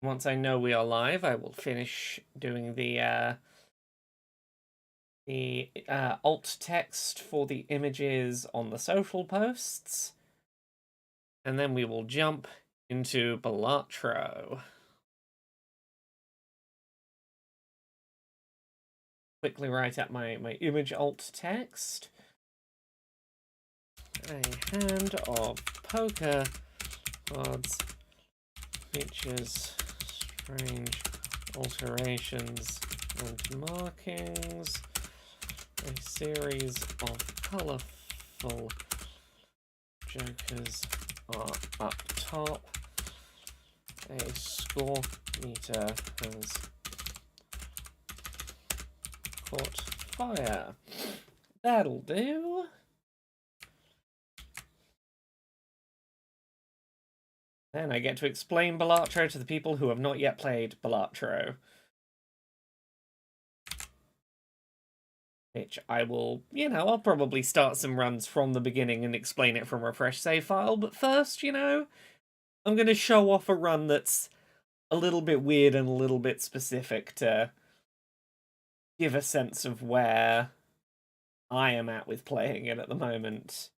Once I know we are live, I will finish doing the alt text for the images on the social posts, and then we will jump into Balatro. Quickly write out my image alt text. A hand of poker cards features strange alterations and markings. A series of colourful jokers are up top. A score meter has caught fire. That'll do. Then I get to explain Balatro to the people who have not yet played Balatro. Which I will, I'll probably start some runs from the beginning and explain it from a fresh save file. But first, I'm going to show off a run that's a little bit weird and a little bit specific to give a sense of where I am at with playing it at the moment.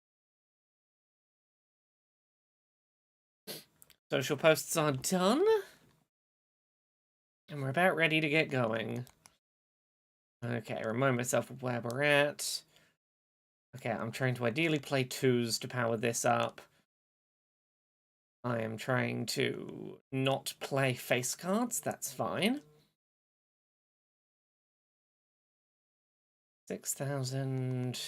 Social posts are done. And we're about ready to get going. Okay, remind myself of where we're at. Okay, I'm trying to ideally play 2s to power this up. I am trying to not play face cards, that's fine. 6,000...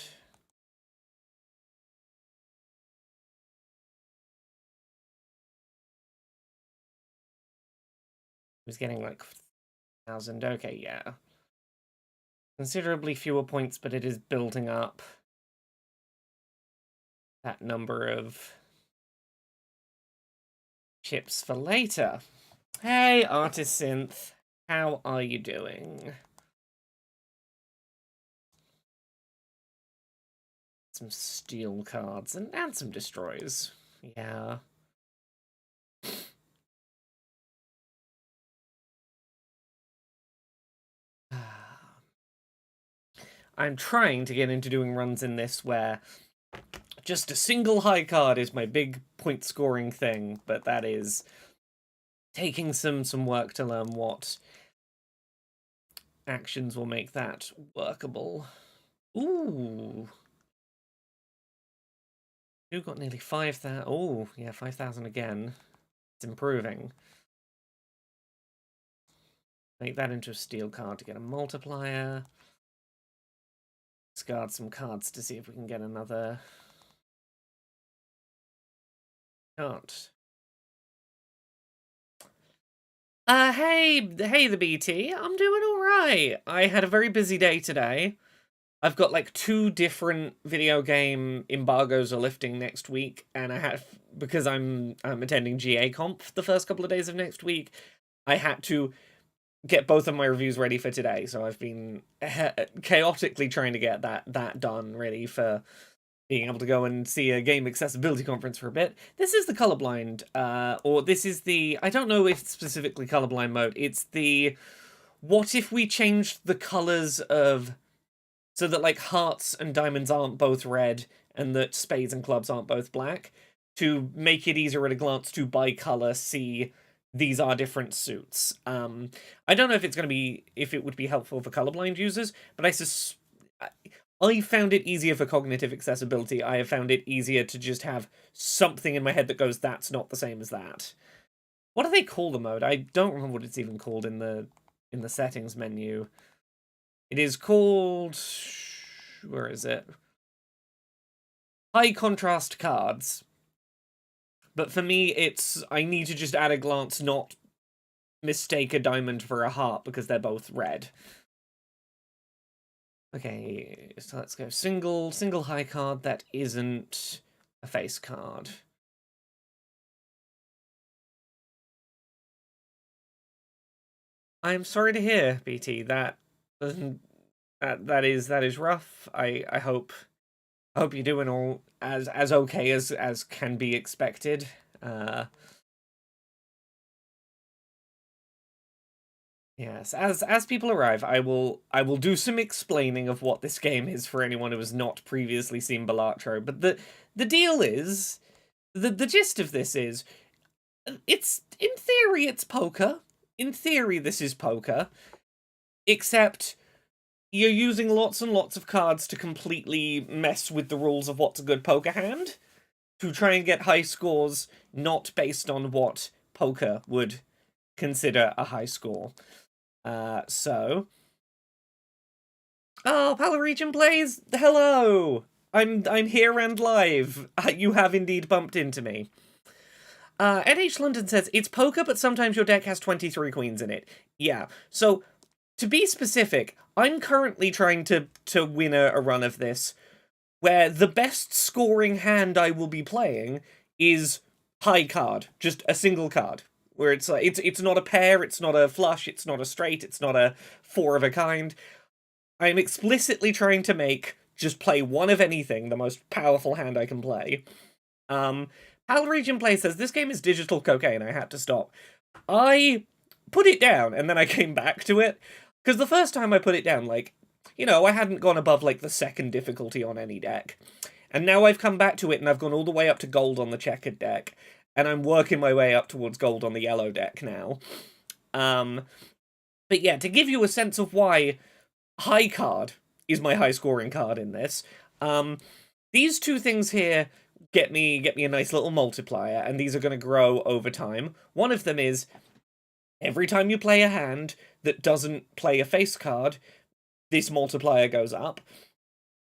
was getting like 1,000. Okay, yeah. Considerably fewer points, but it is building up that number of chips for later. Hey, Artist Synth. How are you doing? Some steel cards and some destroys. Yeah. I'm trying to get into doing runs in this where just a single high card is my big point scoring thing, but that is taking some work to learn what actions will make that workable. Ooh. You got nearly 5,000. Oh, yeah, 5,000 again. It's improving. Make that into a steel card to get a multiplier. Discard some cards to see if we can get another. Can't. Hey, the BT. I'm doing all right. I had a very busy day today. I've got like 2 different video game embargoes are lifting next week, and I had, because I'm attending GA Conf the first couple of days of next week, I had to get both of my reviews ready for today. So I've been chaotically trying to get that done, ready for being able to go and see a game accessibility conference for a bit. This is the colorblind, or this is the, I don't know if it's specifically colorblind mode. It's the, what if we changed the colors of, so that like hearts and diamonds aren't both red and that spades and clubs aren't both black, to make it easier at a glance to by color see these are different suits. I don't know if it's going to be, if it would be helpful for colorblind users, but I found it easier for cognitive accessibility. I have found it easier to just have something in my head that goes, that's not the same as that. What do they call the mode? I don't remember what it's even called in the settings menu. It is called... where is it? High contrast cards. But for me, it's, I need to just at a glance not mistake a diamond for a heart because they're both red. Okay, so let's go single high card that isn't a face card. I'm sorry to hear, BT, that doesn't, that is rough. I hope you're doing all as okay as can be expected. Yes, as people arrive, I will do some explaining of what this game is for anyone who has not previously seen Balatro. But the deal is, the gist of this is, it's in theory it's poker. In theory, this is poker, except you're using lots and lots of cards to completely mess with the rules of what's a good poker hand to try and get high scores, not based on what poker would consider a high score. So... Oh, Palaregion Plays! Hello! I'm here and live. You have indeed bumped into me. NH London says, it's poker, but sometimes your deck has 23 queens in it. Yeah, so, to be specific, I'm currently trying to win a run of this, where the best scoring hand I will be playing is high card, just a single card. Where it's like, it's not a pair, it's not a flush, it's not a straight, it's not a four of a kind. I'm explicitly trying to make just play one of anything, the most powerful hand I can play. Palaregion Play says, this game is digital cocaine, I had to stop. I put it down, and then I came back to it, because the first time I put it down, like, you know, I hadn't gone above, like, the second difficulty on any deck. And now I've come back to it, and I've gone all the way up to gold on the checkered deck, and I'm working my way up towards gold on the yellow deck now. But yeah, to give you a sense of why high card is my high scoring card in this, these two things here get me a nice little multiplier, and these are going to grow over time. One of them is, every time you play a hand that doesn't play a face card, this multiplier goes up.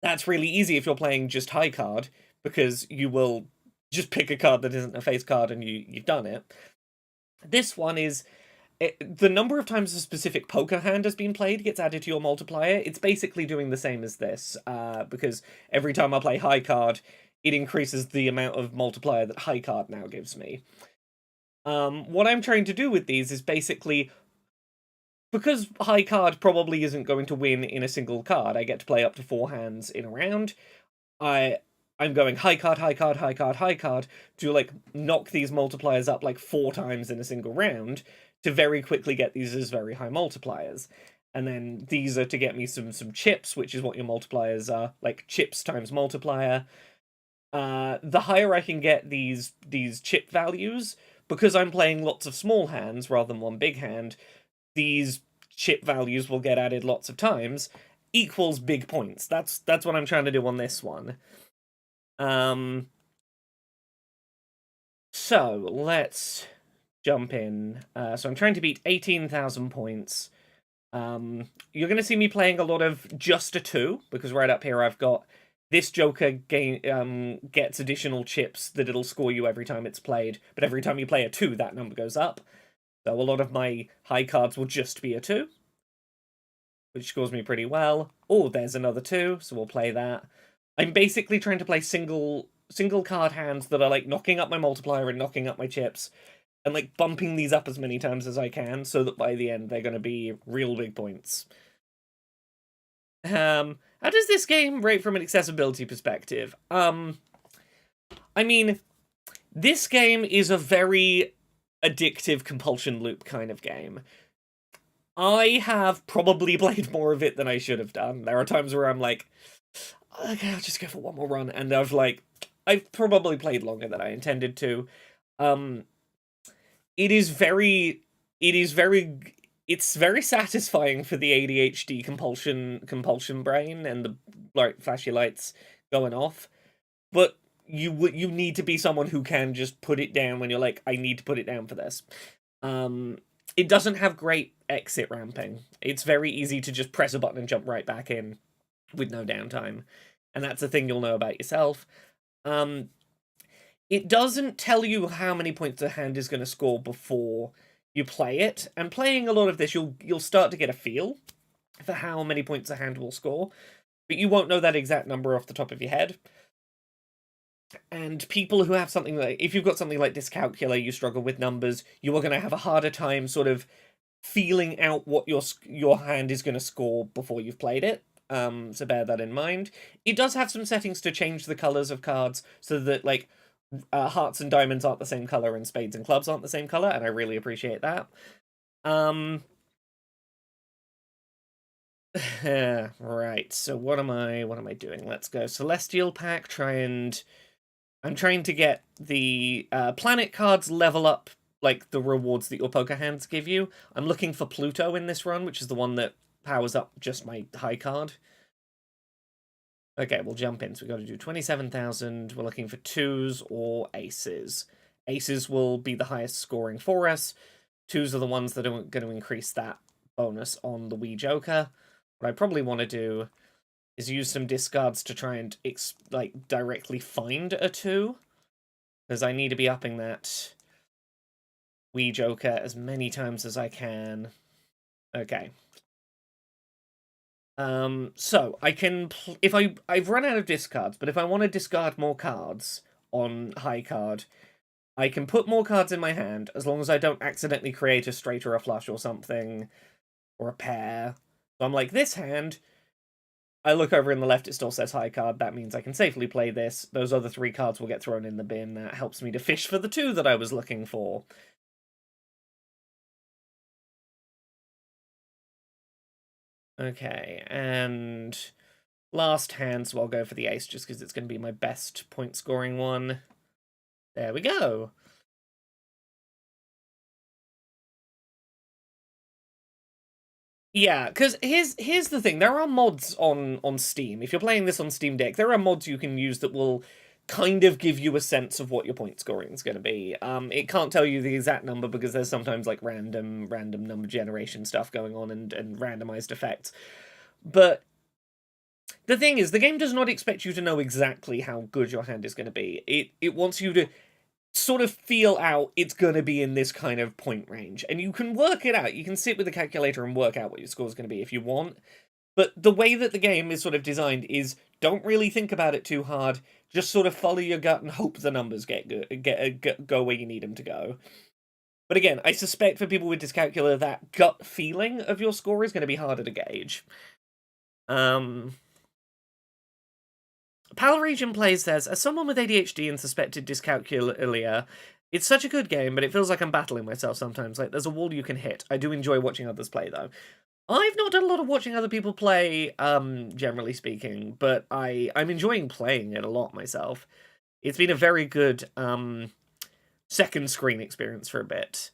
That's really easy if you're playing just high card, because you will just pick a card that isn't a face card and you've done it. This one is, the number of times a specific poker hand has been played gets added to your multiplier. It's basically doing the same as this, because every time I play high card, it increases the amount of multiplier that high card now gives me. What I'm trying to do with these is basically, because high card probably isn't going to win in a single card, I get to play up to 4 hands in a round. I'm going high card, high card, high card, high card to, like, knock these multipliers up, like, 4 times in a single round to very quickly get these as very high multipliers. And then these are to get me some chips, which is what your multipliers are, like chips times multiplier. The higher I can get these chip values, because I'm playing lots of small hands rather than one big hand, these chip values will get added lots of times, equals big points. That's what I'm trying to do on this one. So, let's jump in. So I'm trying to beat 18,000 points. You're going to see me playing a lot of just a 2, because right up here I've got this Joker gets additional chips that it'll score you every time it's played, but every time you play a 2, that number goes up. So a lot of my high cards will just be a 2, which scores me pretty well. Oh, there's another 2, so we'll play that. I'm basically trying to play single card hands that are, like, knocking up my multiplier and knocking up my chips, and, like, bumping these up as many times as I can, so that by the end they're going to be real big points. How does this game rate from an accessibility perspective? I mean, this game is a very addictive compulsion loop kind of game. I have probably played more of it than I should have done. There are times where I'm like, okay, I'll just go for one more run, and I've probably played longer than I intended to. It's very satisfying for the ADHD compulsion brain and the, like, flashy lights going off, but you need to be someone who can just put it down when you're like, I need to put it down for this. It doesn't have great exit ramping. It's very easy to just press a button and jump right back in with no downtime, and that's a thing you'll know about yourself. It doesn't tell you how many points a hand is going to score before you play it, and playing a lot of this, you'll start to get a feel for how many points a hand will score, but you won't know that exact number off the top of your head. And people who have something like, if you've got something like Dyscalculia, you struggle with numbers, you are going to have a harder time sort of feeling out what your hand is going to score before you've played it. So bear that in mind. It does have some settings to change the colours of cards so that, like, hearts and diamonds aren't the same color and spades and clubs aren't the same color, and I really appreciate that. Right, so what am I doing? Let's go Celestial Pack, I'm trying to get the planet cards level up, like, the rewards that your poker hands give you. I'm looking for Pluto in this run, which is the one that powers up just my high card. Okay, we'll jump in. So we've got to do 27,000. We're looking for 2s or aces. Aces will be the highest scoring for us. 2s are the ones that are going to increase that bonus on the Wii Joker. What I probably want to do is use some discards to try and, like, directly find a 2. Because I need to be upping that Wii Joker as many times as I can. Okay. So I can, if I've run out of discards, but if I want to discard more cards on high card, I can put more cards in my hand as long as I don't accidentally create a straight or a flush or something, or a pair. So I'm like, this hand, I look over in the left, it still says high card. That means I can safely play this. Those other 3 cards will get thrown in the bin. That helps me to fish for the 2 that I was looking for. Okay, and last hand, so I'll go for the ace just because it's going to be my best point scoring one. There we go. Yeah, because here's the thing. There are mods on Steam. If you're playing this on Steam Deck, there are mods you can use that will kind of give you a sense of what your point scoring is going to be. It can't tell you the exact number because there's sometimes like random number generation stuff going on and randomized effects. But the thing is, the game does not expect you to know exactly how good your hand is going to be. It wants you to sort of feel out it's going to be in this kind of point range. And you can work it out. You can sit with the calculator and work out what your score is going to be if you want. But the way that the game is sort of designed is don't really think about it too hard. Just sort of follow your gut and hope the numbers go where you need them to go. But again, I suspect for people with dyscalculia, that gut feeling of your score is going to be harder to gauge. Pal Region Plays says, as someone with ADHD and suspected dyscalculia, it's such a good game, but it feels like I'm battling myself sometimes. Like, there's a wall you can hit. I do enjoy watching others play, though. I've not done a lot of watching other people play, generally speaking, but I'm enjoying playing it a lot myself. It's been a very good, second screen experience for a bit.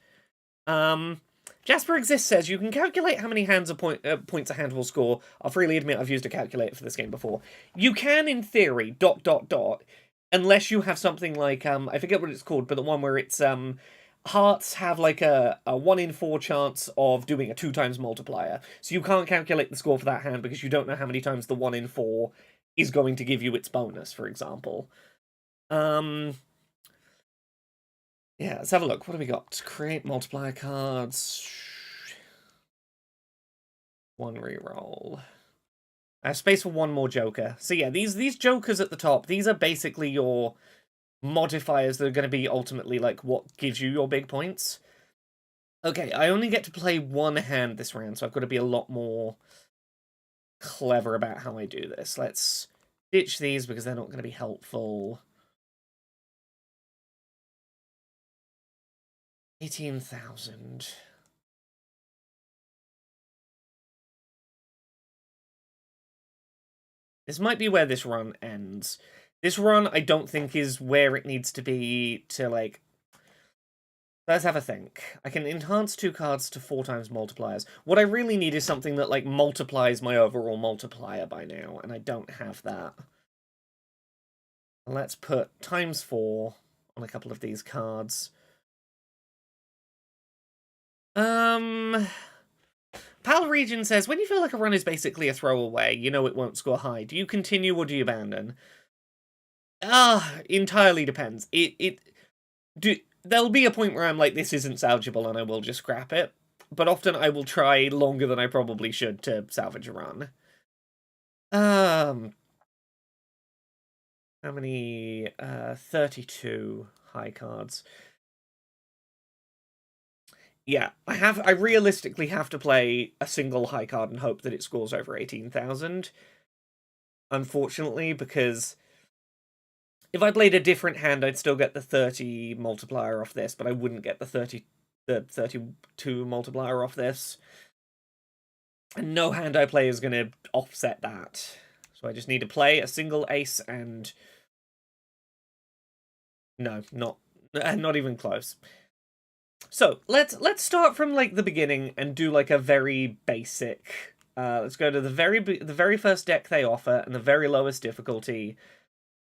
Jasper Exists says, you can calculate how many points a hand will score. I'll freely admit I've used a calculator for this game before. You can, in theory, ... unless you have something like, I forget what it's called, but the one where it's, hearts have like a 1 in 4 chance of doing a 2 times multiplier. So you can't calculate the score for that hand because you don't know how many times the 1 in 4 is going to give you its bonus, for example. Yeah, let's have a look. What do we got? Create multiplier cards. 1 reroll. I have space for 1 more joker. So yeah, these jokers at the top, these are basically your modifiers that are going to be ultimately like what gives you your big points. Okay, I only get to play 1 hand this round, so I've got to be a lot more clever about how I do this. Let's ditch these because they're not going to be helpful. 18,000. This might be where this run ends. This run, I don't think, is where it needs to be to, like... Let's have a think. I can enhance 2 cards to 4 times multipliers. What I really need is something that, like, multiplies my overall multiplier by now, and I don't have that. Let's put ×4 on a couple of these cards. Pal Region says, when you feel like a run is basically a throwaway, you know it won't score high. Do you continue or do you abandon? Entirely depends. There'll be a point where I'm like, this isn't salvageable, and I will just scrap it. But often I will try longer than I probably should to salvage a run. How many? 32 high cards. Yeah, I realistically have to play a single high card and hope that it scores over 18,000. Unfortunately, because if I played a different hand, I'd still get the 30 multiplier off this, but I wouldn't get the 32 multiplier off this. And no hand I play is going to offset that. So I just need to play a single ace and... No, not even close. So, let's start from, like, the beginning and do, like, a very basic... let's go to the very first deck they offer and the very lowest difficulty.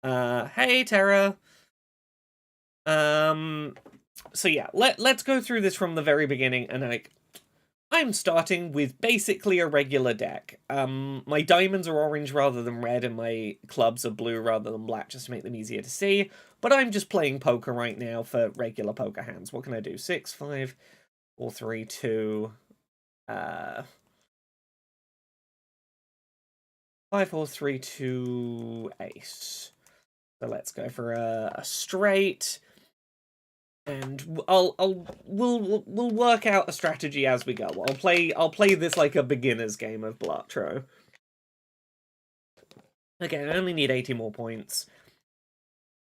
Hey, Terra. So yeah, let's go through this from the very beginning, and, like, I'm starting with basically a regular deck. My diamonds are orange rather than red, and my clubs are blue rather than black, just to make them easier to see. But I'm just playing poker right now for regular poker hands. What can I do? 6, 5, 4, 3, 2... 5, 4, 3, 2, ace. So let's go for a straight, and we'll work out a strategy as we go. I'll play this like a beginner's game of Balatro. Okay, I only need 80 more points.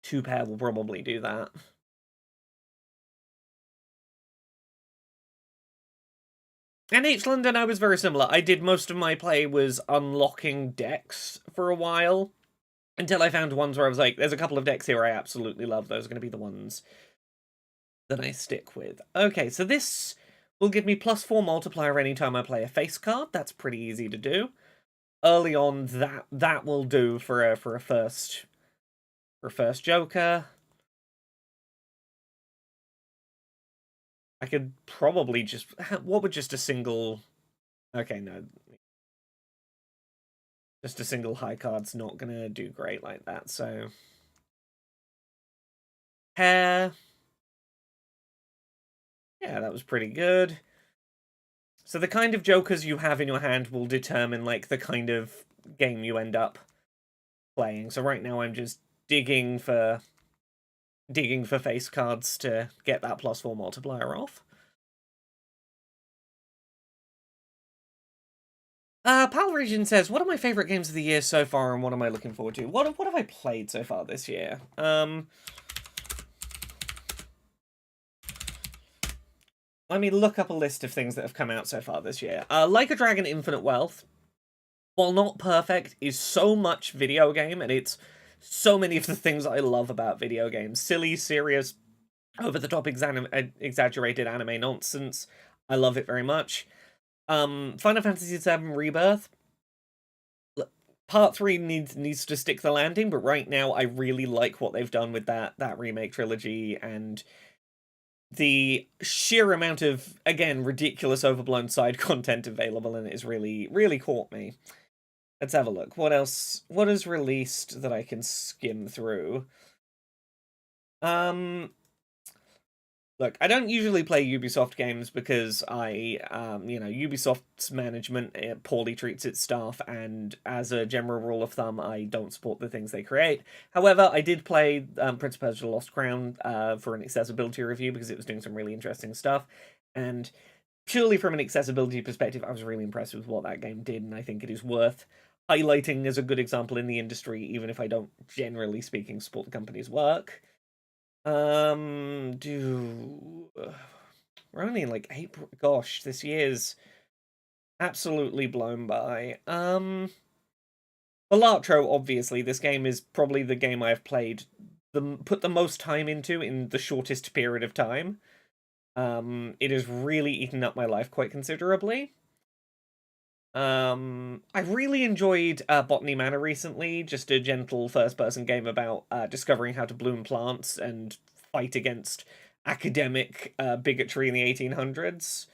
2 pair will probably do that. And H London, I was very similar. I did most of my play was unlocking decks for a while, until I found ones where I was like, there's a couple of decks here I absolutely love. Those are going to be the ones that I stick with. Okay, so this will give me +4 multiplier anytime I play a face card. That's pretty easy to do. Early on, that will do for a first Joker. I could probably just... What would just a single... Okay, no. Just a single high card's not gonna do great like that, so... Hair. Yeah, that was pretty good. So the kind of jokers you have in your hand will determine, like, the kind of game you end up playing. So right now I'm just digging for face cards to get that +4 multiplier off. Pal Region says, what are my favourite games of the year so far and what am I looking forward to? What have I played so far this year? Let me look up a list of things that have come out so far this year. Like a Dragon Infinite Wealth, while not perfect, is so much video game, and it's so many of the things I love about video games. Silly, serious, over-the-top exaggerated anime nonsense. I love it very much. Final Fantasy VII Rebirth. Part 3 needs to stick the landing, but right now I really like what they've done with that remake trilogy, and the sheer amount of, again, ridiculous overblown side content available in it is really, really caught me. Let's have a look. What else? What is released that I can skim through? Look, I don't usually play Ubisoft games because Ubisoft's management poorly treats its staff, and as a general rule of thumb, I don't support the things they create. However, I did play Prince of Persia: The Lost Crown for an accessibility review because it was doing some really interesting stuff, and purely from an accessibility perspective, I was really impressed with what that game did, and I think it is worth highlighting as a good example in the industry, even if I don't, generally speaking, support the company's work. We're only in, like, April. Gosh, this year's absolutely blown by. Balatro, obviously, this game is probably the game I've played, put the most time into in the shortest period of time. It has really eaten up my life quite considerably. I really enjoyed Botany Manor recently, just a gentle first-person game about discovering how to bloom plants and fight against academic bigotry in the 1800s.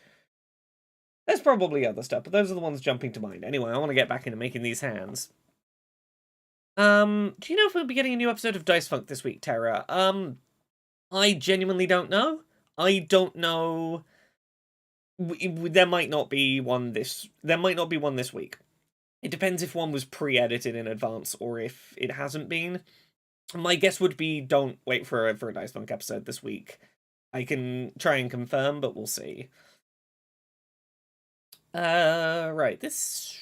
There's probably other stuff, but those are the ones jumping to mind. Anyway, I want to get back into making these hands. Do you know if we'll be getting a new episode of Dice Funk this week, Tara? I genuinely don't know. I don't know. There might not be one this week. It depends if one was pre-edited in advance or if it hasn't been. My guess would be don't wait for a Dice Funk episode this week. I can try and confirm, but we'll see. Right, this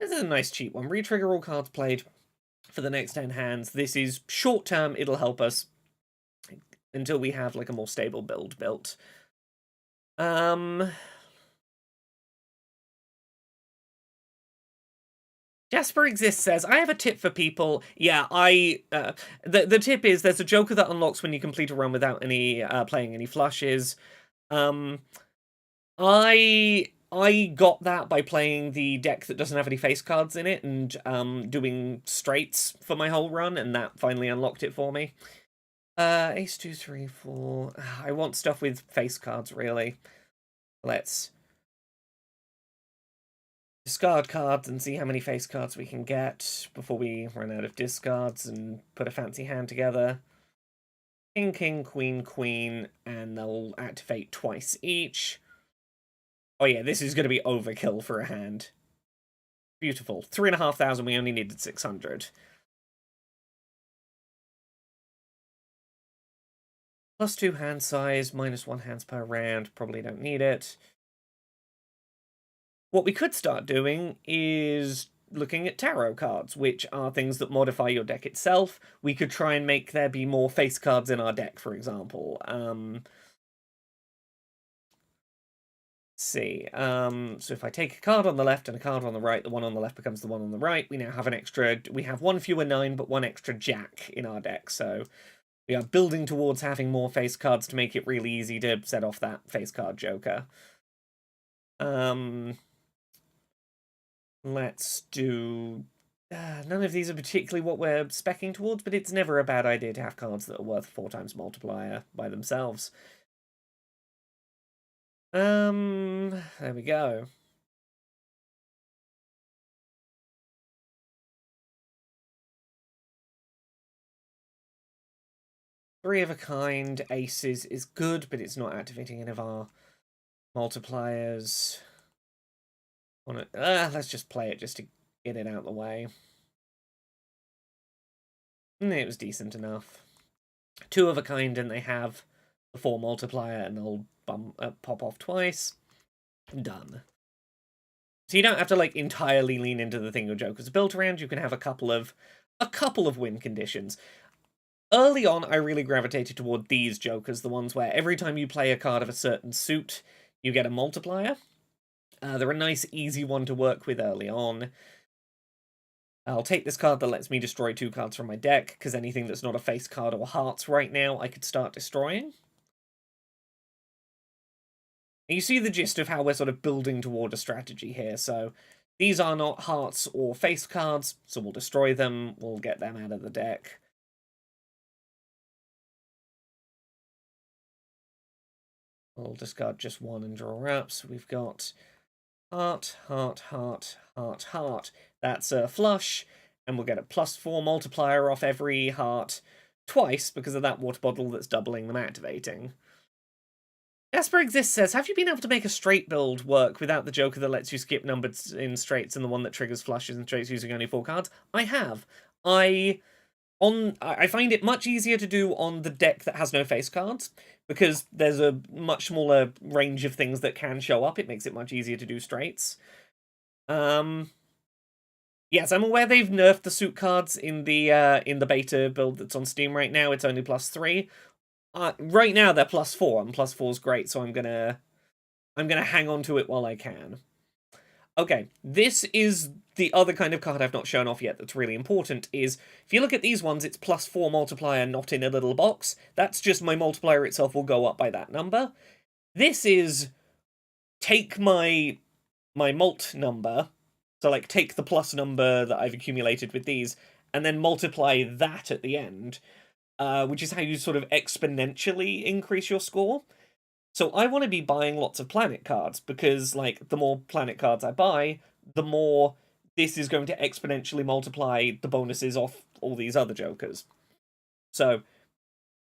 is a nice cheap one. Retrigger all cards played for the next 10 hands. This is short term, it'll help us until we have, like, a more stable build built. Jasper Exists says, I have a tip for people. Yeah, the tip is there's a Joker that unlocks when you complete a run without any playing any flushes. Um, I got that by playing the deck that doesn't have any face cards in it and doing straights for my whole run, and that finally unlocked it for me. Ace 2, 3, 4. I want stuff with face cards, really. Let's discard cards and see how many face cards we can get before we run out of discards and put a fancy hand together. King, king, queen, queen, and they'll activate twice each. Oh yeah, this is going to be overkill for a hand. Beautiful. 3,500, we only needed 600. +2 hand size, -1 hands per round, probably don't need it. What we could start doing is looking at tarot cards, which are things that modify your deck itself. We could try and make there be more face cards in our deck, for example. Let's see. So if I take a card on the left and a card on the right, the one on the left becomes the one on the right. We now have an extra... We have one fewer 9, but one extra jack in our deck, so... We are building towards having more face cards to make it really easy to set off that face card Joker. Let's do... none of these are particularly what we're speccing towards, but it's never a bad idea to have cards that are worth 4 times multiplier by themselves. There we go. Three of a kind aces is good, but it's not activating any of our multipliers. Let's just play it just to get it out of the way. It was decent enough. Two of a kind, and they have the 4 multiplier, and they'll pop off twice. Done. So you don't have to like entirely lean into the thing your Joker's built around. You can have a couple of win conditions. Early on, I really gravitated toward these Jokers, the ones where every time you play a card of a certain suit, you get a multiplier. They're a nice, easy one to work with early on. I'll take this card that lets me destroy 2 cards from my deck, because anything that's not a face card or hearts right now, I could start destroying. And you see the gist of how we're sort of building toward a strategy here, so these are not hearts or face cards, so we'll destroy them, we'll get them out of the deck. We'll discard just 1 and draw up, so we've got heart, heart, heart, heart, heart. That's a flush, and we'll get a +4 multiplier off every heart twice because of that water bottle that's doubling them activating. Jasper Exists says, have you been able to make a straight build work without the Joker that lets you skip numbers in straights and the one that triggers flushes and straights using only 4 cards? I have. I find it much easier to do on the deck that has no face cards, because there's a much smaller range of things that can show up. It makes it much easier to do straights. Yes, I'm aware they've nerfed the suit cards in the beta build that's on Steam right now. It's only +3. Right now they're +4, and +4's great, so I'm gonna hang on to it while I can. Okay, this is the other kind of card I've not shown off yet that's really important, is if you look at these ones, it's +4 multiplier not in a little box. That's just my multiplier itself will go up by that number. This is take my mult number, so like take the plus number that I've accumulated with these, and then multiply that at the end, which is how you sort of exponentially increase your score. So I want to be buying lots of planet cards, because like the more planet cards I buy, the more this is going to exponentially multiply the bonuses off all these other Jokers. So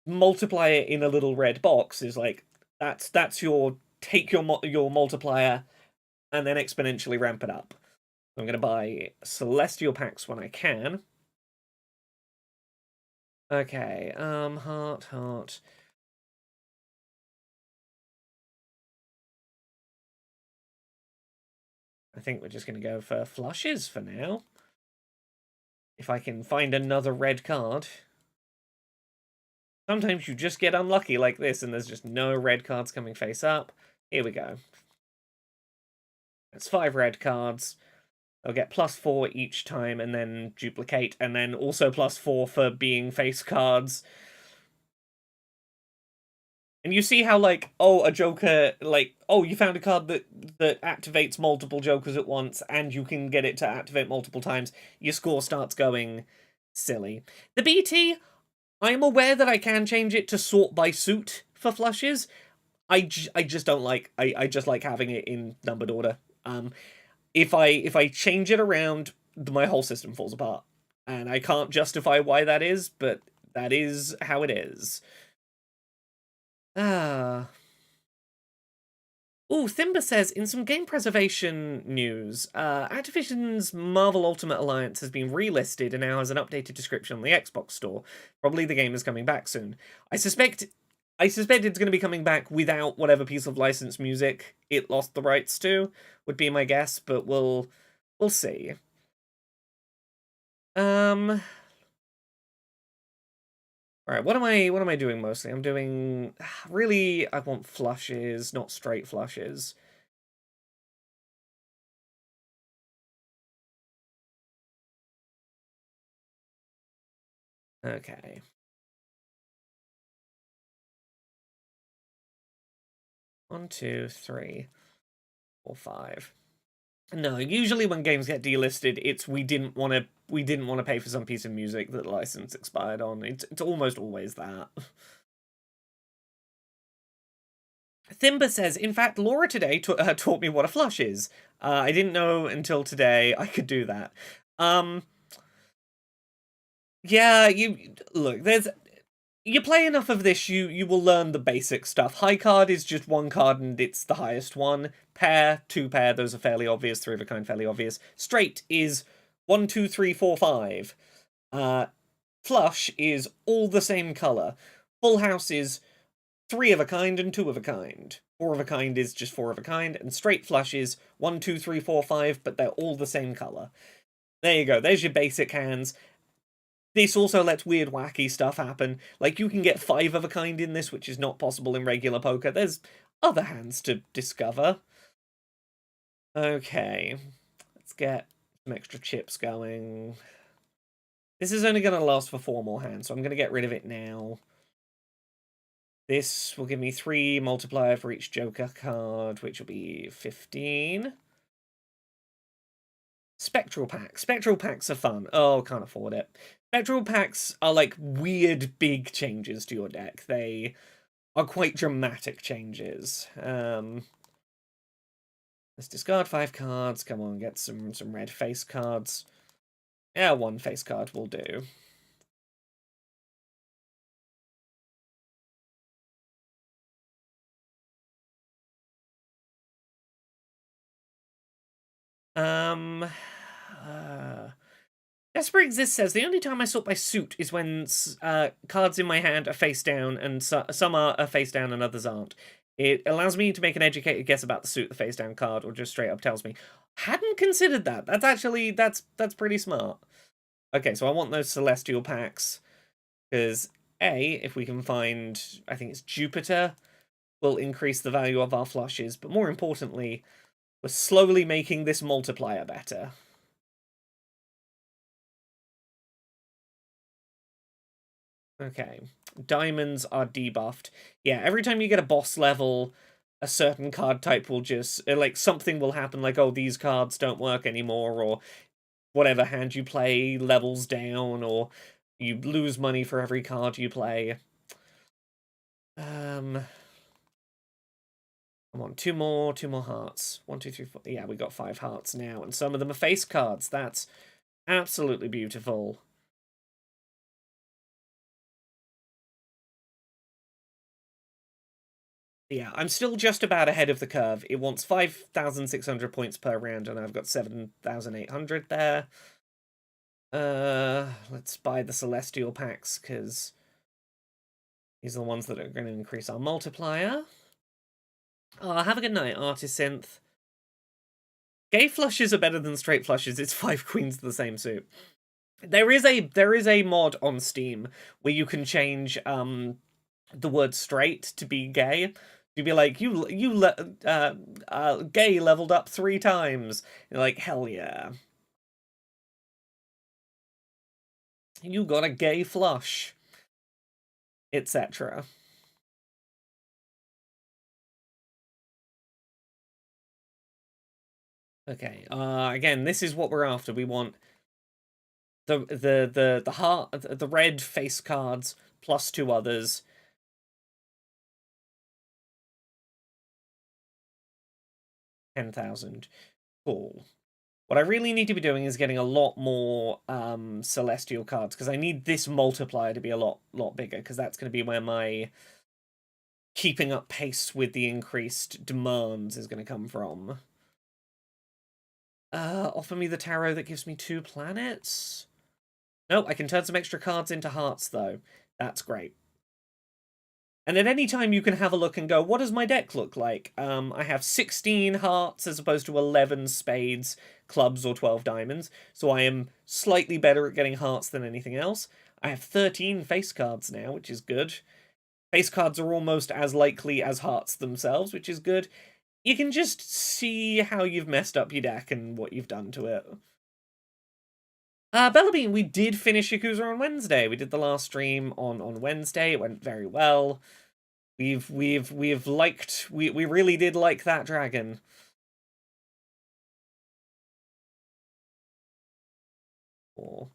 multiply it in a little red box is like, that's your take your multiplier and then exponentially ramp it up. I'm going to buy Celestial Packs when I can. Okay, heart, heart. I think we're just going to go for flushes for now. If I can find another red card. Sometimes you just get unlucky like this and there's just no red cards coming face up. Here we go. That's 5 red cards. They'll get +4 each time and then duplicate, and then also +4 for being face cards. And you see how, like, oh, a Joker, like, oh, you found a card that activates multiple Jokers at once, and you can get it to activate multiple times. Your score starts going silly. The BT, I am aware that I can change it to sort by suit for flushes. I just don't like, I just like having it in numbered order. If I change it around, my whole system falls apart. And I can't justify why that is, but that is how it is. Ah. Ooh, Thimba says, in some game preservation news, Activision's Marvel Ultimate Alliance has been relisted and now has an updated description on the Xbox store. Probably the game is coming back soon. I suspect it's going to be coming back without whatever piece of licensed music it lost the rights to, would be my guess, but we'll see. Alright, what am I doing mostly? I'm doing... Really, I want flushes, not straight flushes. Okay. One, two, three, four, five. No, usually when games get delisted, it's we didn't want to pay for some piece of music that the license expired on. It's almost always that. Thimba says, in fact, Laura today taught me what a flush is. I didn't know until today I could do that. Yeah, you play enough of this, you will learn the basic stuff. High card is just one card and it's the highest one. Pair, two pair, those are fairly obvious. Three of a kind, fairly obvious. Straight is 1, 2, 3, 4, 5. Flush is all the same color. Full house is 3 of a kind and 2 of a kind. 4 of a kind is just 4 of a kind, and straight flush is 1, 2, 3, 4, 5, but they're all the same color. There you go, there's your basic hands. This also lets weird, wacky stuff happen. Like, you can get 5 of a kind in this, which is not possible in regular poker. There's other hands to discover. Okay. Let's get some extra chips going. This is only going to last for 4 more hands, so I'm going to get rid of it now. This will give me 3 multiplier for each Joker card, which will be 15. Spectral packs. Spectral packs are fun. Oh, can't afford it. Spectral packs are like weird big changes to your deck. They are quite dramatic changes. Let's discard 5 cards. Come on, get some red face cards. Yeah, 1 face card will do. Desperate Exist says, the only time I sort by suit is when cards in my hand are face down, and some are face down and others aren't. It allows me to make an educated guess about the suit the face down card, or just straight up tells me. Hadn't considered that. That's actually, that's pretty smart. Okay, so I want those Celestial packs, because A, if we can find, I think it's Jupiter, will increase the value of our flushes, but more importantly, we're slowly making this multiplier better. Okay, diamonds are debuffed. Yeah, every time you get a boss level, a certain card type will just, like, something will happen, like, oh, these cards don't work anymore, or whatever hand you play levels down, or you lose money for every card you play. Come on, two more hearts. 1, 2, 3, 4. Yeah, we got 5 hearts now, and some of them are face cards. That's absolutely beautiful. Yeah, I'm still just about ahead of the curve. It wants 5,600 points per round, and I've got 7,800 there. Let's buy the Celestial packs, because these are the ones that are going to increase our multiplier. Oh, have a good night, Artist Synth. Gay flushes are better than straight flushes. It's 5 queens of the same suit. There is a mod on Steam where you can change the word straight to be gay. You'd be like, gay leveled up 3 times. You're like, hell yeah. You got a gay flush. Etc. Okay, again, this is what we're after. We want the red face cards plus 2 others. 10,000. Cool. What I really need to be doing is getting a lot more celestial cards, because I need this multiplier to be a lot bigger, because that's going to be where my keeping up pace with the increased demands is going to come from. Offer me the tarot that gives me 2 planets? Nope, I can turn some extra cards into hearts, though. That's great. And at any time you can have a look and go, what does my deck look like? I have 16 hearts as opposed to 11 spades, clubs, or 12 diamonds. So I am slightly better at getting hearts than anything else. I have 13 face cards now, which is good. Face cards are almost as likely as hearts themselves, which is good. You can just see how you've messed up your deck and what you've done to it. Bellabean, we did finish Yakuza on Wednesday. We did the last stream on Wednesday. It went very well. We really did like that dragon. Oh.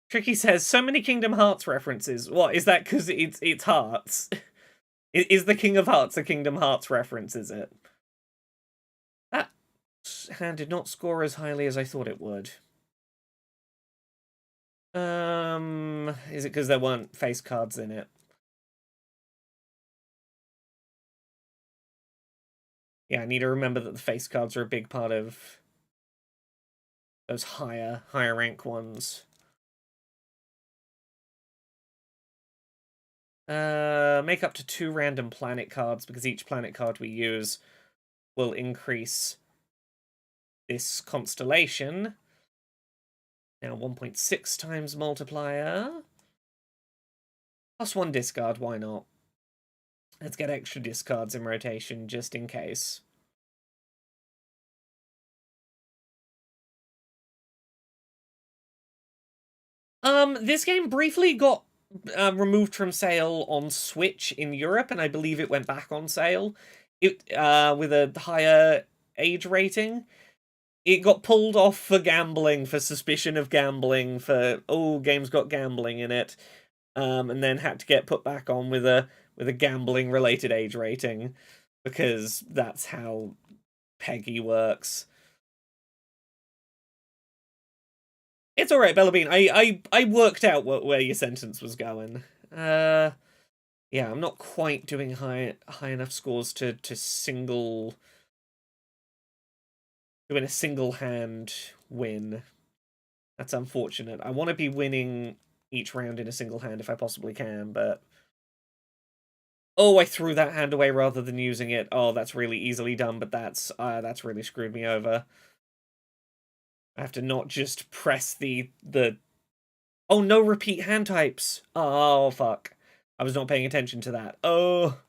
Tricky says, so many Kingdom Hearts references. What, is that because it's Hearts? Is the King of Hearts a Kingdom Hearts reference, is it? That hand did not score as highly as I thought it would. Is it because there weren't face cards in it? Yeah, I need to remember that the face cards are a big part of those higher rank ones. Make up to 2 random planet cards, because each planet card we use will increase this constellation. Now 1.6 times multiplier. Plus 1 discard, why not? Let's get extra discards in rotation, just in case. This game briefly got removed from sale on Switch in Europe, and I believe it went back on sale. It with a higher age rating. It got pulled off for gambling, for suspicion of gambling, for game's got gambling in it, and then had to get put back on with a gambling related age rating, because that's how PEGI works. It's all right, Bellabean. I worked out where your sentence was going. Yeah, I'm not quite doing high enough scores to doing a single hand win. That's unfortunate. I want to be winning each round in a single hand if I possibly can, but I threw that hand away rather than using it. Oh, that's really easily done, but that's really screwed me over. I have to not just press the oh, no repeat hand types. Oh, fuck. I was not paying attention to that. Oh.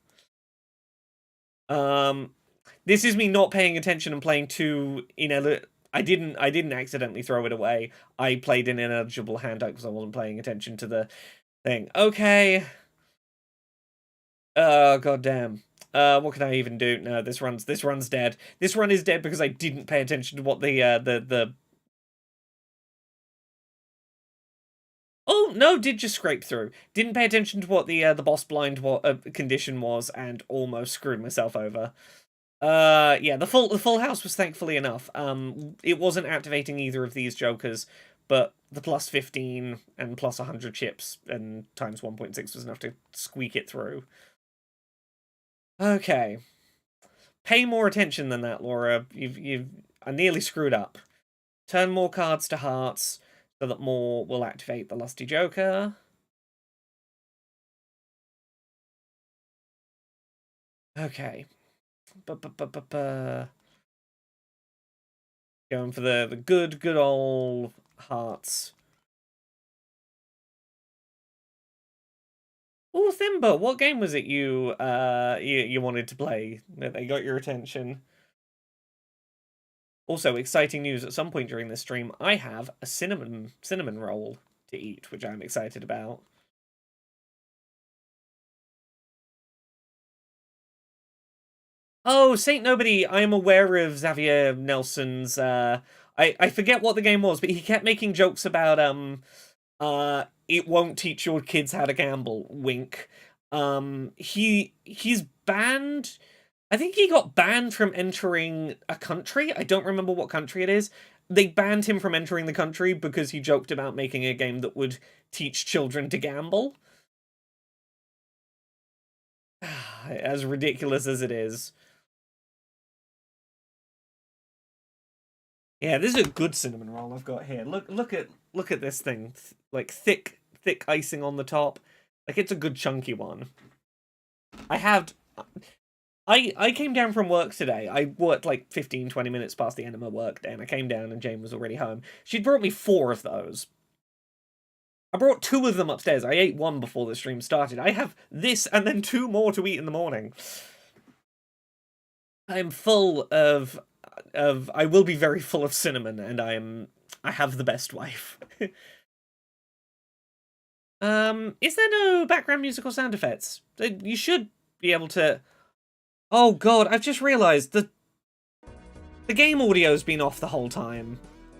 This is me not paying attention and playing too ineligible. I didn't accidentally throw it away. I played an ineligible hand type because I wasn't paying attention to the thing. Okay. Oh, goddamn. What can I even do? No, this run's dead. This run is dead because I didn't pay attention to what the Oh, no, did just scrape through. Didn't pay attention to what the boss blind condition was, and almost screwed myself over. Yeah, the full house was thankfully enough. It wasn't activating either of these jokers, but the plus 15 and plus 100 chips and times 1.6 was enough to squeak it through. Okay. Pay more attention than that, Laura. I nearly screwed up. Turn more cards to hearts so that more will activate the Lusty Joker. Okay. Going for the good old hearts. Oh, Thimba, what game was it you wanted to play that they got your attention? Also, exciting news, at some point during this stream, I have a cinnamon roll to eat, which I'm excited about. Oh, Saint Nobody, I'm aware of Xavier Nelson's, I forget what the game was, but he kept making jokes about, it won't teach your kids how to gamble, wink. He's banned, I think he got banned from entering a country, I don't remember what country it is. They banned him from entering the country because he joked about making a game that would teach children to gamble. As ridiculous as it is. Yeah, this is a good cinnamon roll I've got here. Look at this thing. Like thick icing on the top. Like it's a good chunky one. I came down from work today. I worked like 15-20 minutes past the end of my work day, and I came down and Jane was already home. She'd brought me 4 of those. I brought 2 of them upstairs. I ate 1 before the stream started. I have this and then 2 more to eat in the morning. I'm full of I will be very full of cinnamon, and I have the best wife. Is there no background musical sound effects? You should be able to. Oh god, I've just realised the game audio's been off the whole time.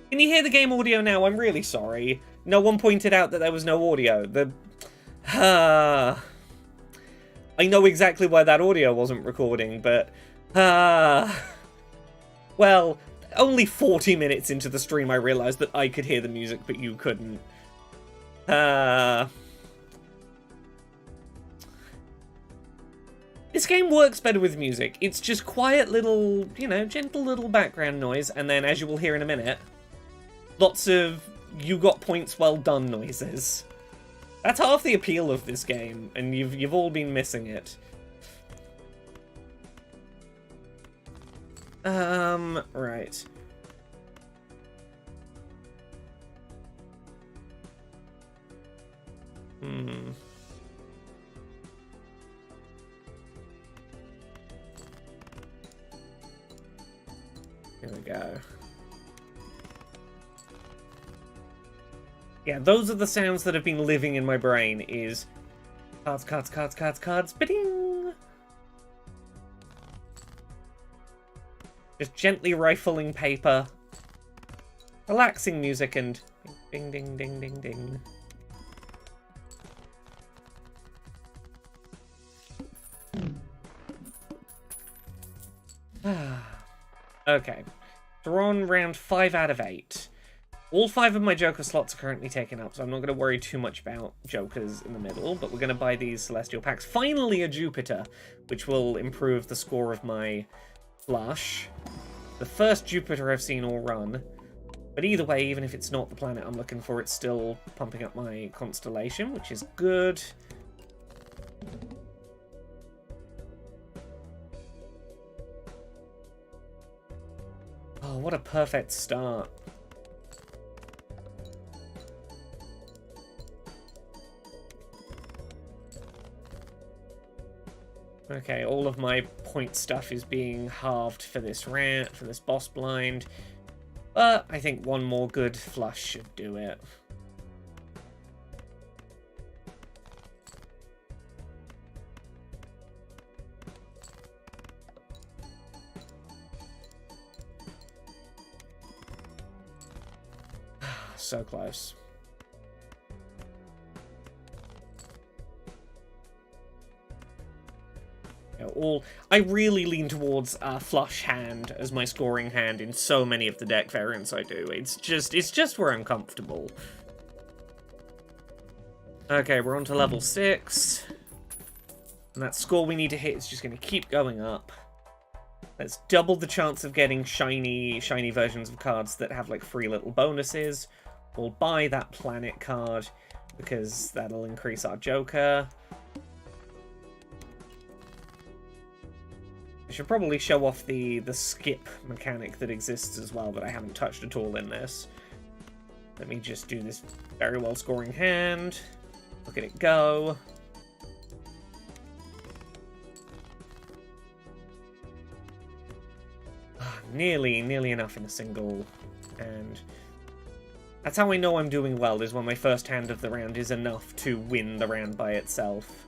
Can you hear the game audio now? I'm really sorry. No one pointed out that there was no audio. I know exactly why that audio wasn't recording, but well, only 40 minutes into the stream I realised that I could hear the music, but you couldn't. This game works better with music. It's just quiet little, you know, gentle little background noise, and then, as you will hear in a minute, lots of you got points well done noises. That's half the appeal of this game, and you've all been missing it. Right. Here we go. Yeah, those are the sounds that have been living in my brain, is cards, ba-ding! Just gently rifling paper, relaxing music, and ding, ding, ding, ding, ding. Okay, we're on round 5 out of 8. All 5 of my Joker slots are currently taken up, so I'm not going to worry too much about Jokers in the middle, but we're going to buy these Celestial Packs. Finally a Jupiter, which will improve the score of my flush. The first Jupiter I've seen all run. But either way, even if it's not the planet I'm looking for, it's still pumping up my constellation, which is good. Oh, what a perfect start. Okay, all of my point stuff is being halved for this rant, for this boss blind. But I think one more good flush should do it. So close. I really lean towards flush hand as my scoring hand in so many of the deck variants I do. It's just where I'm comfortable. Okay, we're on to level 6. And that score we need to hit is just going to keep going up. Let's double the chance of getting shiny versions of cards that have like free little bonuses. We'll buy that planet card because that'll increase our Joker. I should probably show off the skip mechanic that exists as well that I haven't touched at all in this. Let me just do this very well scoring hand. Look at it go. nearly enough in a single, and that's how I know I'm doing well, is when my first hand of the round is enough to win the round by itself.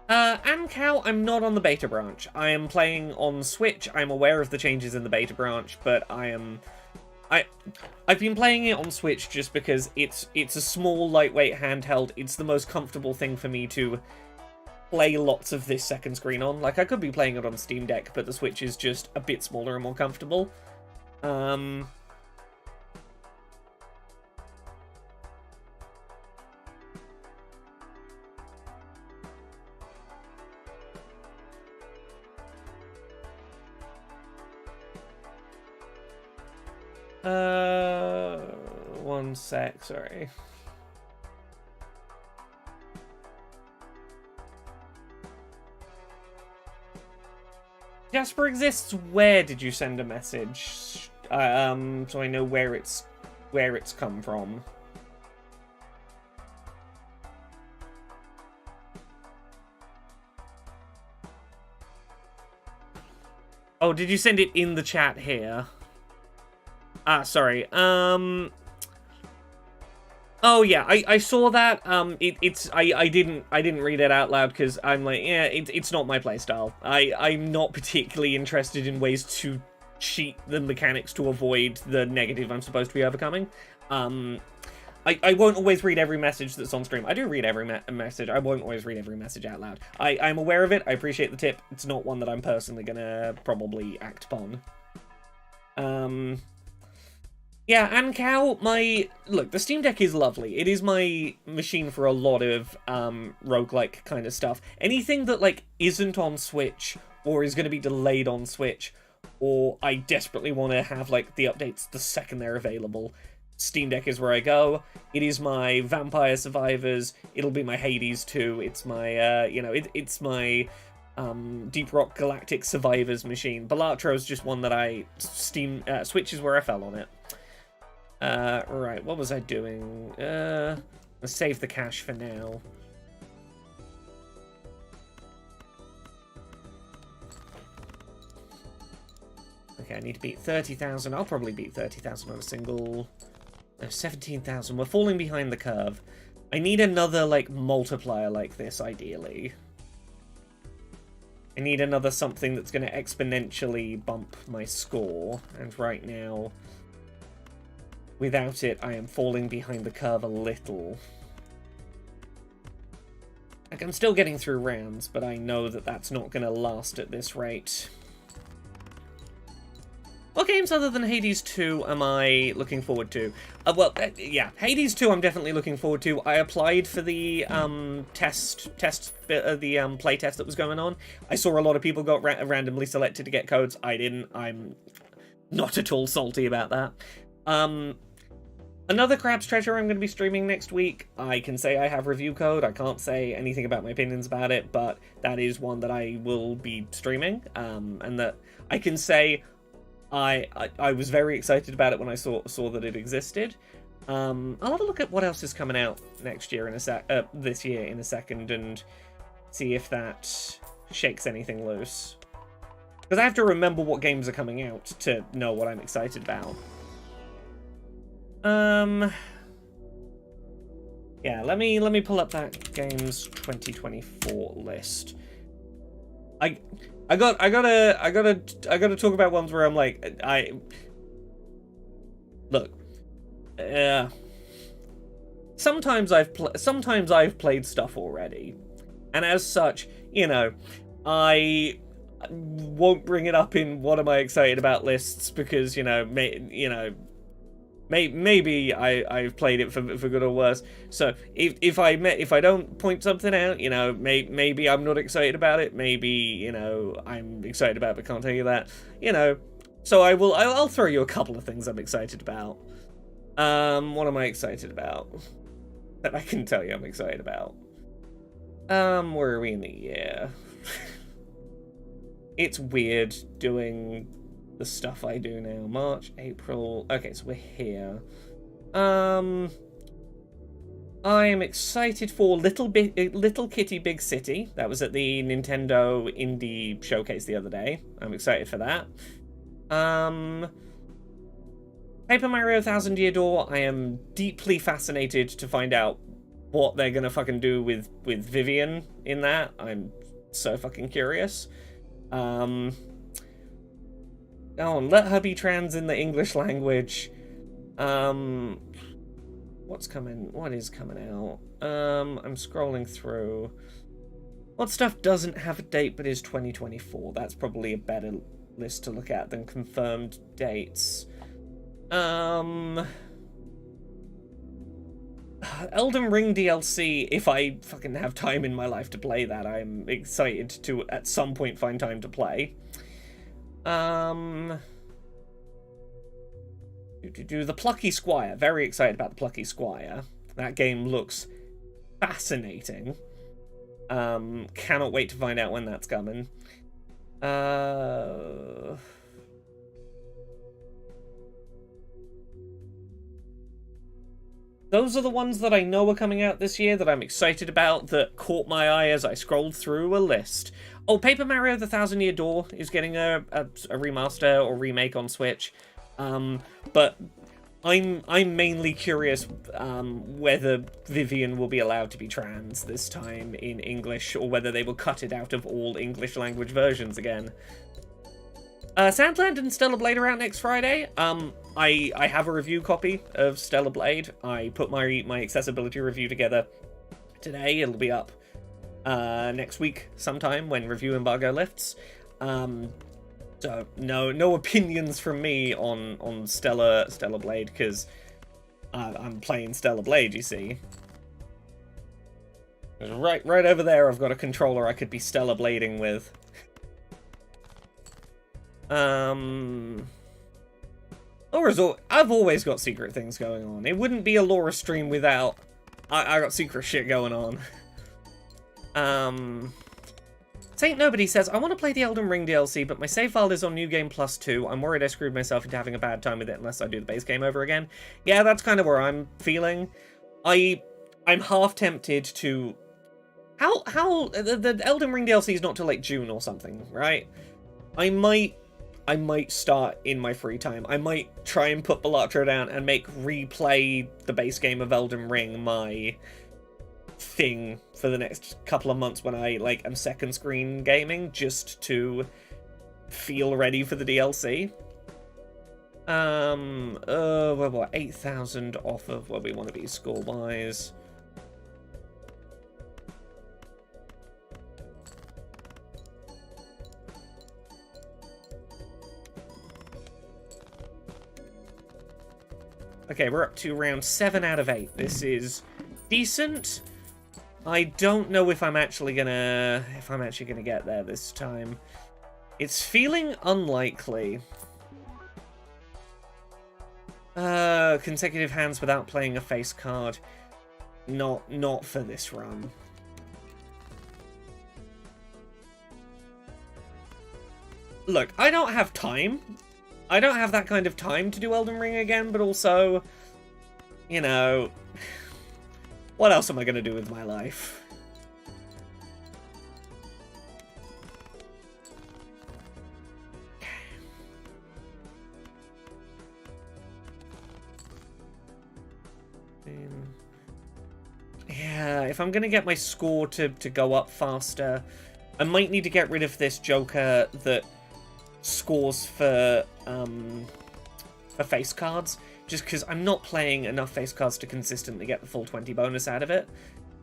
And Cow, I'm not on the beta branch. I am playing on Switch. I'm aware of the changes in the beta branch, but I've been playing it on Switch just because it's a small, lightweight handheld. It's the most comfortable thing for me to play lots of this second screen on. Like, I could be playing it on Steam Deck, but the Switch is just a bit smaller and more comfortable. One sec, sorry. Jasper exists. Where did you send a message? So I know where it's come from. Oh, did you send it in the chat here? Ah, sorry. Oh yeah, I saw that. I didn't read it out loud because I'm like, yeah, it's not my playstyle. I'm not particularly interested in ways to cheat the mechanics to avoid the negative I'm supposed to be overcoming. I won't always read every message that's on stream. I do read every message. I won't always read every message out loud. I'm aware of it. I appreciate the tip. It's not one that I'm personally gonna probably act upon. Yeah, and Cow, look, the Steam Deck is lovely. It is my machine for a lot of roguelike kind of stuff. Anything that like isn't on Switch or is going to be delayed on Switch, or I desperately want to have like the updates the second they're available, Steam Deck is where I go. It is my Vampire Survivors. It'll be my Hades 2. It's my it's my Deep Rock Galactic Survivors machine. Balatro is just one that Switch is where I fell on it. Right, what was I doing? Let's save the cache for now. Okay, I need to beat 30,000. I'll probably beat 30,000 on a single. No, 17,000. We're falling behind the curve. I need another, like, multiplier like this, ideally. I need another something that's going to exponentially bump my score. And right now, without it, I am falling behind the curve a little. Like, I'm still getting through rounds, but I know that that's not going to last at this rate. What games other than Hades 2 am I looking forward to? Yeah, Hades 2 I'm definitely looking forward to. I applied for the play test that was going on. I saw a lot of people got randomly selected to get codes. I didn't. I'm not at all salty about that. Another Crab's Treasure I'm going to be streaming next week. I can say I have review code. I can't say anything about my opinions about it, but that is one that I will be streaming. And that I can say I was very excited about it when I saw that it existed. I'll have a look at what else is coming out next year this year in a second and see if that shakes anything loose. Because I have to remember what games are coming out to know what I'm excited about. Yeah, let me pull up that games 2024 list. I gotta talk about ones where I'm like, look, sometimes I've played stuff already, and as such, you know, I won't bring it up in what am I excited about lists because maybe I've played it for good or worse. So if I don't point something out, maybe I'm not excited about it. Maybe I'm excited about it, but can't tell you that. So I'll throw you a couple of things I'm excited about. What am I excited about? That I can tell you I'm excited about. Where are we in the year? It's weird doing the stuff I do now. March, April. Okay, so we're here. I am excited for Little Kitty Big City. That was at the Nintendo Indie Showcase the other day. I'm excited for that. Paper Mario Thousand Year Door, I am deeply fascinated to find out what they're gonna fucking do with Vivian in that. I'm so fucking curious. Oh, and let her be trans in the English language. What's coming? What is coming out? I'm scrolling through. What stuff doesn't have a date but is 2024? That's probably a better list to look at than confirmed dates. Elden Ring DLC, if I fucking have time in my life to play that, I'm excited to at some point find time to play. The Plucky Squire. Very excited about the Plucky Squire. That game looks fascinating. Cannot wait to find out when that's coming. Those are the ones that I know are coming out this year that I'm excited about, that caught my eye as I scrolled through a list. Oh, Paper Mario The Thousand Year Door is getting a remaster or remake on Switch. But I'm mainly curious whether Vivian will be allowed to be trans this time in English, or whether they will cut it out of all English language versions again. Sandland and Stellar Blade are out next Friday. I have a review copy of Stellar Blade. I put my accessibility review together today. It'll be up next week sometime when review embargo lifts. So no opinions from me on Stellar Blade, because I'm playing Stellar Blade, you see. Right over there I've got a controller I could be Stellar Blading with. I've always got secret things going on. It wouldn't be a Laura stream without I got secret shit going on. Saint Nobody says, I want to play the Elden Ring DLC, but my save file is on New Game Plus 2. I'm worried I screwed myself into having a bad time with it unless I do the base game over again. Yeah, that's kind of where I'm feeling. I'm half tempted to... How the Elden Ring DLC is not till like June or something, right? I might start in my free time. I might try and put Balatro down and make replay the base game of Elden Ring my thing for the next couple of months when I am second screen gaming, just to feel ready for the DLC. We're what, 8,000 off of where we want to be score wise. Okay, we're up to round 7 out of 8. This is decent. I don't know if I'm actually gonna get there this time. It's feeling unlikely. Consecutive hands without playing a face card. Not for this run. Look, I don't have time. I don't have that kind of time to do Elden Ring again, but also, you know, what else am I going to do with my life? Yeah, if I'm going to get my score to go up faster, I might need to get rid of this Joker that scores for face cards, just because I'm not playing enough face cards to consistently get the full 20 bonus out of it.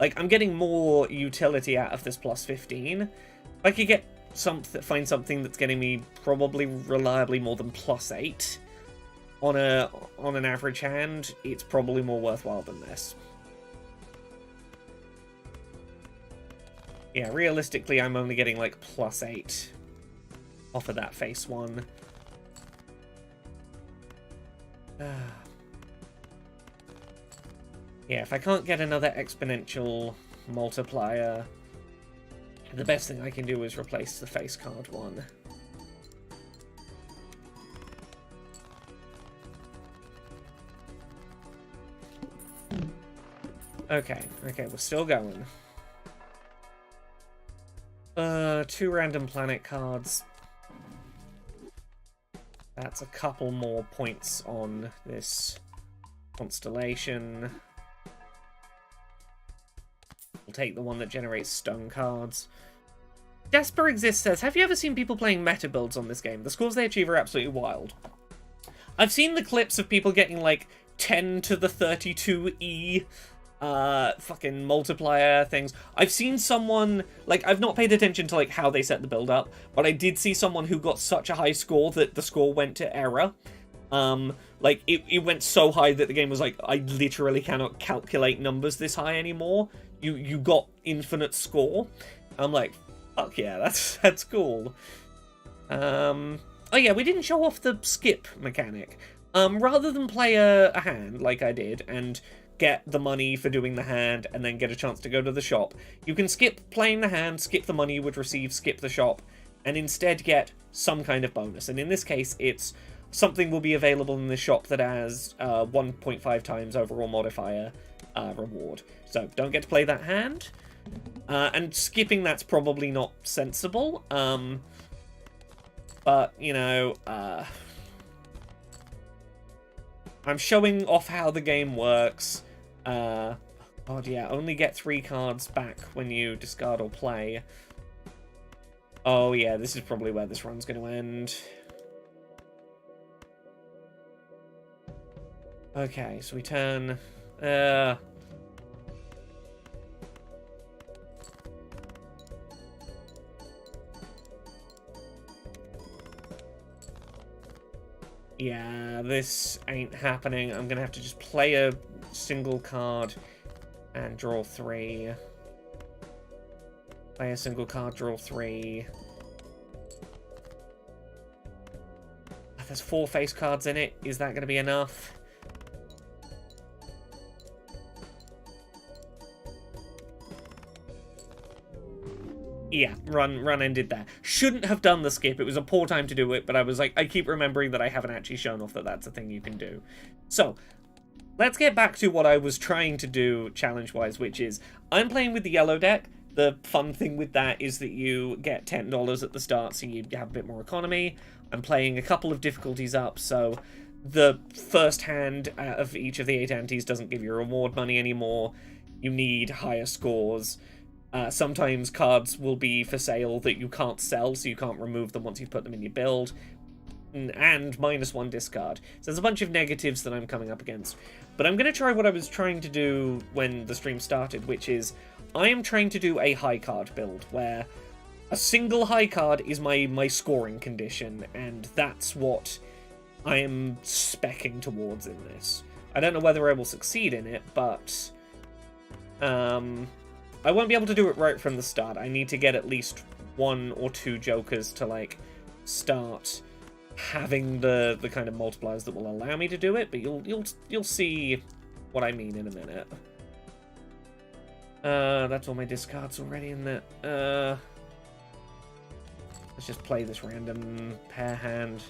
Like, I'm getting more utility out of this plus 15. If I could get find something that's getting me probably reliably more than plus 8 on an average hand, it's probably more worthwhile than this. Yeah, realistically, I'm only getting like plus 8 off of that face one. Yeah, if I can't get another exponential multiplier, the best thing I can do is replace the face card one. Okay, we're still going. 2 random planet cards. That's a couple more points on this constellation. We'll take the one that generates stone cards. Desper Exists says, have you ever seen people playing meta builds on this game? The scores they achieve are absolutely wild. I've seen the clips of people getting like 10 to the 32E fucking multiplier things. I've seen someone, like, I've not paid attention to like how they set the build up, but I did see someone who got such a high score that the score went to error. Like, it went so high that the game was like, I literally cannot calculate numbers this high anymore. You got infinite score. I'm like, fuck yeah, that's cool. Oh yeah, we didn't show off the skip mechanic. Rather than play a hand like I did and get the money for doing the hand and then get a chance to go to the shop, you can skip playing the hand, skip the money you would receive, skip the shop, and instead get some kind of bonus. And in this case, it's something will be available in the shop that has 1.5 times overall modifier reward. So don't get to play that hand. And skipping that's probably not sensible. But, you know, I'm showing off how the game works. God, yeah, only get 3 cards back when you discard or play. Oh, yeah, this is probably where this run's going to end. Okay, so we turn... Yeah, this ain't happening. I'm gonna have to just play a single card and draw 3. Play a single card, draw 3. There's 4 face cards in it. Is that gonna be enough? Yeah, run ended there. Shouldn't have done the skip. It was a poor time to do it, but I was like, I keep remembering that I haven't actually shown off that that's a thing you can do. So, let's get back to what I was trying to do challenge-wise, which is, I'm playing with the yellow deck. The fun thing with that is that you get $10 at the start, so you have a bit more economy. I'm playing a couple of difficulties up, so the first hand of each of the 8 antes doesn't give you reward money anymore. You need higher scores. Sometimes cards will be for sale that you can't sell, so you can't remove them once you've put them in your build. And -1 discard. So there's a bunch of negatives that I'm coming up against. But I'm going to try what I was trying to do when the stream started, which is I am trying to do a high card build, where a single high card is my scoring condition, and that's what I am speccing towards in this. I don't know whether I will succeed in it, but... I won't be able to do it right from the start. I need to get at least 1 or 2 jokers to, like, start having the kind of multipliers that will allow me to do it, but you'll see what I mean in a minute. That's all my discards already in there. Let's just play this random pair hand.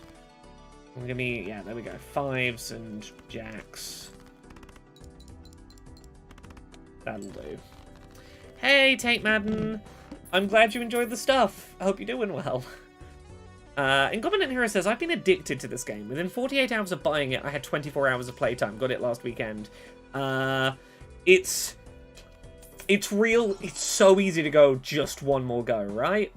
I'm gonna be, yeah, there we go. 5s and jacks. That'll do. Hey, Tate Madden! I'm glad you enjoyed the stuff. I hope you're doing well. Incompettent Hero says, I've been addicted to this game. Within 48 hours of buying it, I had 24 hours of playtime. Got it last weekend. It's real. It's so easy to go just one more go, right?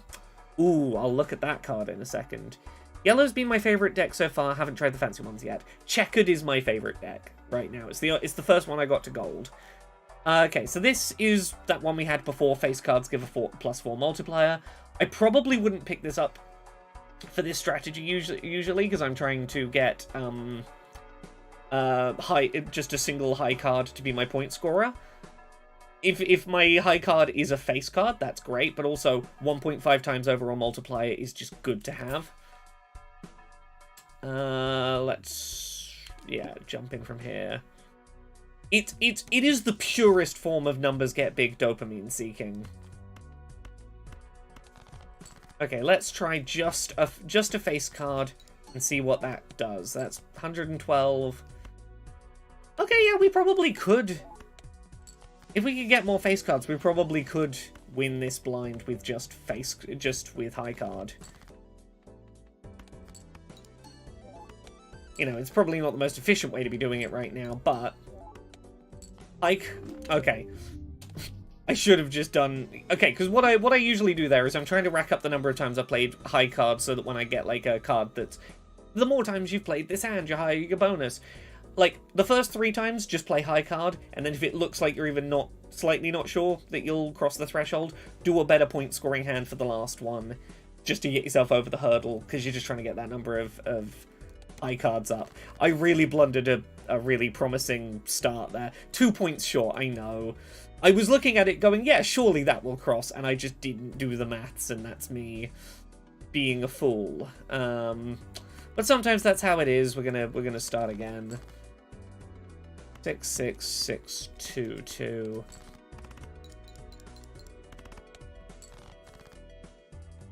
Ooh, I'll look at that card in a second. Yellow's been my favorite deck so far. Haven't tried the fancy ones yet. Checkered is my favorite deck right now. It's the first one I got to gold. Okay, so this is that one we had before. Face cards give a +4 multiplier. I probably wouldn't pick this up for this strategy usually because I'm trying to get just a single high card to be my point scorer. If my high card is a face card, that's great, but also 1.5 times overall multiplier is just good to have. Let's jump in from here. It is the purest form of numbers get big dopamine seeking. Okay, let's try just a face card and see what that does. That's 112. Okay, yeah, we probably could. If we could get more face cards, we probably could win this blind with just with high card. You know, it's probably not the most efficient way to be doing it right now, but... Okay. I should have just done... Okay, because what I usually do there is I'm trying to rack up the number of times I've played high card so that when I get, like, a card that's... The more times you've played this hand, the higher your bonus. Like, the first 3 times, just play high card, and then if it looks like you're even slightly not sure that you'll cross the threshold, do a better point-scoring hand for the last one, just to get yourself over the hurdle, because you're just trying to get that number of high cards up. I really blundered a really promising start there. 2 points short, I know. I was looking at it going, yeah, surely that will cross, and I just didn't do the maths, and that's me being a fool. But sometimes that's how it is. We're gonna start again. 6 6 6 2 2.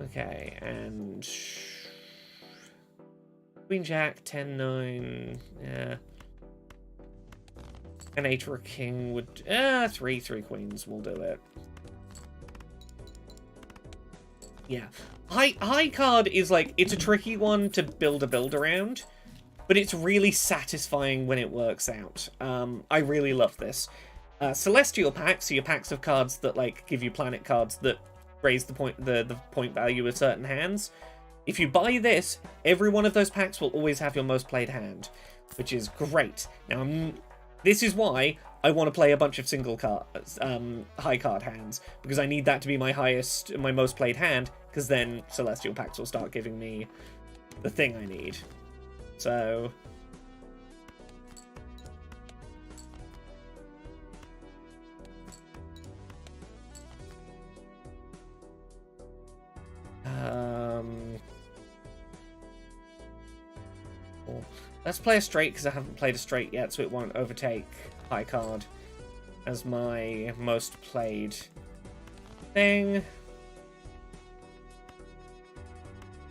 Okay, and Queen Jack 10 9. Yeah. An 8 or a king would 3 queens will do it. Yeah. High card is like, it's a tricky one to build around, but it's really satisfying when it works out. I really love this. Celestial packs are your packs of cards that like give you planet cards that raise the point value of certain hands. If you buy this, every one of those packs will always have your most played hand, which is great. Now, this is why I want to play a bunch of single cards, high card hands, because I need that to be my most played hand, because then Celestial packs will start giving me the thing I need. So... let's play a straight, because I haven't played a straight yet, so it won't overtake high card as my most played thing.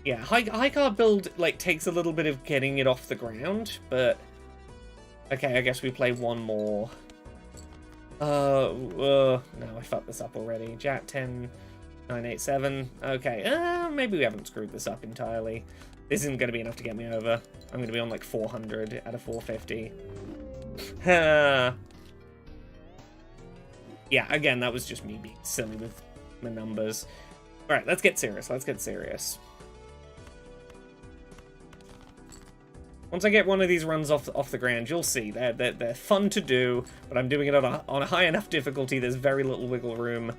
Yeah, high card build like takes a little bit of getting it off the ground, but okay, I guess we play one more. No, I fucked this up already. Jack 10 9 8 7. Okay, maybe we haven't screwed this up entirely. This isn't going to be enough to get me over. I'm going to be on like 400 out of 450. Yeah, again, that was just me being silly with my numbers. Alright, let's get serious. Let's get serious. Once I get one of these runs off the ground, you'll see. They're fun to do, but I'm doing it on a high enough difficulty. There's very little wiggle room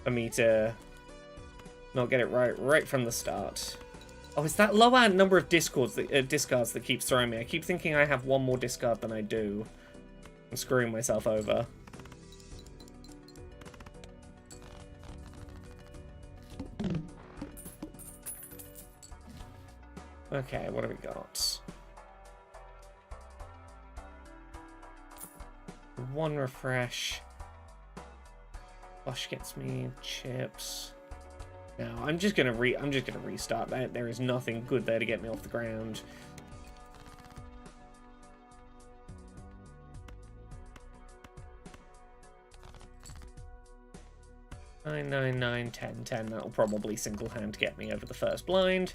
for me to not get it right from the start. Oh, it's that lower number of discards that keeps throwing me. I keep thinking I have one more discard than I do. I'm screwing myself over. Okay, what have we got? 1 refresh. Flush gets me chips. No, I'm just gonna restart that. There is nothing good there to get me off the ground. Nine, 9, 9, 10, 10. That'll probably single hand get me over the first blind.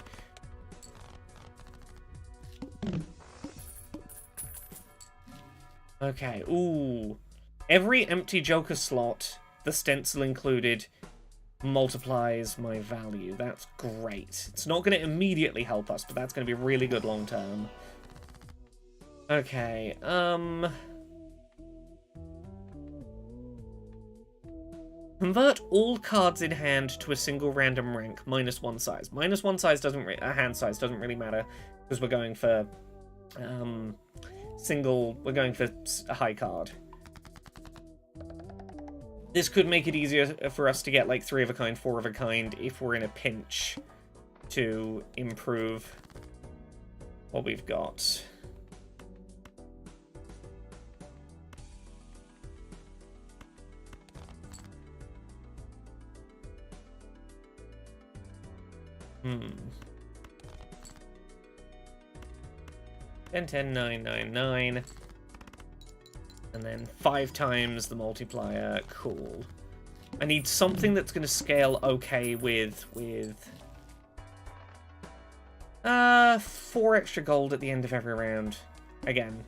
Okay, ooh. Every empty Joker slot, the stencil included, multiplies my value. That's great. It's not going to immediately help us, but that's going to be really good long term. Okay, convert all cards in hand to a single random rank, -1 size. -1 size doesn't hand size doesn't really matter, because we're going for we're going for a high card. This could make it easier for us to get like 3 of a kind, 4 of a kind if we're in a pinch to improve what we've got. Hmm. 10, 10, 9, 9, 9. And then 5 times the multiplier. Cool. I need something that's going to scale okay with 4 extra gold at the end of every round. Again,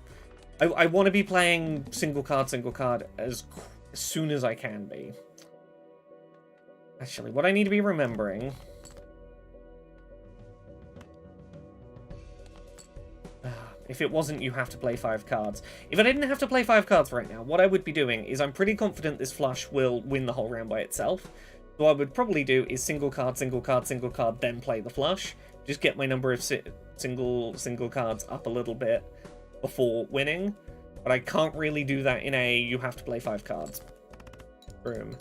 I want to be playing single card as soon as I can be. Actually, what I need to be remembering... If it wasn't, you have to play 5 cards. If I didn't have to play 5 cards right now, what I would be doing is I'm pretty confident this flush will win the whole round by itself. So what I would probably do is single card, then play the flush. Just get my number of single cards up a little bit before winning. But I can't really do that in a you have to play 5 cards room.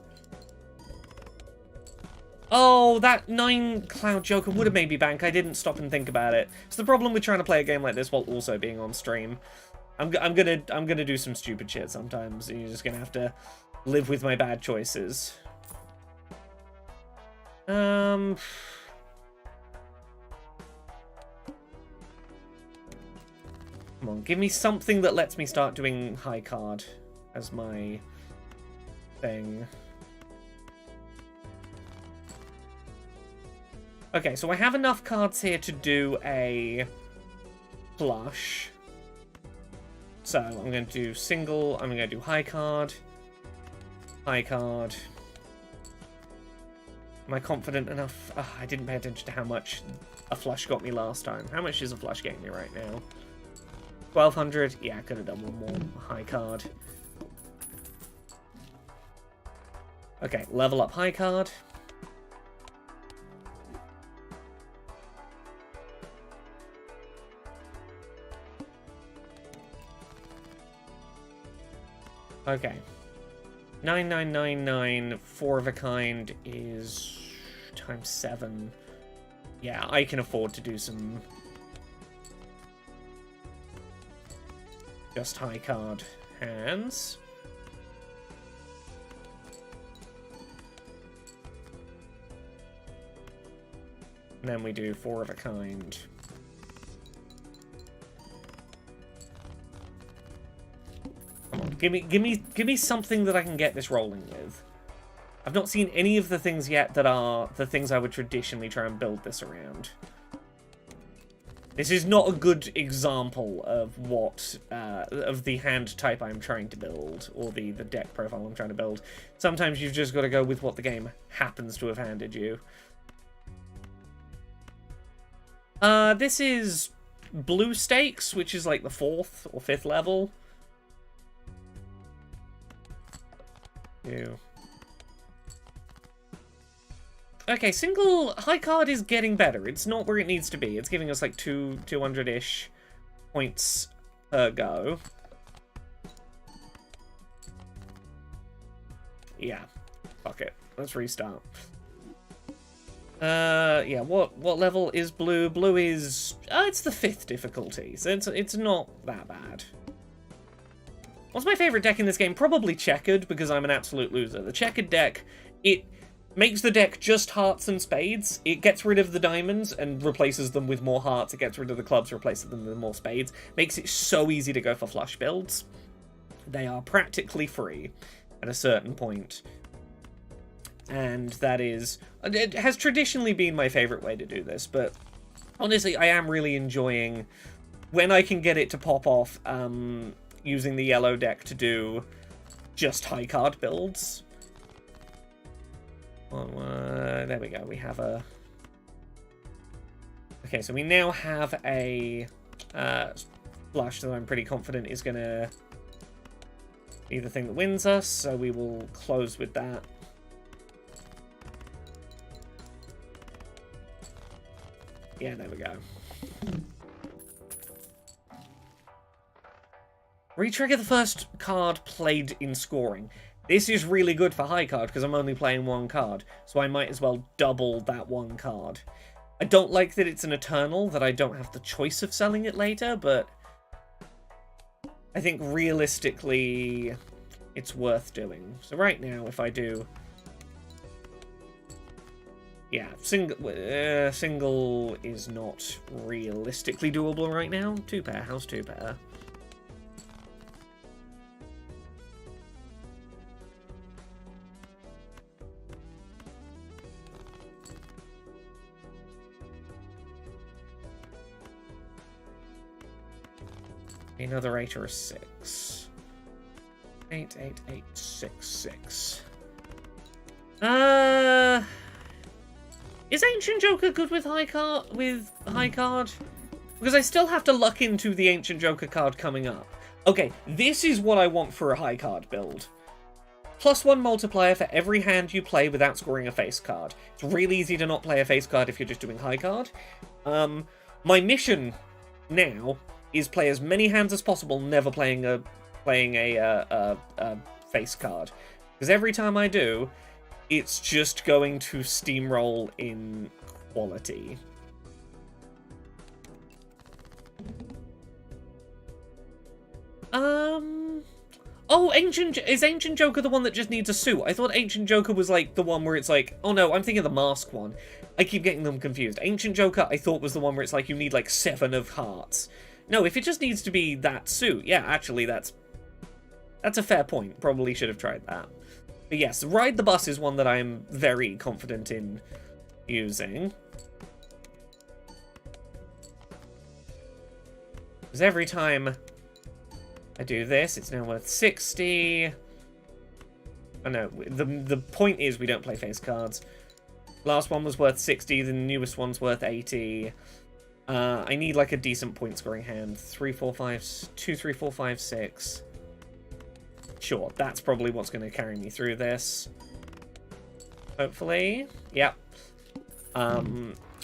Oh, that 9 cloud joker would have made me bank. I didn't stop and think about it. It's the problem with trying to play a game like this while also being on stream. I'm gonna do some stupid shit sometimes. And you're just gonna have to live with my bad choices. Come on, give me something that lets me start doing high card as my thing. Okay, so I have enough cards here to do a flush. So I'm going to do single, I'm going to do high card. High card. Am I confident enough? Oh, I didn't pay attention to how much a flush got me last time. How much is a flush getting me right now? 1200? Yeah, I could have done one more high card. Okay, level up high card. Okay. 9999, 4 of a kind is times 7. Yeah, I can afford to do some just high card hands. And then we do 4 of a kind. Come on, give me something that I can get this rolling with. I've not seen any of the things yet that are the things I would traditionally try and build this around. This is not a good example of what, of the hand type I'm trying to build, or the deck profile I'm trying to build. Sometimes you've just got to go with what the game happens to have handed you. This is blue stakes, which is like the 4th or 5th level. Ew. Okay, single high card is getting better. It's not where it needs to be. It's giving us like 200-ish points per go. Yeah. Fuck it. Let's restart. Yeah, what level is blue? Blue is... it's the 5th difficulty, so it's not that bad. What's my favourite deck in this game? Probably Checkered, because I'm an absolute loser. The Checkered deck, it makes the deck just hearts and spades. It gets rid of the diamonds and replaces them with more hearts. It gets rid of the clubs, replaces them with more spades. Makes it so easy to go for flush builds. They are practically free at a certain point. And that is... It has traditionally been my favourite way to do this, but honestly, I am really enjoying when I can get it to pop off using the yellow deck to do just high card builds. There we go, we have a... Okay, so we now have a flush that I'm pretty confident is going to be the thing that wins us, so we will close with that. Yeah, there we go. Retrigger the first card played in scoring. This is really good for high card because I'm only playing 1 card, so I might as well double that 1 card. I don't like that it's an Eternal, that I don't have the choice of selling it later, but I think realistically it's worth doing. So right now, if I do... Yeah, single is not realistically doable right now. 2 pair, how's 2 pair? Another 8 or a 6. 8, 8, 8, 6, 6. Is Ancient Joker good with high card? Because I still have to luck into the Ancient Joker card coming up. Okay, this is what I want for a high card build. +1 multiplier for every hand you play without scoring a face card. It's really easy to not play a face card if you're just doing high card. My mission now is play as many hands as possible, never playing a face card. Because every time I do, it's just going to steamroll in quality. Oh, is Ancient Joker the one that just needs a suit? I thought Ancient Joker was like the one where it's like, oh no, I'm thinking of the mask one. I keep getting them confused. Ancient Joker, I thought was the one where it's like you need like 7 of hearts. No, if it just needs to be that suit, yeah, actually that's a fair point. Probably should have tried that. But yes, Ride the Bus is one that I'm very confident in using. Because every time I do this, it's now worth 60. Oh no, the point is we don't play face cards. Last one was worth 60, the newest one's worth 80. I need like a decent point scoring hand. 3, 4, 5, 2, 3, 4, 5, 6. Sure, that's probably what's going to carry me through this. Hopefully. Yep. I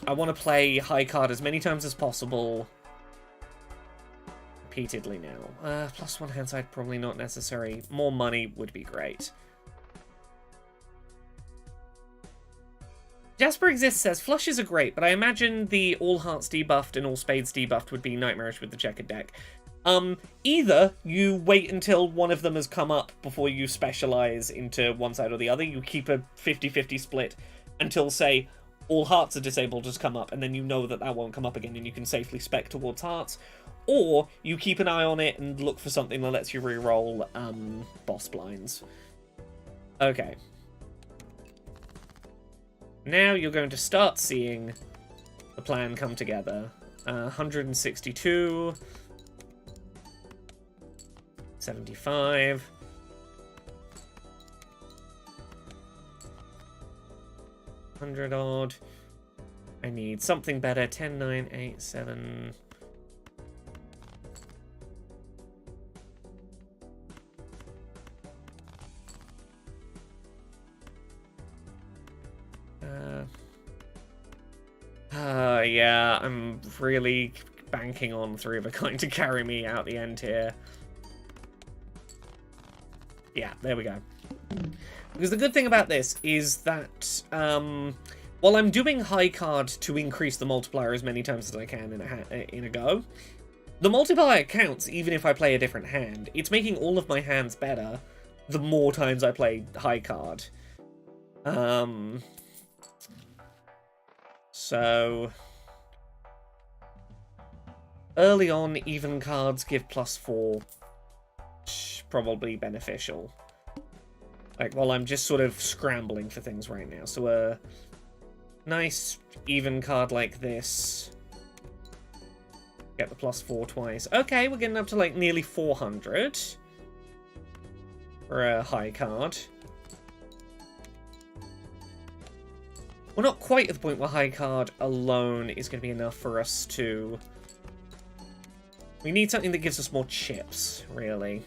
want to play high card as many times as possible. Repeatedly now. +1 hand side, probably not necessary. More money would be great. Jasper Exists says, flushes are great, but I imagine the all hearts debuffed and all spades debuffed would be nightmarish with the checkered deck. Either you wait until one of them has come up before you specialize into one side or the other. You keep a 50-50 split until, say, all hearts are disabled has come up, and then you know that that won't come up again and you can safely spec towards hearts. Or you keep an eye on it and look for something that lets you reroll boss blinds. Okay. Now you're going to start seeing the plan come together. 162... 75. 100 odd. I need something better. 10, 9, 8, 7. Yeah, I'm really banking on 3 of a kind to carry me out the end here. Yeah, there we go. Because the good thing about this is that while I'm doing high card to increase the multiplier as many times as I can in a go, the multiplier counts even if I play a different hand. It's making all of my hands better the more times I play high card. So early on, even cards give +4. Probably beneficial. Like, while I'm just sort of scrambling for things right now. So a nice even card like this. Get the +4 twice. Okay, we're getting up to like nearly 400 for a high card. We're not quite at the point where high card alone is going to be enough for us to... We need something that gives us more chips, really.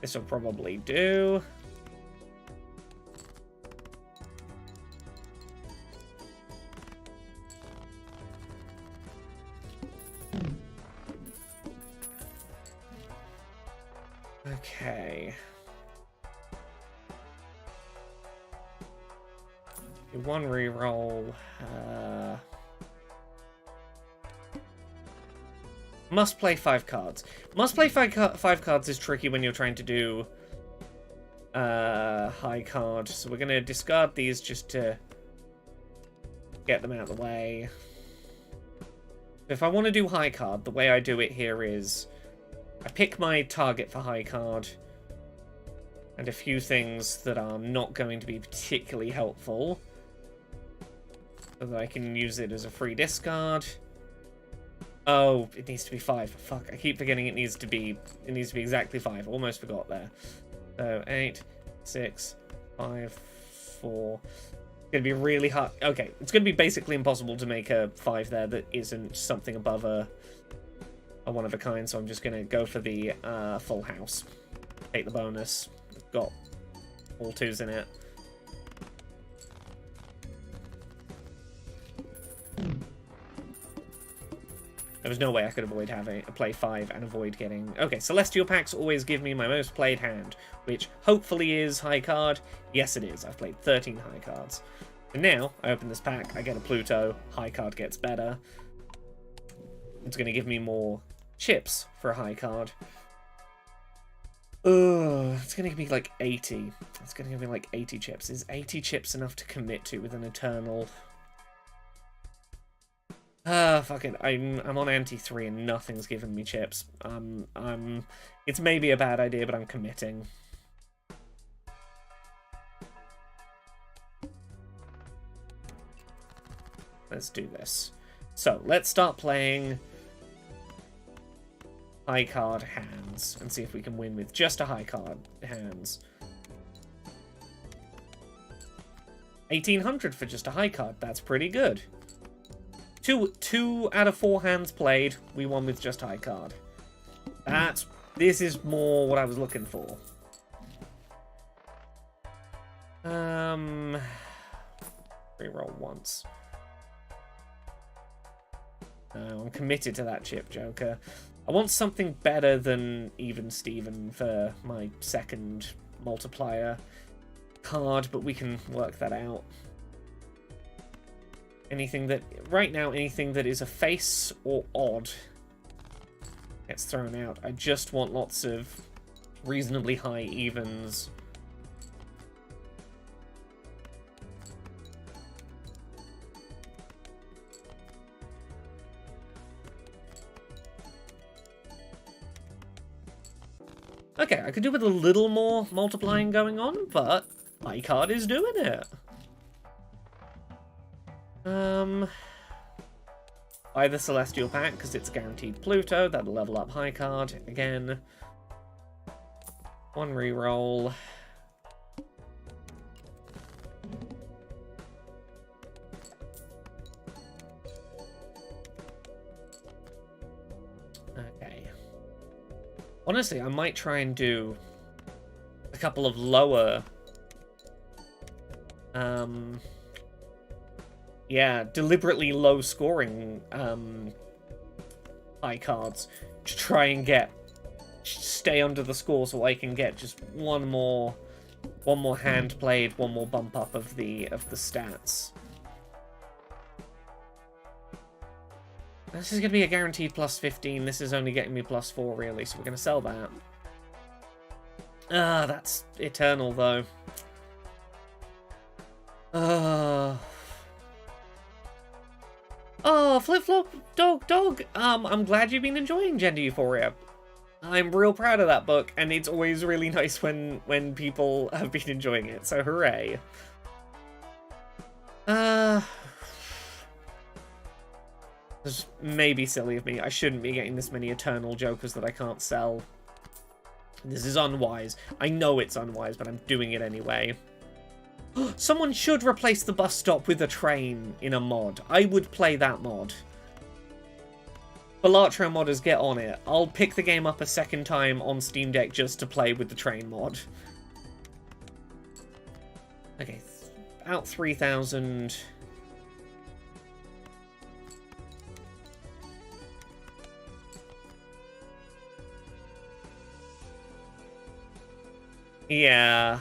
This will probably do. Okay. Do 1 reroll. Must play 5 cards. Must play 5 cards is tricky when you're trying to do high card. So we're going to discard these just to get them out of the way. If I want to do high card, the way I do it here is I pick my target for high card. And a few things that are not going to be particularly helpful. So that I can use it as a free discard. Oh, it needs to be 5. Fuck, I keep forgetting it needs to be exactly 5. Almost forgot there. So 8, 6, 5, 4. It's gonna be really hard. Okay, it's gonna be basically impossible to make a 5 there that isn't something above a one of a kind, so I'm just gonna go for the full house. Take the bonus. Got all 2s in it. There was no way I could avoid having a play 5 and avoid getting... Okay, Celestial Packs always give me my most played hand, which hopefully is high card. Yes, it is. I've played 13 high cards. And now, I open this pack, I get a Pluto, high card gets better. It's going to give me more chips for a high card. Ugh, it's going to give me like 80. It's going to give me like 80 chips. Is 80 chips enough to commit to with an Eternal? Fuck it. I'm on anti-3 and nothing's given me chips. It's maybe a bad idea, but I'm committing. Let's do this. So, let's start playing high card hands and see if we can win with just a high card hands. 1800 for just a high card. That's pretty good. Two out of 4 hands played, we won with just high card. This is more what I was looking for. Reroll once. No, I'm committed to that chip, Joker. I want something better than Even Steven for my second multiplier card, but we can work that out. Anything that... Right now, anything that is a face or odd gets thrown out. I just want lots of reasonably high evens. Okay, I could do with a little more multiplying going on, but my card is doing it. Buy the Celestial Pack, because it's guaranteed Pluto. That'll level up high card again. 1 reroll. Okay. Honestly, I might try and do a couple of lower... yeah, deliberately low-scoring high cards to try and stay under the score, so I can get just one more hand played, one more bump up of the stats. This is going to be a guaranteed plus 15. This is only getting me plus 4, really, so we're going to sell that. That's Eternal, though. Oh, Flip-Flop Dog. I'm glad you've been enjoying Gender Euphoria. I'm real proud of that book, and it's always really nice when people have been enjoying it, so hooray. This may be silly of me. I shouldn't be getting this many Eternal Jokers that I can't sell. This is unwise. I know it's unwise, but I'm doing it anyway. Someone should replace the bus stop with a train in a mod. I would play that mod. Balatro modders, get on it. I'll pick the game up a second time on Steam Deck just to play with the train mod. Okay, out 3,000. Yeah,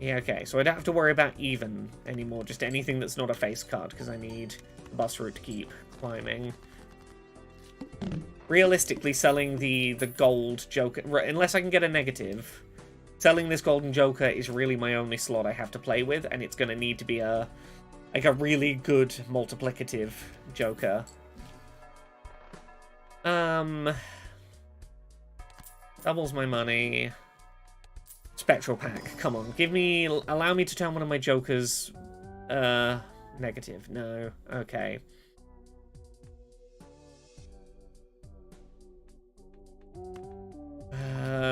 Yeah, okay, so I don't have to worry about even anymore, just anything that's not a face card, because I need the bus route to keep climbing. Realistically, selling the gold Joker, unless I can get a negative, selling this golden Joker is really my only slot I have to play with, and it's going to need to be a really good multiplicative Joker. Doubles my money. Spectral pack. Come on, allow me to turn one of my jokers, negative. No. Okay.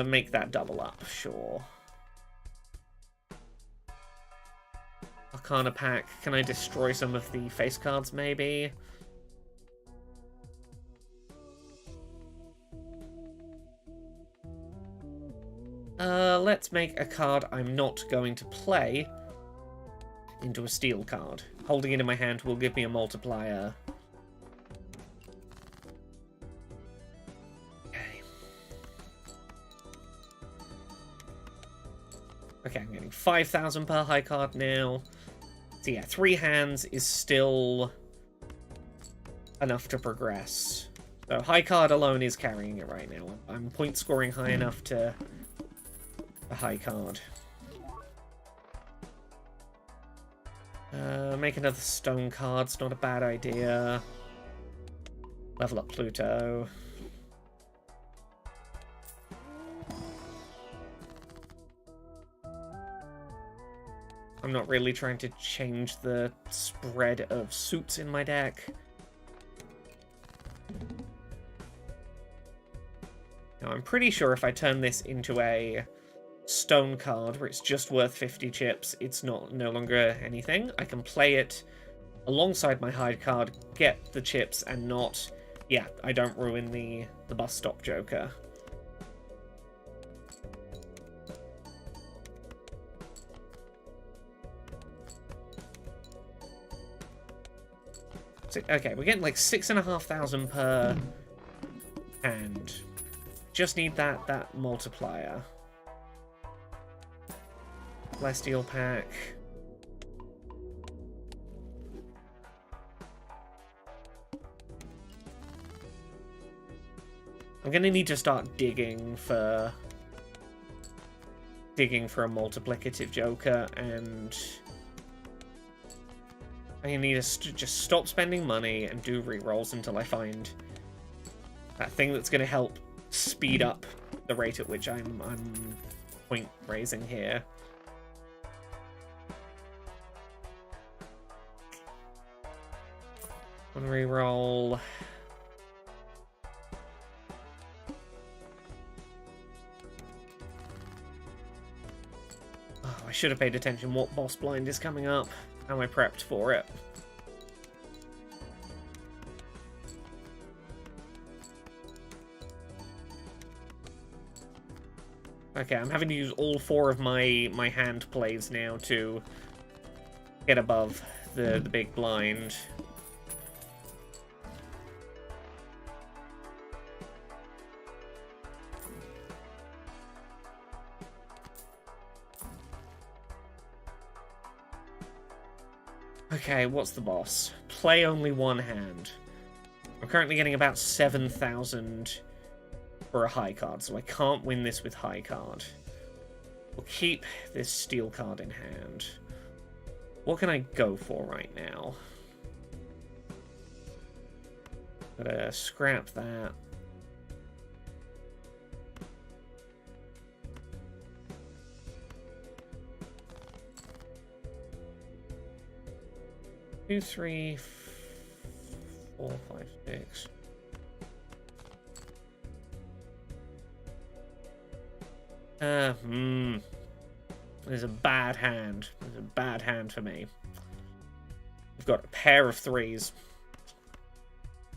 Make that double up, sure. Arcana pack. Can I destroy some of the face cards, maybe? Let's make a card I'm not going to play into a steel card. Holding it in my hand will give me a multiplier. Okay. Okay, I'm getting 5,000 per high card now. So yeah, 3 hands is still enough to progress. So high card alone is carrying it right now. I'm point scoring high enough to a high card. Make another stone card's not a bad idea. Level up Pluto. I'm not really trying to change the spread of suits in my deck. Now, I'm pretty sure if I turn this into a stone card where it's just worth 50 chips, it's no longer anything. I can play it alongside my hide card, get the chips, and not... Yeah, I don't ruin the bus stop joker. So, okay, we're getting like 6,500 per hand. Just need that multiplier. Celestial pack. I'm gonna need to start digging for a multiplicative joker, and I need to just stop spending money and do rerolls until I find that thing that's gonna help speed up the rate at which I'm point raising here. One reroll. Oh, I should have paid attention what boss blind is coming up. How am I prepped for it? Okay, I'm having to use all 4 of my hand plays now to get above the big blind. Okay, what's the boss? Play only 1 hand. I'm currently getting about 7,000 for a high card, so I can't win this with high card. We'll keep this steel card in hand. What can I go for right now? Gotta scrap that. Two, 3, 4, 5, 6. There's a bad hand. There's a bad hand for me. I've got a pair of 3s.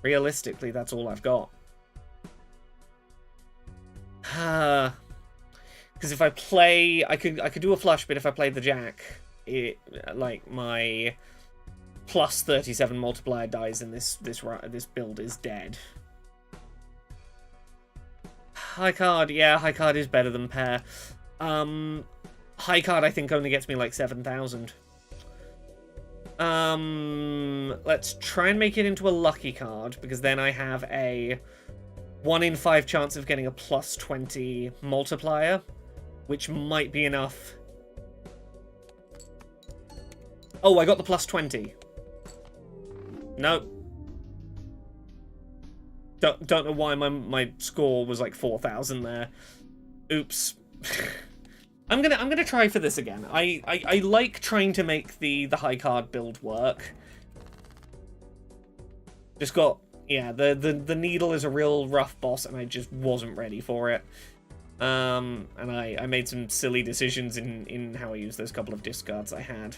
Realistically, that's all I've got. Because if I play... I could do a flush, but if I play the jack, it like my plus 37 multiplier dies and this build is dead. High card, yeah, high card is better than pair. High card I think only gets me like 7,000. Let's try and make it into a lucky card, because then I have a 1 in 5 chance of getting a plus 20 multiplier, which might be enough. Oh, I got the plus 20. Nope. Don't know why my score was like 4,000 there. Oops. I'm gonna try for this again. I like trying to make the high card build work. Just got, yeah, the needle is a real rough boss, and I just wasn't ready for it. And I made some silly decisions in how I used those couple of discards I had.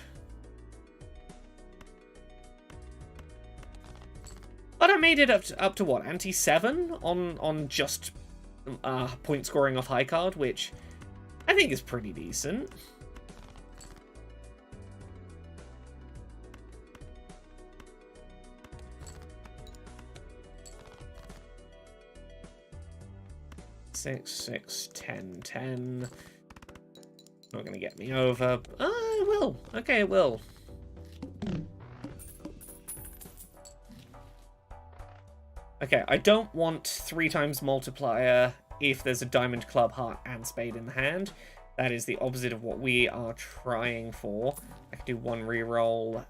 But I made it up to what, ante-7 on just point scoring off high card, which I think is pretty decent. Six, 6, 10, 10. Not gonna get me over. Oh, it will. Okay, it will. Okay, I don't want 3 times multiplier if there's a diamond, club, heart, and spade in the hand. That is the opposite of what we are trying for. I could do 1 reroll.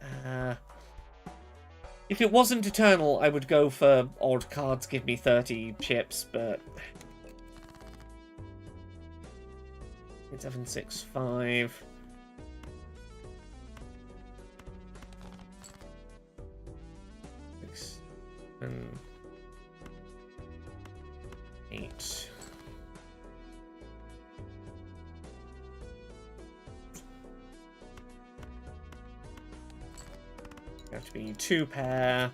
If it wasn't eternal, I would go for odd cards, give me 30 chips, but... 7, 6, 5... 6, 7... 8. Have to be 2 pair.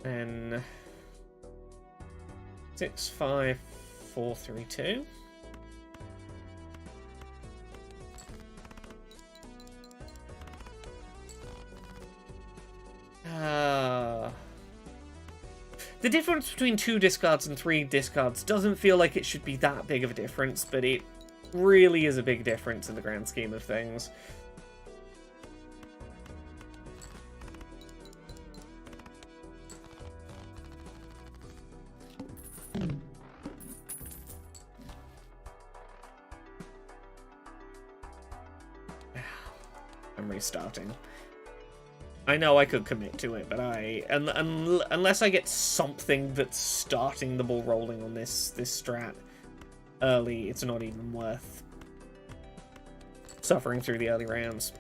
Then 6, 5, 4, 3, 2. The difference between 2 discards and 3 discards doesn't feel like it should be that big of a difference, but it really is a big difference in the grand scheme of things. I'm restarting. I know I could commit to it, but unless I get something that's starting the ball rolling on this strat early, it's not even worth suffering through the early rounds.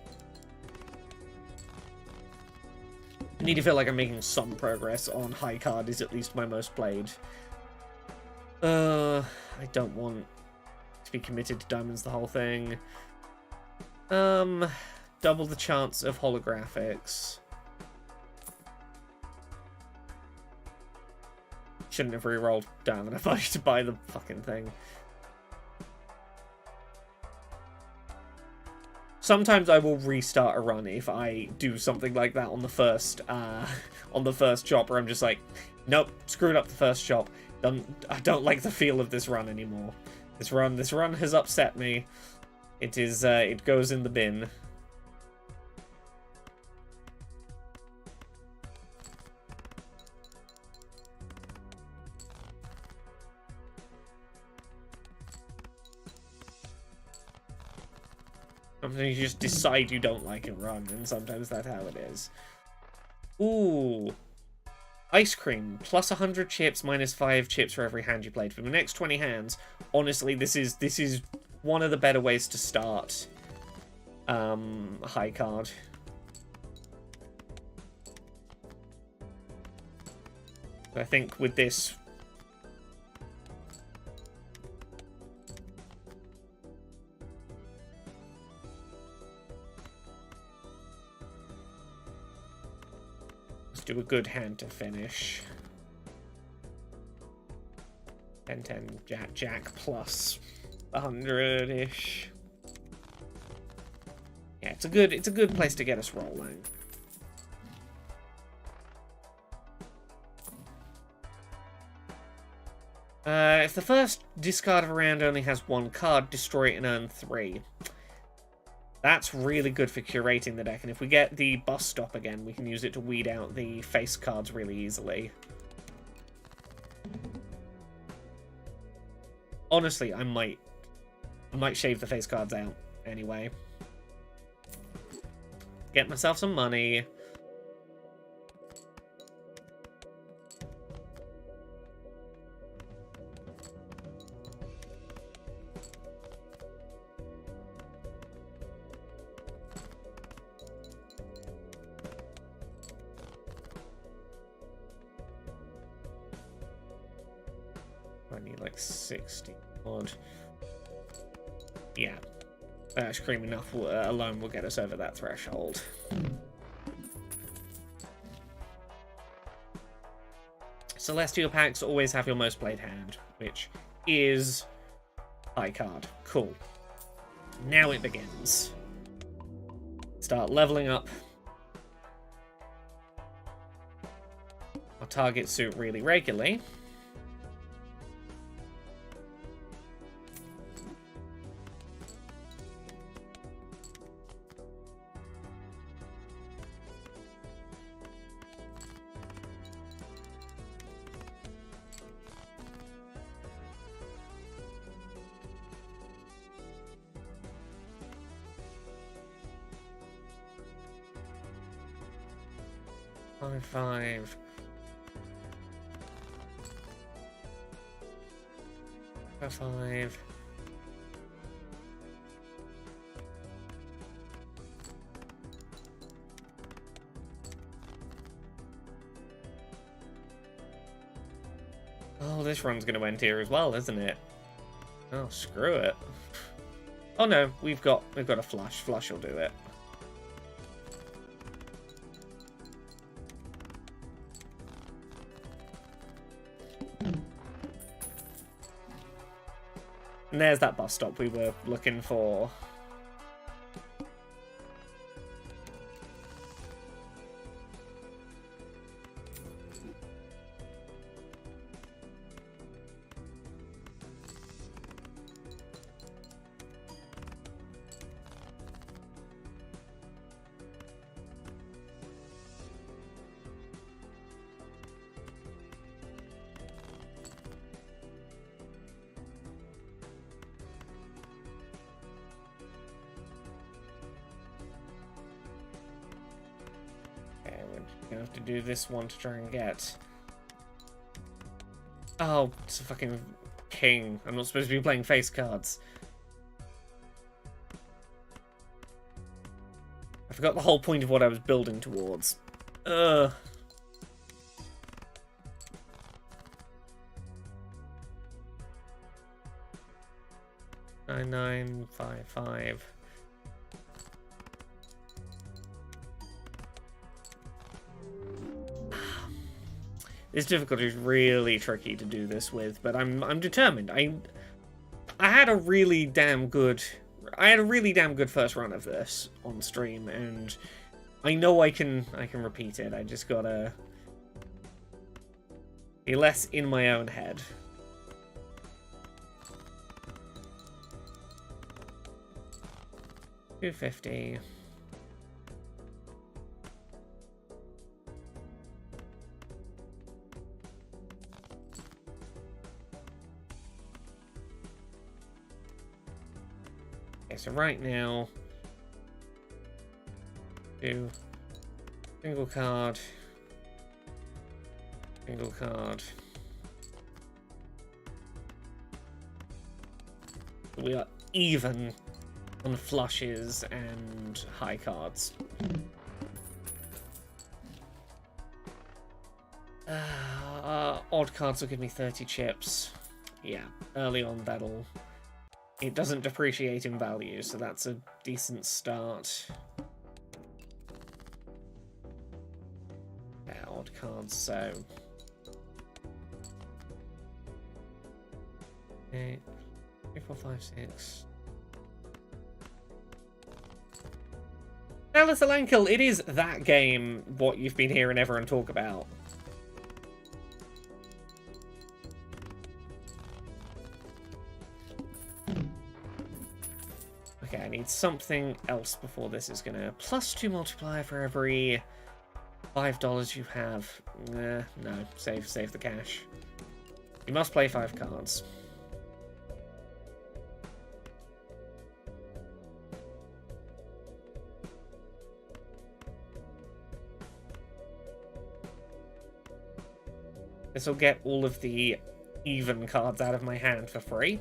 I need to feel like I'm making some progress on high card is at least my most played. I don't want to be committed to diamonds the whole thing. Double the chance of holographics. Shouldn't have re-rolled. Damn it, I thought I should buy the fucking thing. Sometimes I will restart a run if I do something like that on the first chop, where I'm just like, nope, screwed up the first chop. I don't like the feel of this run anymore. This run has upset me. It is, it goes in the bin. Sometimes you just decide you don't like a run, and sometimes that's how it is. Ooh. Ice cream. Plus 100 chips, minus 5 chips for every hand you played. For the next 20 hands, honestly, this is one of the better ways to start high card. I think with this... do a good hand to finish. 10, 10, Jack, Jack plus 100-ish. Yeah, it's a good place to get us rolling. If the first discard of a round only has 1 card, destroy it and earn 3. That's really good for curating the deck, and if we get the bus stop again, we can use it to weed out the face cards really easily. Honestly, I might shave the face cards out anyway. Get myself some money. need like 60 odd. Yeah. Ice cream enough alone will get us over that threshold. Celestial packs always have your most played hand, which is high card. Cool. Now it begins. Start leveling up our target suit really regularly. Five. 5. Oh, this run's gonna end here as well, isn't it? Oh, screw it. Oh no, we've got a flush. Flush will do it. And there's that bus stop we were looking for. Gonna have to do this one to try and get. Oh, it's a fucking king. I'm not supposed to be playing face cards. I forgot the whole point of what I was building towards. Ugh. Nine, 5. This difficulty is really tricky to do this with, but I'm determined. I had a really damn good first run of this on stream, and I know I can repeat it. I just gotta be less in my own head. $250. So right now, do single card. We are even on flushes and high cards. Odd cards will give me 30 chips. Yeah, early on it doesn't depreciate in value, so that's a decent start. Yeah, odd cards, so... Okay, 3, 4, 5, 6... Alice Alankill, it is that game what you've been hearing everyone talk about. Okay, I need something else before this is gonna... +2 multiplier for every $5 you have. No, save the cash. You must play 5 cards. This will get all of the even cards out of my hand for free.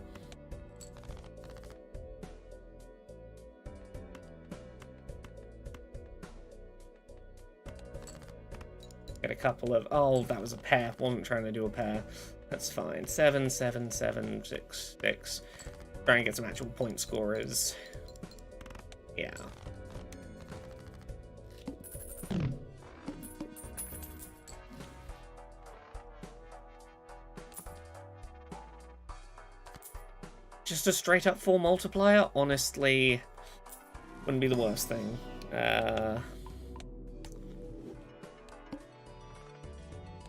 Get a couple of... Oh, that was a pair. Wasn't trying to do a pair. That's fine. 7, 7, 7, 6, 6. Try and get some actual point scorers. Yeah. Just a straight up 4 multiplier, honestly, wouldn't be the worst thing. We're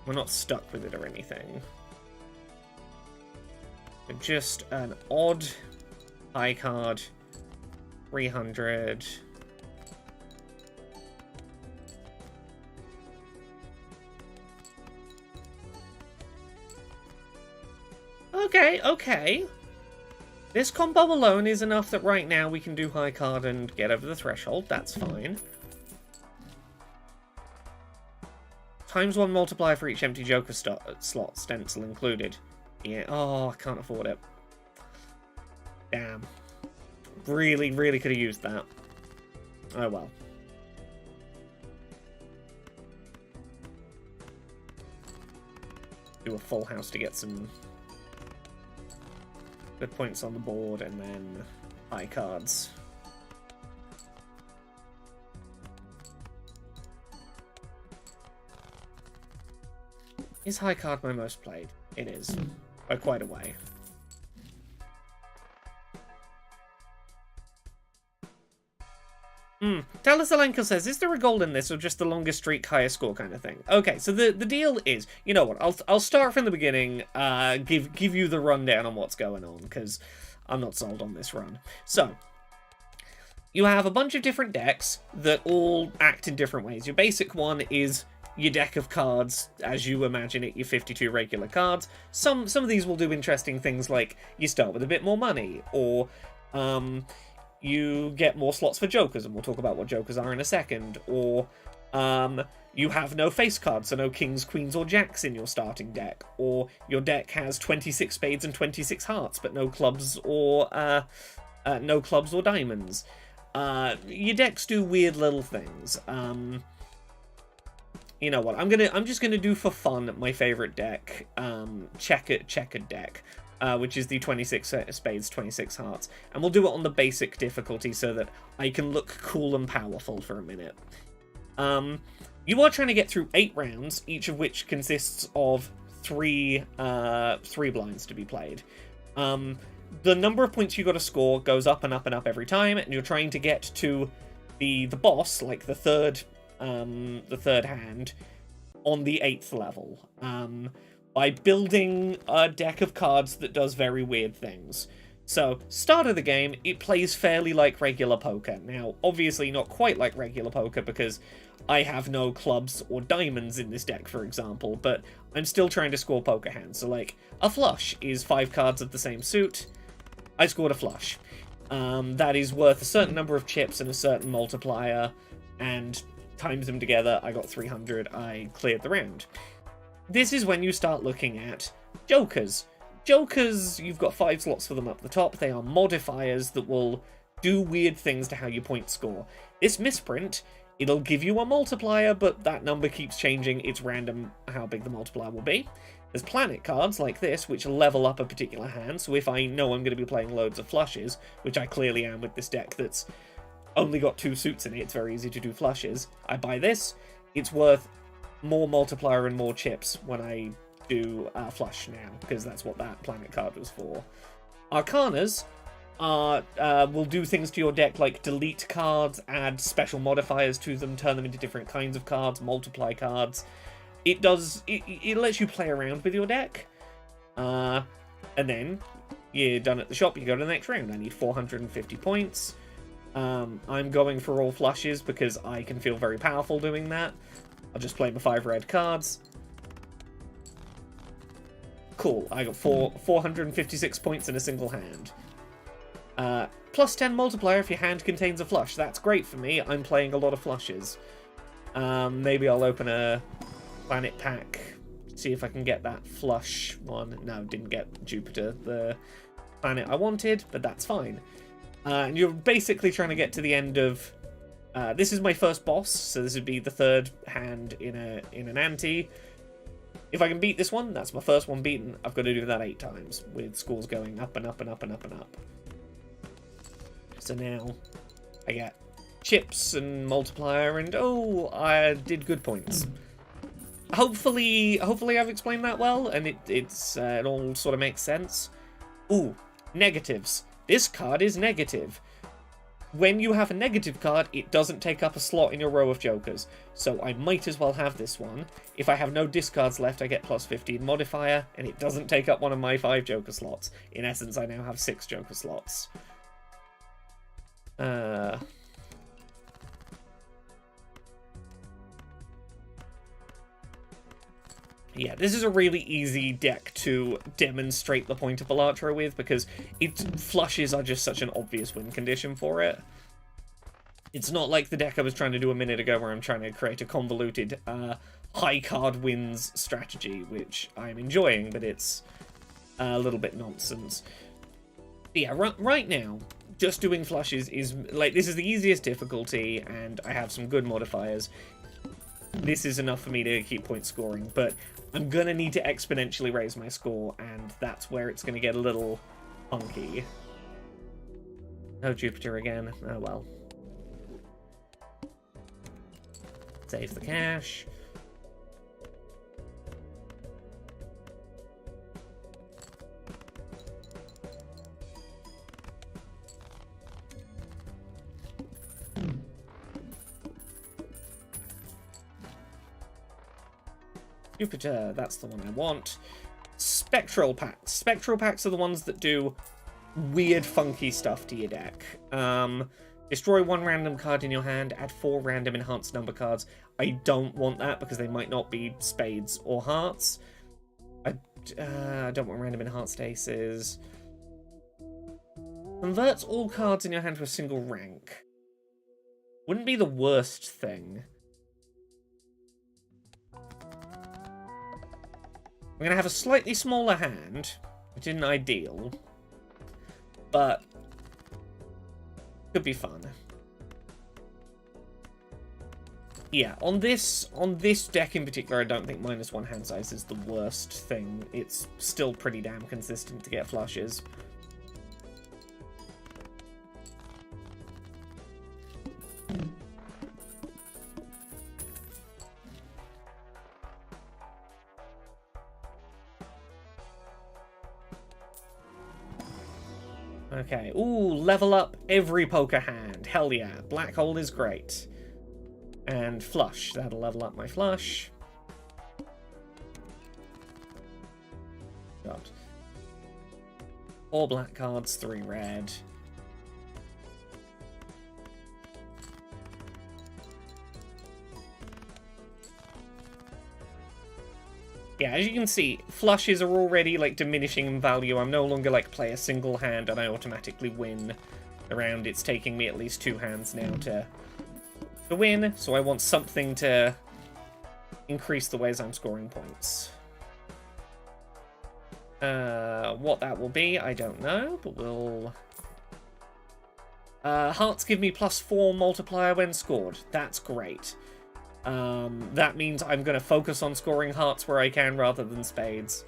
not stuck with it or anything. But just an odd high card, 300. Okay, okay. This combo alone is enough that right now we can do high card and get over the threshold. That's fine. ×1 multiplier for each empty Joker slot, stencil included. Yeah, oh, I can't afford it. Damn. Really, really could have used that. Oh well. Do a full house to get some good points on the board, and then high cards. Is high card my most played? It is. By quite a way. Talis Alenko says, is there a goal in this or just the longest streak, highest score kind of thing? Okay, so the deal is, you know what, I'll start from the beginning, give you the rundown on what's going on, because I'm not sold on this run. So, you have a bunch of different decks that all act in different ways. Your basic one is your deck of cards, as you imagine it, your 52 regular cards. Some of these will do interesting things like you start with a bit more money, or you get more slots for jokers, and we'll talk about what jokers are in a second, or you have no face cards, so no kings, queens, or jacks in your starting deck, or your deck has 26 spades and 26 hearts, but no clubs or diamonds. Your decks do weird little things. You know what? I'm just gonna do for fun my favorite deck, checkered deck, which is the 26 spades, 26 hearts, and we'll do it on the basic difficulty so that I can look cool and powerful for a minute. You are trying to get through 8 rounds, each of which consists of three blinds to be played. The number of points you got to score goes up and up and up every time, and you're trying to get to the boss, like the third hand, on the 8th level, by building a deck of cards that does very weird things. So, start of the game, it plays fairly like regular poker. Now, obviously not quite like regular poker, because I have no clubs or diamonds in this deck, for example, but I'm still trying to score poker hands. So, like, a flush is 5 cards of the same suit. I scored a flush. That is worth a certain number of chips and a certain multiplier, and times them together, I got 300, I cleared the round. This is when you start looking at jokers. Jokers, you've got 5 slots for them up the top. They are modifiers that will do weird things to how you point score. This misprint, it'll give you a multiplier, but that number keeps changing. It's random how big the multiplier will be. There's planet cards like this, which level up a particular hand, so if I know I'm going to be playing loads of flushes, which I clearly am with this deck that's only got 2 suits in it, it's very easy to do flushes. I buy this, it's worth more multiplier and more chips when I do flush now, because that's what that planet card was for. Arcanas will do things to your deck like delete cards, add special modifiers to them, turn them into different kinds of cards, multiply cards. It lets you play around with your deck. And then you're done at the shop, you go to the next round. I need 450 points. I'm going for all flushes because I can feel very powerful doing that. I'll just play my 5 red cards. Cool, I got 456 points in a single hand. Plus 10 multiplier if your hand contains a flush. That's great for me. I'm playing a lot of flushes. Maybe I'll open a planet pack, see if I can get that flush one. No, didn't get Jupiter, the planet I wanted, but that's fine. And you're basically trying to get to the end of... this is my first boss, so this would be the 3rd hand in an ante. If I can beat this one, that's my first one beaten. I've got to do that 8 times, with scores going up and up and up and up and up. So now I get chips and multiplier, and oh, I did good points. Hopefully I've explained that well, and it all sort of makes sense. Ooh, negatives. This card is negative. When you have a negative card, it doesn't take up a slot in your row of jokers, so I might as well have this one. If I have no discards left, I get plus 15 modifier, and it doesn't take up one of my 5 joker slots. In essence, I now have 6 joker slots. Yeah, this is a really easy deck to demonstrate the point of Balatro with, because flushes are just such an obvious win condition for it. It's not like the deck I was trying to do a minute ago where I'm trying to create a convoluted high card wins strategy, which I'm enjoying, but it's a little bit nonsense. But yeah, right now, just doing flushes is, like, this is the easiest difficulty, and I have some good modifiers. This is enough for me to keep point scoring, but I'm gonna need to exponentially raise my score, and that's where it's gonna get a little funky. Oh, Jupiter again. Oh well. Save the cash. Jupiter, that's the one I want. Spectral packs. Spectral packs are the ones that do weird, funky stuff to your deck. Destroy 1 random card in your hand, add 4 random enhanced number cards. I don't want that because they might not be spades or hearts. I don't want random enhanced aces. Converts all cards in your hand to a single rank. Wouldn't be the worst thing. I'm going to have a slightly smaller hand, which isn't ideal, but could be fun. Yeah, on this deck in particular, I don't think -1 hand size is the worst thing. It's still pretty damn consistent to get flushes. Okay, ooh, level up every poker hand. Hell yeah, black hole is great. And flush, that'll level up my flush. Got 4 black cards, 3 red. Yeah, as you can see, flushes are already, like, diminishing in value. I'm no longer, like, play a single hand and I automatically win around. It's taking me at least 2 hands now to win, so I want something to increase the ways I'm scoring points. What that will be, I don't know, but we'll... hearts give me +4 multiplier when scored. That's great. That means I'm going to focus on scoring hearts where I can rather than spades.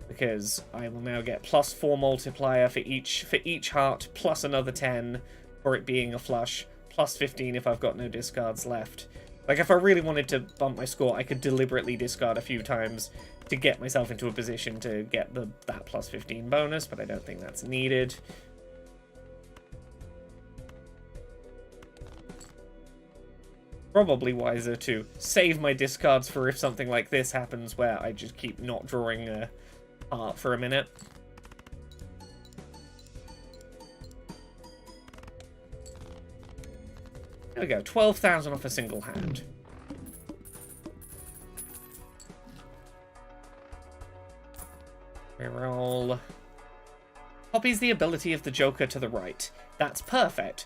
Because I will now get +4 multiplier for each heart, plus another 10 for it being a flush, plus 15 if I've got no discards left. Like, if I really wanted to bump my score, I could deliberately discard a few times to get myself into a position to get that plus 15 bonus, but I don't think that's needed. Probably wiser to save my discards for if something like this happens where I just keep not drawing a heart for a minute. There we go, 12,000 off a single hand. Reroll. Copies the ability of the Joker to the right. That's perfect.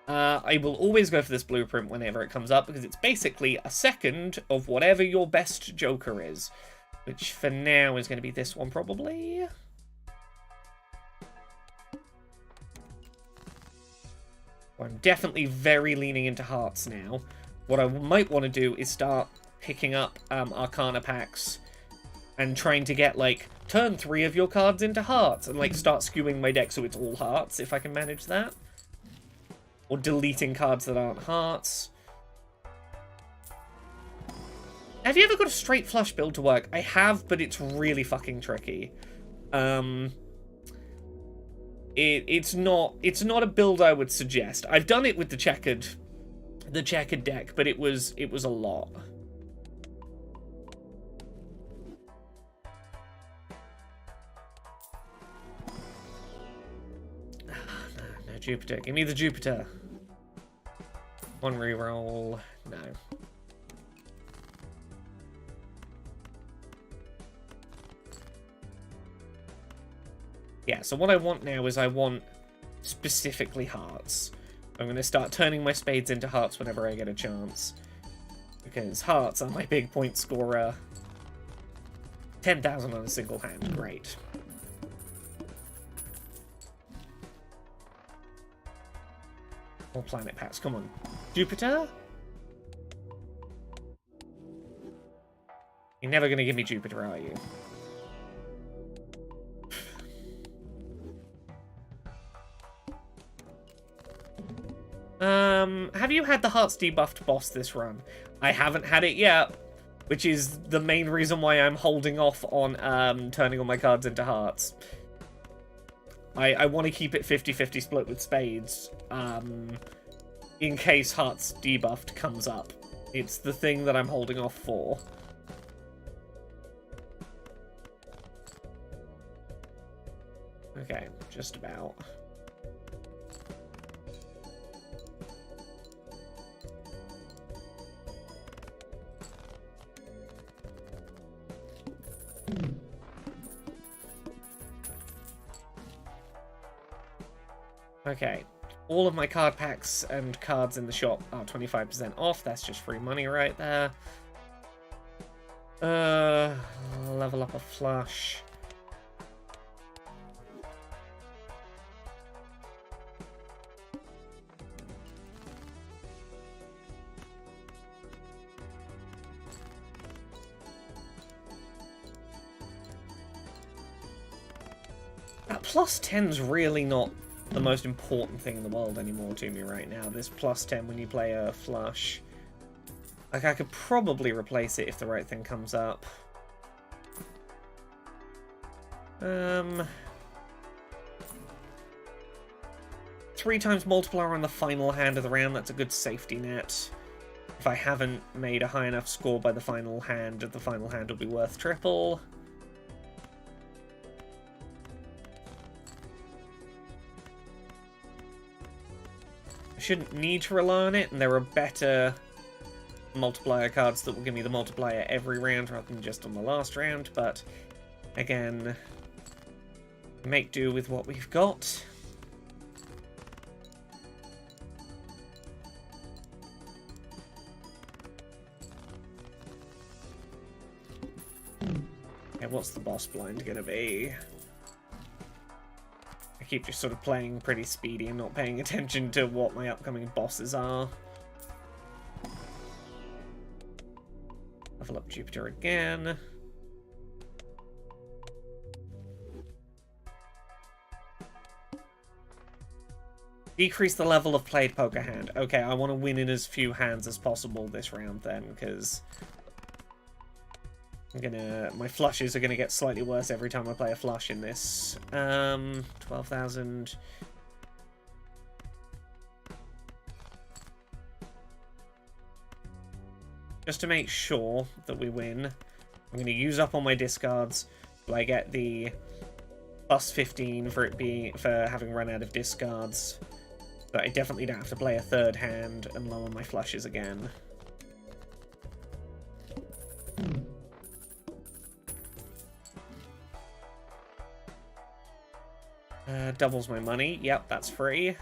I will always go for this blueprint whenever it comes up, because it's basically a second of whatever your best Joker is. Which, for now, is going to be this one, probably. I'm definitely very leaning into hearts now. what I might want to do is start picking up Arcana packs and trying to get, like, turn 3 of your cards into hearts and, like, start skewing my deck so it's all hearts, if I can manage that. Or deleting cards that aren't hearts. Have you ever got a straight flush build to work? I have, but it's really fucking tricky. It's not a build I would suggest. I've done it with the checkered deck, but it was a lot. No Jupiter. Give me the Jupiter. One reroll. No. Yeah, so what I want now is I want specifically hearts. I'm going to start turning my spades into hearts whenever I get a chance. Because hearts are my big point scorer. 10,000 on a single hand. Great. More planet packs. Come on. Jupiter? You're never going to give me Jupiter, are you? Have you had the hearts debuffed boss this run? I haven't had it yet, which is the main reason why I'm holding off on turning all my cards into hearts. I want to keep it 50-50 split with spades, in case hearts debuffed comes up. It's the thing that I'm holding off for. Okay, just about. Okay, all of my card packs and cards in the shop are 25% off. That's just free money right there. Level up a flush. That plus 10's really not the most important thing in the world anymore to me right now. This plus 10 when you play a flush. Like, I could probably replace it if the right thing comes up. 3 times multiplier on the final hand of the round, that's a good safety net. If I haven't made a high enough score by the final hand, the final hand will be worth triple. I shouldn't need to rely on it, and there are better multiplier cards that will give me the multiplier every round rather than just on the last round, but again, make do with what we've got. Okay, what's the boss blind gonna be? I keep just sort of playing pretty speedy and not paying attention to what my upcoming bosses are. Level up Jupiter again. Decrease the level of played poker hand. Okay, I want to win in as few hands as possible this round then, because my flushes are gonna get slightly worse every time I play a flush in this. 12,000. Just to make sure that we win, I'm gonna use up all my discards. So I get the plus 15 for having run out of discards. But I definitely don't have to play a third hand and lower my flushes again. Doubles my money. Yep, that's free.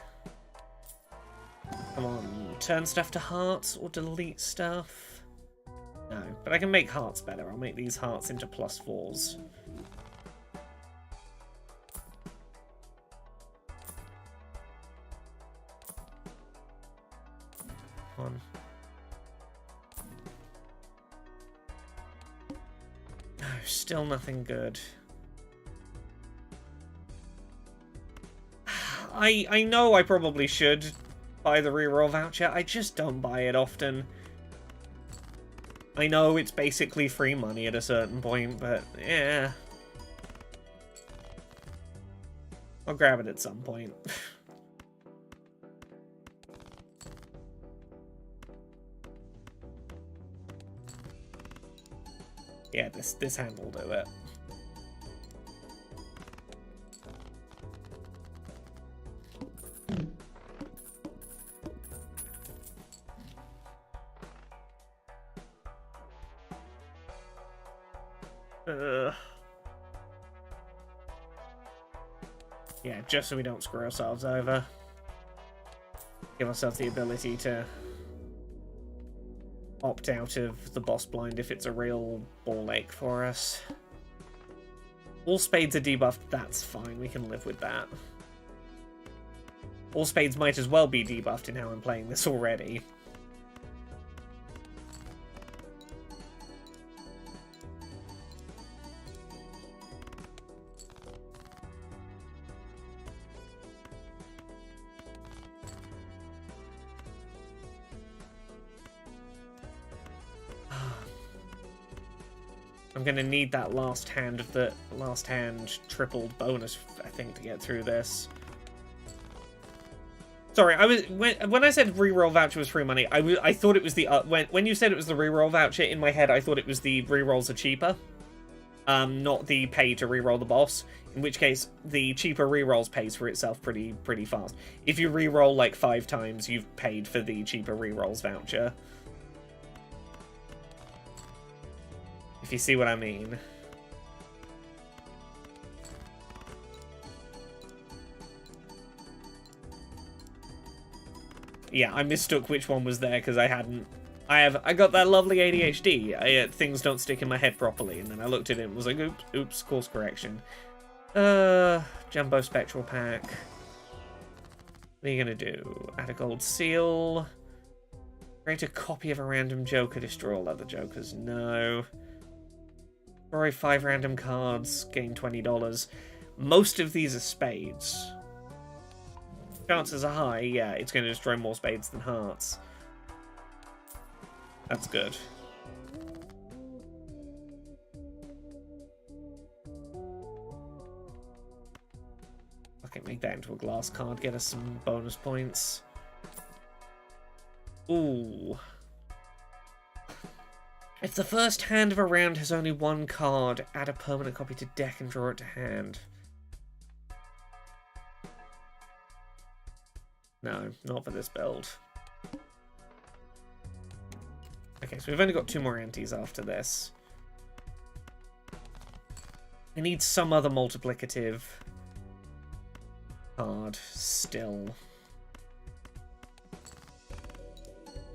Come on, turn stuff to hearts or delete stuff. No, but I can make hearts better. I'll make these hearts into +4s. Come on. Still nothing good. I know I probably should buy the reroll voucher. I just don't buy it often. I know it's basically free money at a certain point, but yeah. I'll grab it at some point. Yeah, this hand will do it. Yeah, just so we don't screw ourselves over. Give ourselves the ability to opt out of the boss blind if it's a real ball ache for us. All spades are debuffed, that's fine, we can live with that. All spades might as well be debuffed in how I'm playing this already. I'm gonna need that last hand of the last hand tripled bonus, I think, to get through this. Sorry, I was when I said reroll voucher was free money, I thought it was the when you said it was the reroll voucher in my head, I thought it was the rerolls are cheaper, not the pay to reroll the boss. In which case, the cheaper rerolls pays for itself pretty fast. If you reroll like 5 times, you've paid for the cheaper rerolls voucher. If you see what I mean. Yeah, I mistook which one was there because I hadn't. I got that lovely ADHD. Things don't stick in my head properly, and then I looked at it and was like, oops, course correction. Jumbo Spectral Pack. What are you gonna do? Add a gold seal. Create a copy of a random Joker. Destroy all other Jokers. No. Destroy 5 random cards. Gain $20. Most of these are spades. Chances are high, yeah, it's going to destroy more spades than hearts. That's good. Okay, make that into a glass card, get us some bonus points. Ooh. If the first hand of a round has only 1 card, add a permanent copy to deck and draw it to hand. No, not for this build. Okay, so we've only got 2 more antes after this. I need some other multiplicative card still.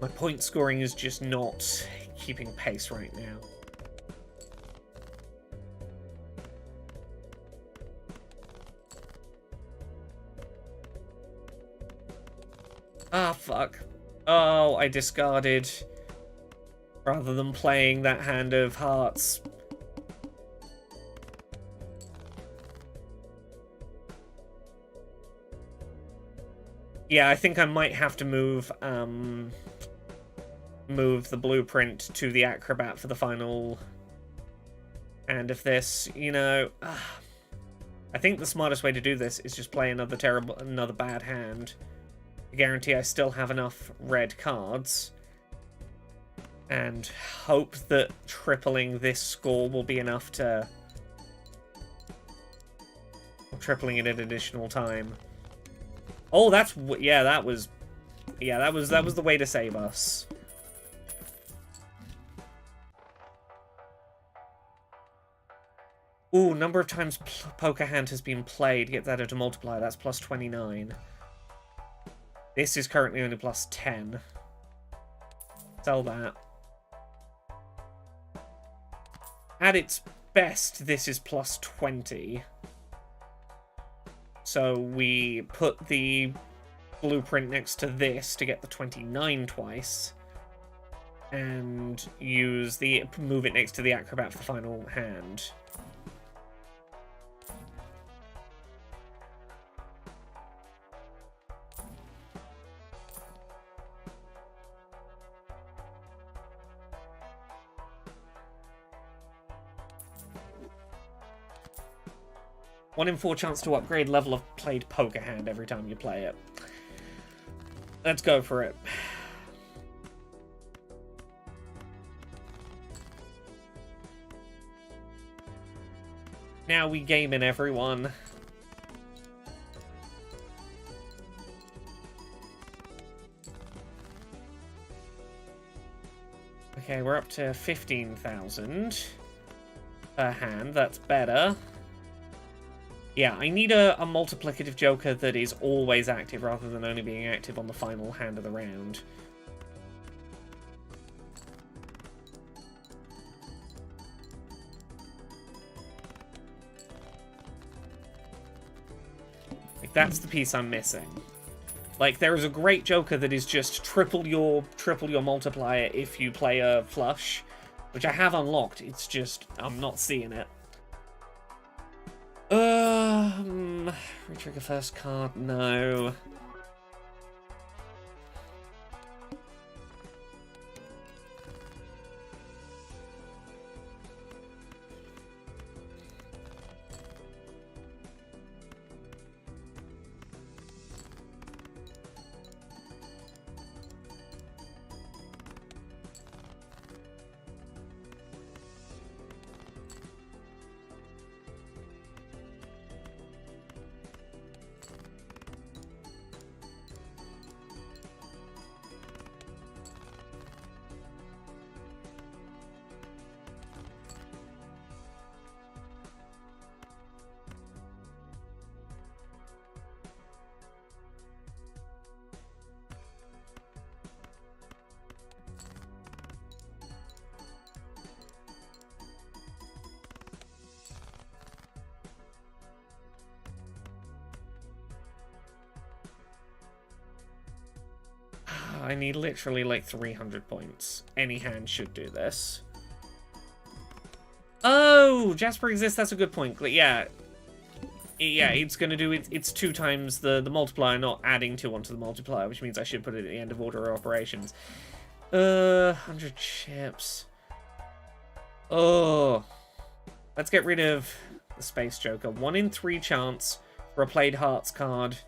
My point scoring is just not keeping pace right now. Ah, fuck. Oh, I discarded rather than playing that hand of hearts. Yeah, I think I might have to move the blueprint to the acrobat for the final hand of this. You know, I think the smartest way to do this is just play another bad hand. I guarantee I still have enough red cards, and hope that tripling this score will be enough to, or tripling it an additional time. Oh, that was the way to save us. Ooh, number of times poker hand has been played. Get that into multiplier. That's plus 29. This is currently only plus 10. Sell that. At its best, this is plus 20. So we put the blueprint next to this to get the 29 twice. and move it next to the acrobat for final hand. One in 4 chance to upgrade level of played poker hand every time you play it. Let's go for it. Now we game in, everyone. Okay, we're up to 15,000 per hand. That's better. Yeah, I need a multiplicative joker that is always active rather than only being active on the final hand of the round. Like, that's the piece I'm missing. Like, there is a great joker that is just triple your multiplier if you play a flush, which I have unlocked. It's just, I'm not seeing it. Retrigger first card, no. I need literally like 300 points. Any hand should do this. Oh, Jasper exists. That's a good point. Yeah, it's gonna do it. It's 2 times the multiplier, not adding 2 onto the multiplier, which means I should put it at the end of order of operations. 100 chips. Oh, let's get rid of the Space Joker. 1 in 3 chance for a played Hearts card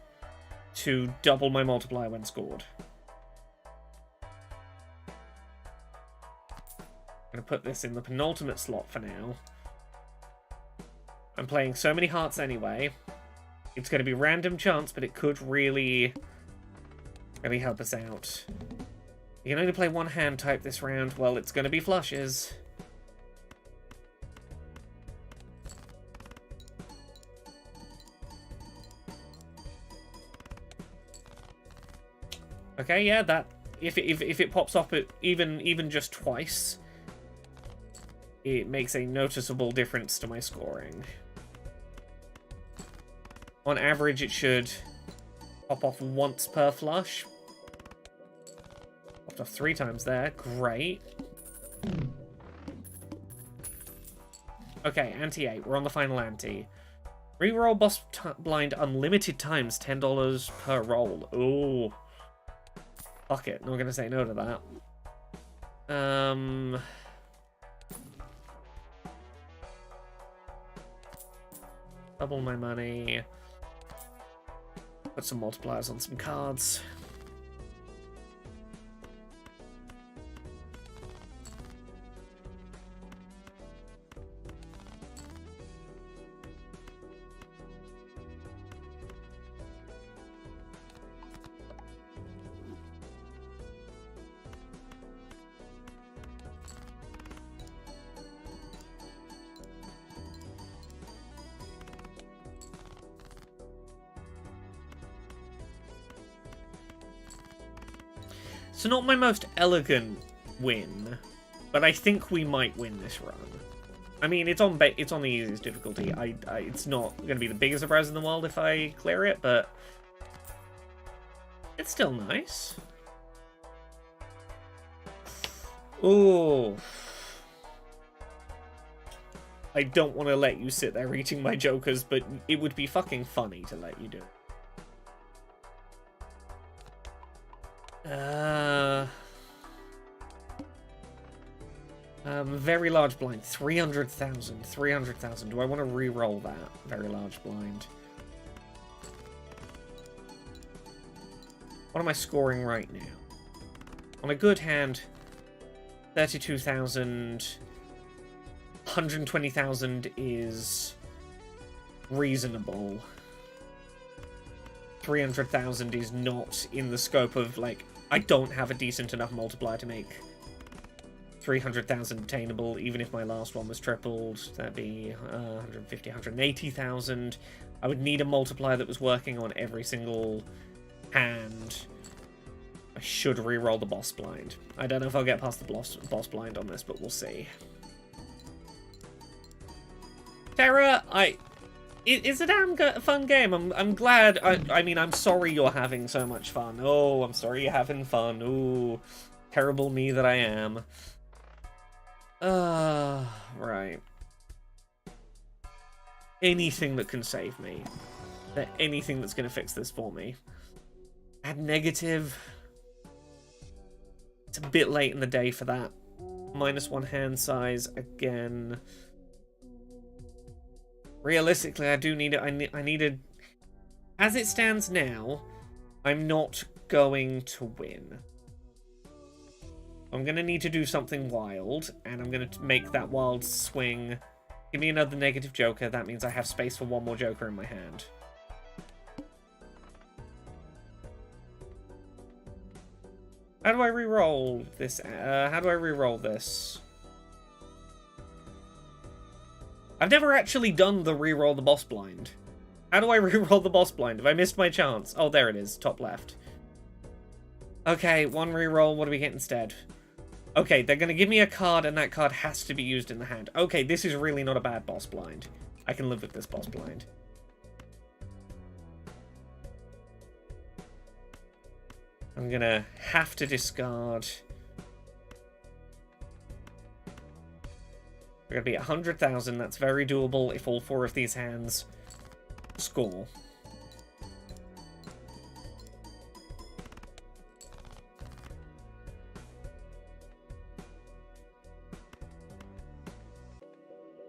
to double my multiplier when scored. I'm going to put this in the penultimate slot for now. I'm playing so many hearts anyway. It's going to be random chance, but it could really help us out. You can only play 1 hand type this round. Well, it's going to be flushes. Okay, yeah, that if it pops up even just twice, it makes a noticeable difference to my scoring. On average, it should pop off once per flush. Popped off 3 times there. Great. Okay, ante 8. We're on the final ante. Reroll boss blind unlimited times, $10 per roll. Ooh. Fuck it. Not gonna say no to that. Double my money. Put some multipliers on some cards. So not my most elegant win, but I think we might win this run. I mean, it's on the easiest difficulty. It's not going to be the biggest surprise in the world if I clear it, but it's still nice. Ooh. I don't want to let you sit there eating my jokers, but it would be fucking funny to let you do it. Very large blind. 300,000. 300,000. Do I want to re-roll that? Very large blind. What am I scoring right now? On a good hand, 32,000... 120,000 is reasonable. 300,000 is not in the scope of, like, I don't have a decent enough multiplier to make 300,000 attainable, even if my last one was tripled. That'd be 150, 180,000. I would need a multiplier that was working on every single hand. I should re-roll the boss blind. I don't know if I'll get past the boss blind on this, but we'll see. Terra, it's a damn fun game. I'm glad. I mean, I'm sorry you're having so much fun. Oh, I'm sorry you're having fun. Ooh, terrible me that I am. Right. Anything that can save me. Anything that's going to fix this for me. Add negative. It's a bit late in the day for that. -1 hand size again. Realistically, I do need it. I need it. As it stands now, I'm not going to win. I'm going to need to do something wild, and I'm going to make that wild swing. Give me another negative joker. That means I have space for one more joker in my hand. How do I re-roll this? How do I re-roll this? I've never actually done the re-roll the boss blind. How do I re-roll the boss blind? Have I missed my chance? Oh, there it is. Top left. Okay, one re-roll. What do we get instead? Okay, they're going to give me a card, and that card has to be used in the hand. Okay, this is really not a bad boss blind. I can live with this boss blind. I'm going to have to discard. We're going to be at 100,000. That's very doable if all 4 of these hands score.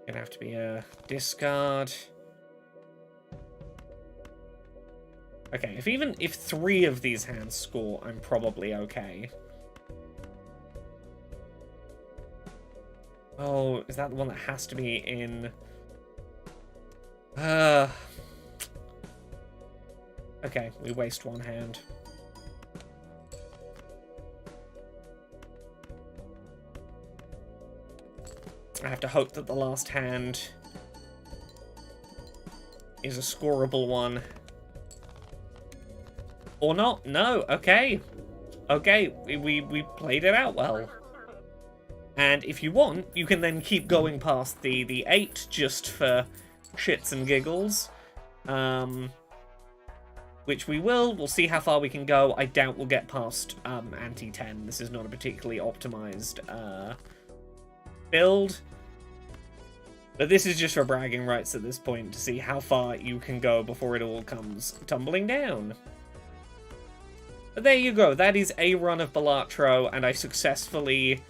Going to have to be a discard. Okay, if 3 of these hands score, I'm probably okay. Oh, is that the one that has to be in? Okay, we waste 1 hand. I have to hope that the last hand is a scoreable one. Or not. No, okay. Okay, we played it out well. And if you want, you can then keep going past the 8 just for shits and giggles. Which we will. We'll see how far we can go. I doubt we'll get past anti-10. This is not a particularly optimized build. But this is just for bragging rights at this point to see how far you can go before it all comes tumbling down. But there you go. That is a run of Balatro, and I successfully...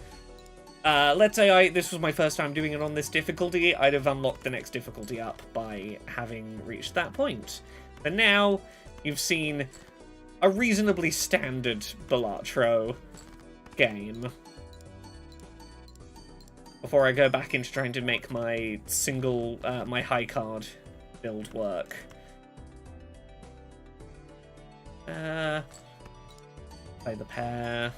let's say this was my first time doing it on this difficulty, I'd have unlocked the next difficulty up by having reached that point. But now, you've seen a reasonably standard Balatro game. Before I go back into trying to make my single, my high card build work. Play the pair.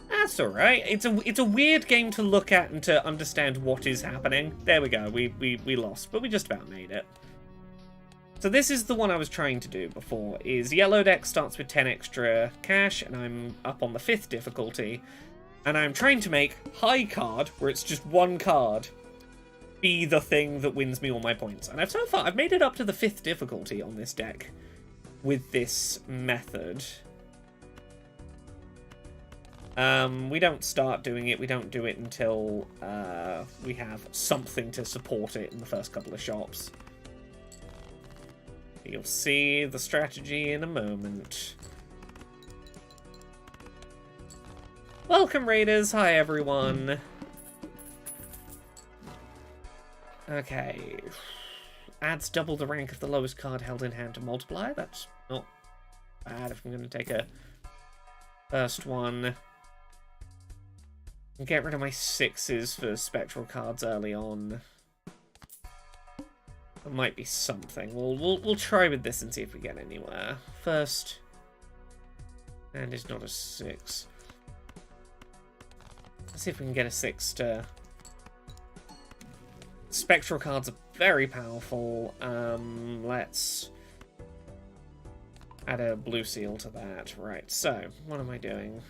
That's alright. It's a weird game to look at and to understand what is happening. There we go. We lost, but we just about made it. So this is the one I was trying to do before, is yellow deck starts with 10 extra cash, and I'm up on the 5th difficulty, and I'm trying to make high card, where it's just 1 card, be the thing that wins me all my points. And I've made it up to the 5th difficulty on this deck with this method. We don't start doing it. We don't do it until we have something to support it in the first couple of shops. You'll see the strategy in a moment. Welcome, Raiders. Hi, everyone. Okay. Adds double the rank of the lowest card held in hand to multiply. That's not bad if I'm going to take a first one. And get rid of my 6s for spectral cards early on. That might be something. We'll try with this and see if we get anywhere. First. And it's not a 6. Let's see if we can get a 6 to... Spectral cards are very powerful. Let's add a blue seal to that. Right, so, what am I doing?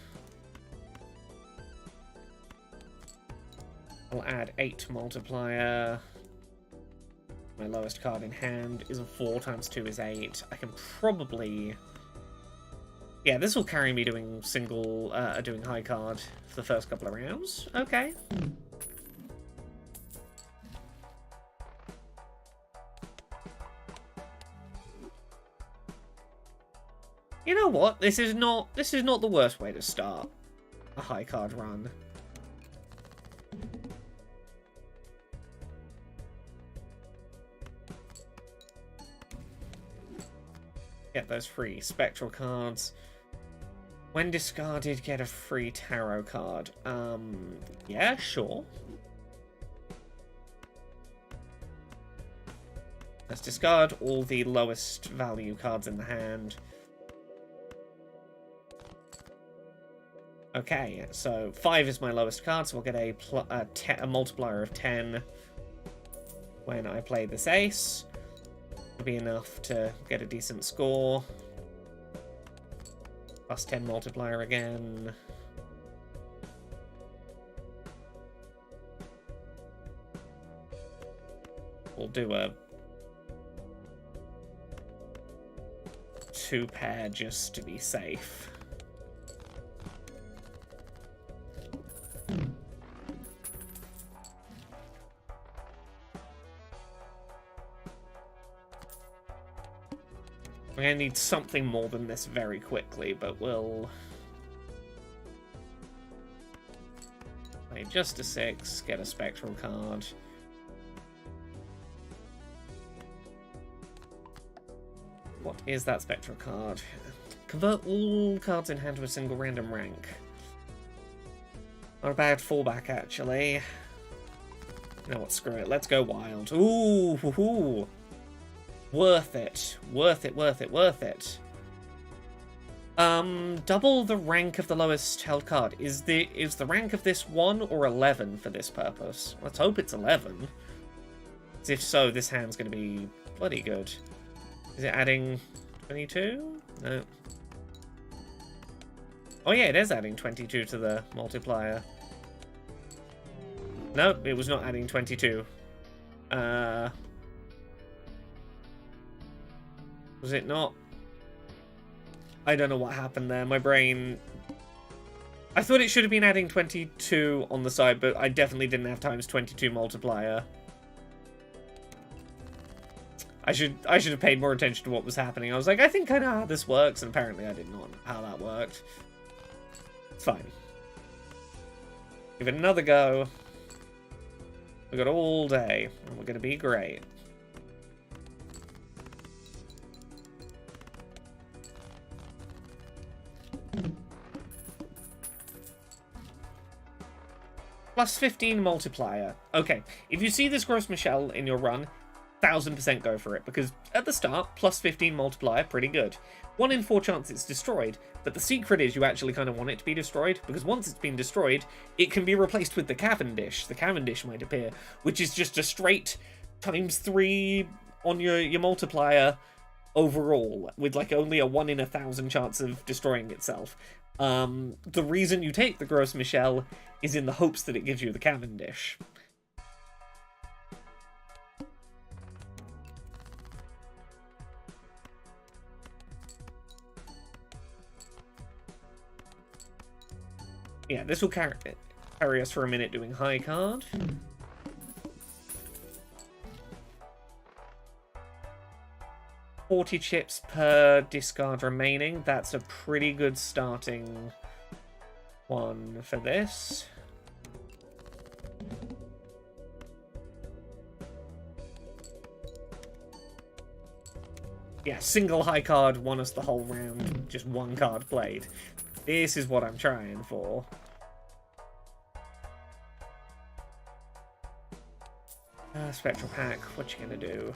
I'll add 8 multiplier. My lowest card in hand is a 4 times 2 is 8. I can probably... Yeah, this will carry me doing doing high card for the first couple of rounds. Okay. You know what? This is not the worst way to start a high card run. Get those free spectral cards. When discarded, get a free tarot card. Yeah, sure. Let's discard all the lowest value cards in the hand. Okay, so 5 is my lowest card, so we'll get a multiplier of 10 when I play this ace. It'll be enough to get a decent score. Plus 10 multiplier again. We'll do a 2 pair just to be safe. I'm going to need something more than this very quickly, but we'll... play just a 6, get a spectral card. What is that spectral card? Convert all cards in hand to a single random rank. Not a bad fallback, actually. You know what, screw it. Let's go wild. Ooh, hoo, hoo. Worth it. Worth it, worth it, worth it. Double the rank of the lowest held card. Is the rank of this 1 or 11 for this purpose? Let's hope it's 11. If so, this hand's going to be bloody good. Is it adding 22? No. Oh yeah, it is adding 22 to the multiplier. Nope, it was not adding 22. Was it not? I don't know what happened there. My brain... I thought it should have been adding 22 on the side, but I definitely didn't have times 22 multiplier. I should have paid more attention to what was happening. I was like, I think I know how this works, and apparently I did not know how that worked. It's fine. Give it another go. We've got all day, and we're going to be great. Plus 15 multiplier. Okay, if you see this Gross Michelle in your run, 1000% go for it, because at the start, plus 15 multiplier, pretty good. 1 in 4 chance it's destroyed, but the secret is you actually kind of want it to be destroyed, because once it's been destroyed, it can be replaced with the Cavendish. The Cavendish might appear, which is just a straight times 3 on your multiplier overall, with like only a 1 in 1,000 chance of destroying itself. The reason you take the Gross Michelle is in the hopes that it gives you the Cavendish. Yeah, this will carry us for a minute doing high card. 40 chips per discard remaining. That's a pretty good starting one for this. Yeah, single high card won us the whole round. Just one card played. This is what I'm trying for. Spectral Pack, what you gonna do?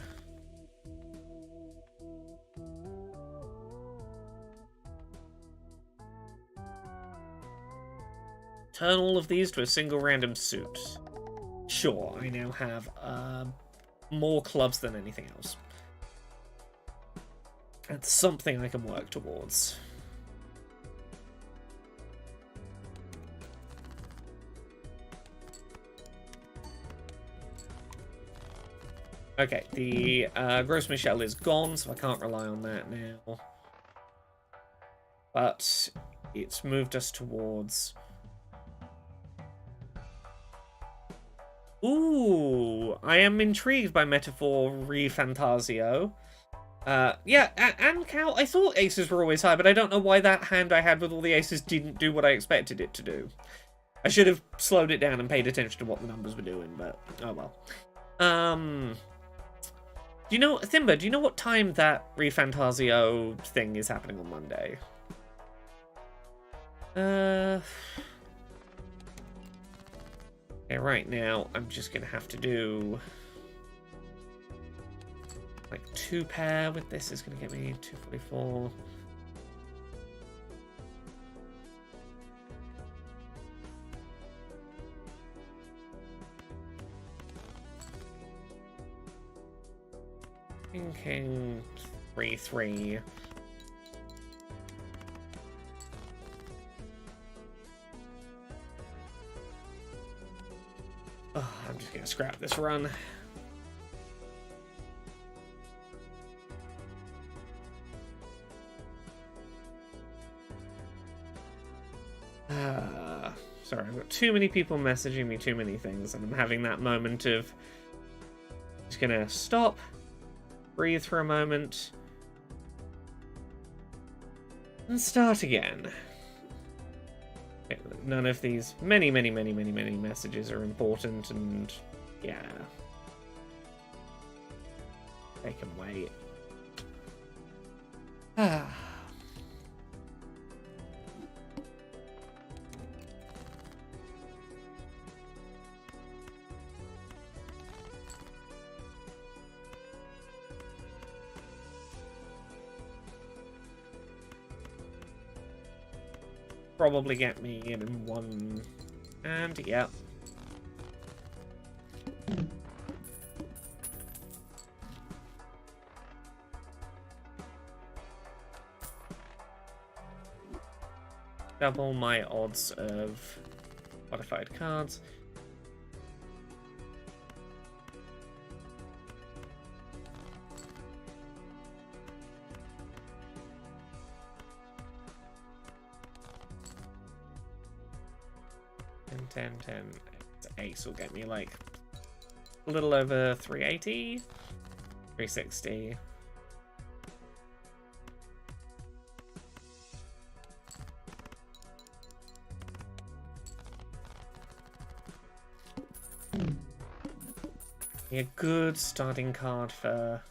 Turn all of these to a single random suit. Sure, I now have more clubs than anything else. That's something I can work towards. Okay, the Gross Michelle is gone, so I can't rely on that now. But it's moved us towards... Ooh, I am intrigued by Metaphor Refantasio. Yeah, and Cal, I thought aces were always high, but I don't know why that hand I had with all the aces didn't do what I expected it to do. I should have slowed it down and paid attention to what the numbers were doing, but oh well. Do you know, Thimba, do you know what time that Refantasio thing is happening on Monday? Okay, right now, I'm just gonna have to do... like 2 pair with this is gonna get me 244. King 3-3. Oh, I'm just gonna scrap this run. Sorry, I've got too many people messaging me too many things, and I'm having that moment of just gonna stop, breathe for a moment, and start again. Okay, none of these many messages are important, and yeah, they can wait. Probably get me in one, and yeah. Double my odds of modified cards. And 10, ace will get me like a little over 380, 360. A good starting card for...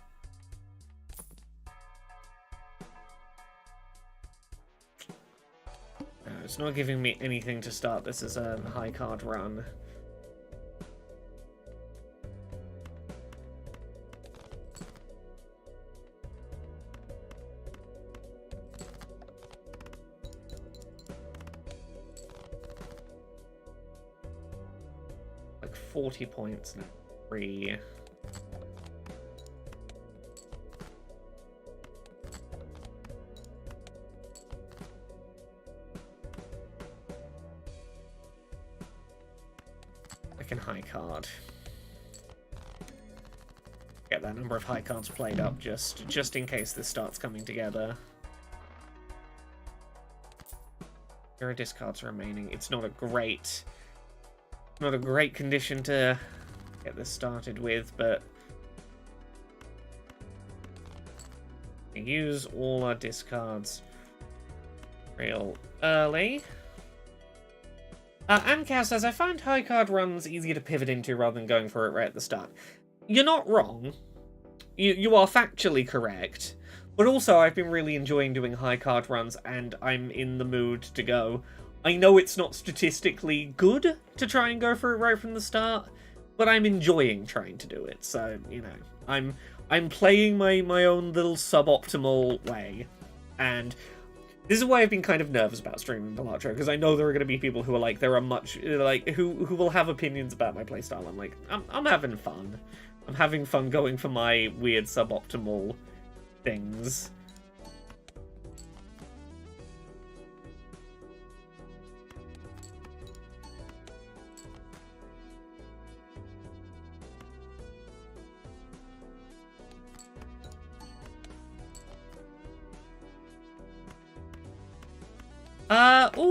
No, it's not giving me anything to start this as a high card run. Like 40 points now. 3. I can high card. Get that number of high cards played up just in case this starts coming together. There are discards remaining. It's not a great condition to get this started with, but we use all our discards real early. Amcast says, I find high card runs easier to pivot into rather than going for it right at the start. You're not wrong. You are factually correct. But also, I've been really enjoying doing high card runs, and I'm in the mood to go. I know it's not statistically good to try and go for it right from the start, but I'm enjoying trying to do it. So, you know, I'm playing my own little suboptimal way, and this is why I've been kind of nervous about streaming Balatro, because I know there are going to be people who are like, who will have opinions about my playstyle. I'm like, I'm having fun. I'm having fun going for my weird suboptimal things.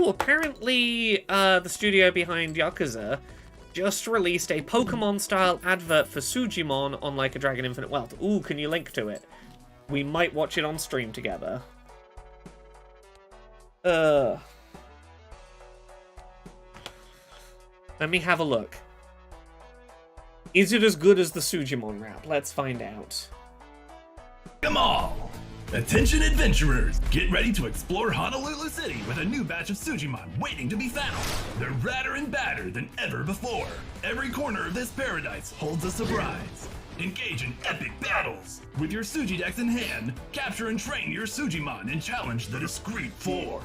Apparently, the studio behind Yakuza just released a Pokemon-style advert for Sujimon on Like a Dragon Infinite Wealth. Ooh, can you link to it? We might watch it on stream together. Let me have a look. Is it as good as the Sujimon rap? Let's find out. Come on! Attention adventurers! Get ready to explore Honolulu City with a new batch of Sujimon waiting to be found! They're radder and badder than ever before! Every corner of this paradise holds a surprise! Engage in epic battles! With your Suji decks in hand, capture and train your Sujimon and challenge the discreet four!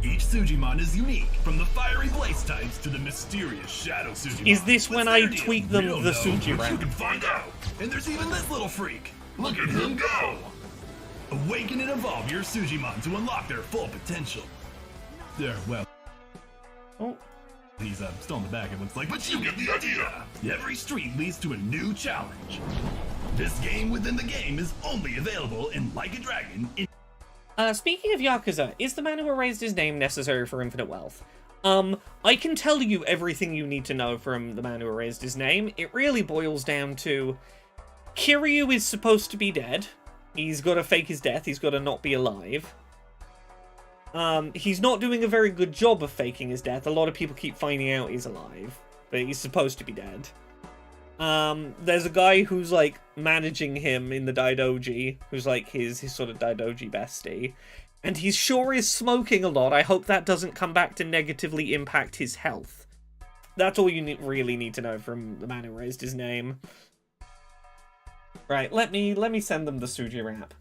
Each Sujimon is unique, from the fiery blaze types to the mysterious shadow Sujimon. Is this when I tweet them the Suji rap? You can find out! And there's even this little freak! Look at him go! Awaken and evolve your Sujimon to unlock their full potential. There, well... Oh. He's still in the back, it looks like, but you get the idea! Every street leads to a new challenge. This game within the game is only available in Like a Dragon. Speaking of Yakuza, is the man who erased his name necessary for Infinite Wealth? I can tell you everything you need to know from the man who erased his name. It really boils down to... Kiryu is supposed to be dead. He's got to fake his death. He's got to not be alive. He's not doing a very good job of faking his death. A lot of people keep finding out he's alive, but he's supposed to be dead. There's a guy who's, like, managing him in the Daidoji, who's, like, his sort of Daidoji bestie, and he sure is smoking a lot. I hope that doesn't come back to negatively impact his health. That's all you really need to know from the man who raised his name. Right, let me send them the Suji rap.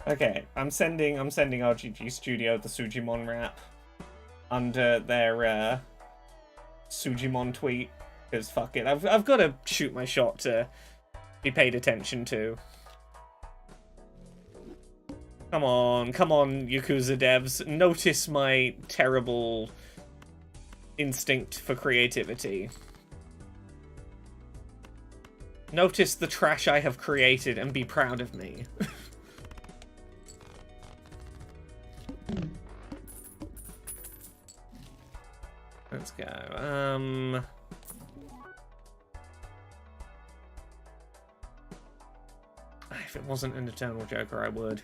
Okay, I'm sending RGG Studio the Sujimon rap under their Sujimon tweet, because fuck it, I've got to shoot my shot to be paid attention to. Come on, Yakuza devs, notice my terrible instinct for creativity. Notice the trash I have created and be proud of me. Let's go. If it wasn't an Eternal Joker, I would.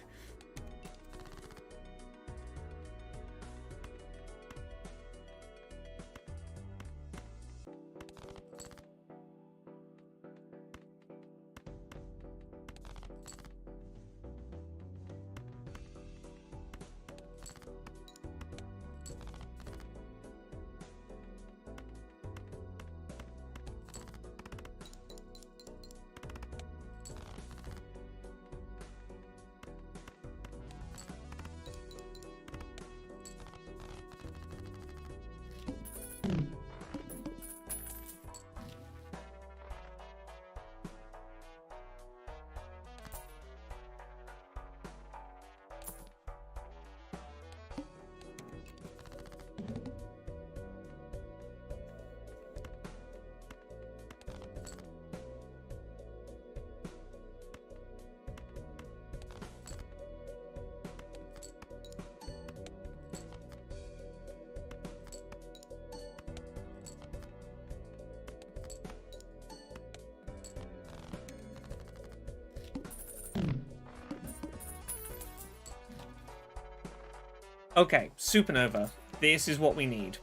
Okay, Supernova. This is what we need.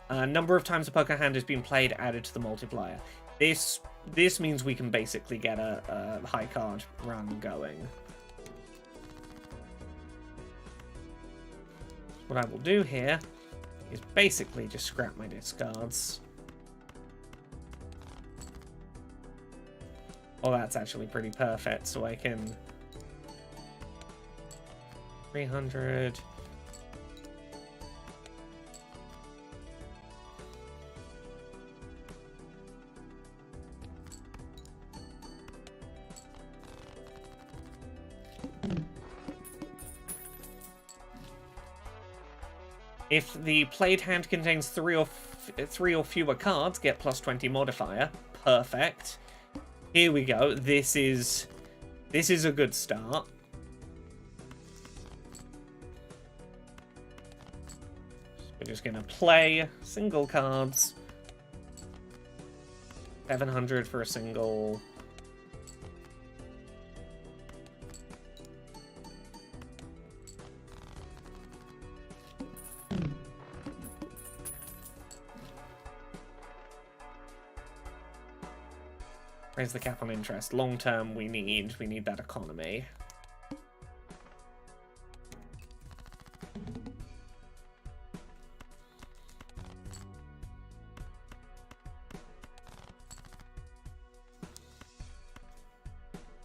Number of times a poker hand has been played added to the multiplier. This means we can basically get a high card run going. What I will do here is basically just scrap my discards. Oh, that's actually pretty perfect, so I can... 300... If the played hand contains three or fewer cards, get plus 20 modifier. Perfect. Here we go. This is a good start. We're just gonna play single cards. 700 for a single. Raise the cap on interest. Long term, we need that economy.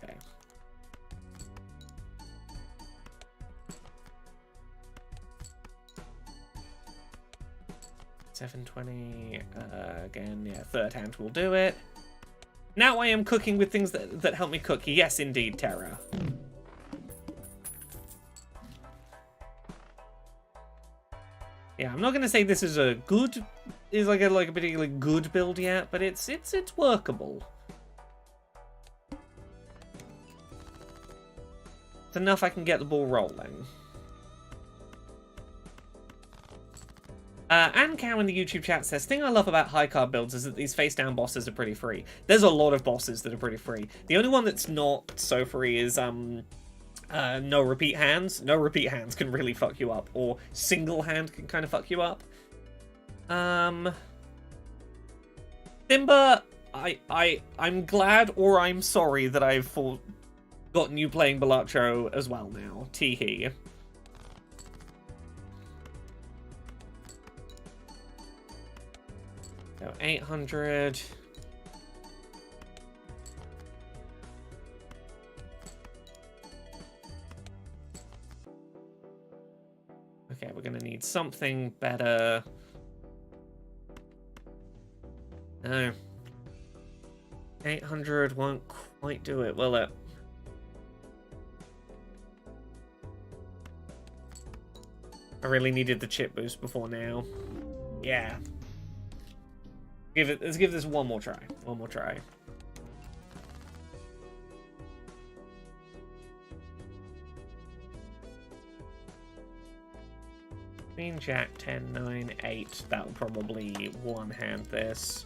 Okay. $720 again. Yeah, third hand will do it. Now I am cooking with things that help me cook. Yes, indeed, Terra. Yeah, I'm not gonna say this is a good, like a particularly good build yet, but it's workable. It's enough I can get the ball rolling. Ann Cow in the YouTube chat says, thing I love about high card builds is that these face-down bosses are pretty free. There's a lot of bosses that are pretty free. The only one that's not so free is no repeat hands. No repeat hands can really fuck you up, or single hand can kind of fuck you up. Simba, I'm glad or I'm sorry that I've gotten you playing Balatro as well now. Teehee. So 800. Okay, we're gonna need something better. No. 800 won't quite do it, will it? I really needed the chip boost before now. Yeah. Let's give this one more try. One more try. Queen, Jack, 10, 9, 8. That will probably one-hand this.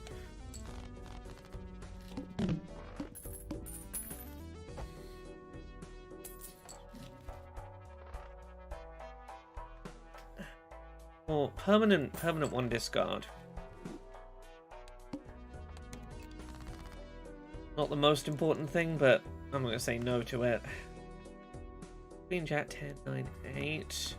Oh, permanent one discard. Not the most important thing, but I'm not going to say no to it. Queen, Jack, 10, 9, 8.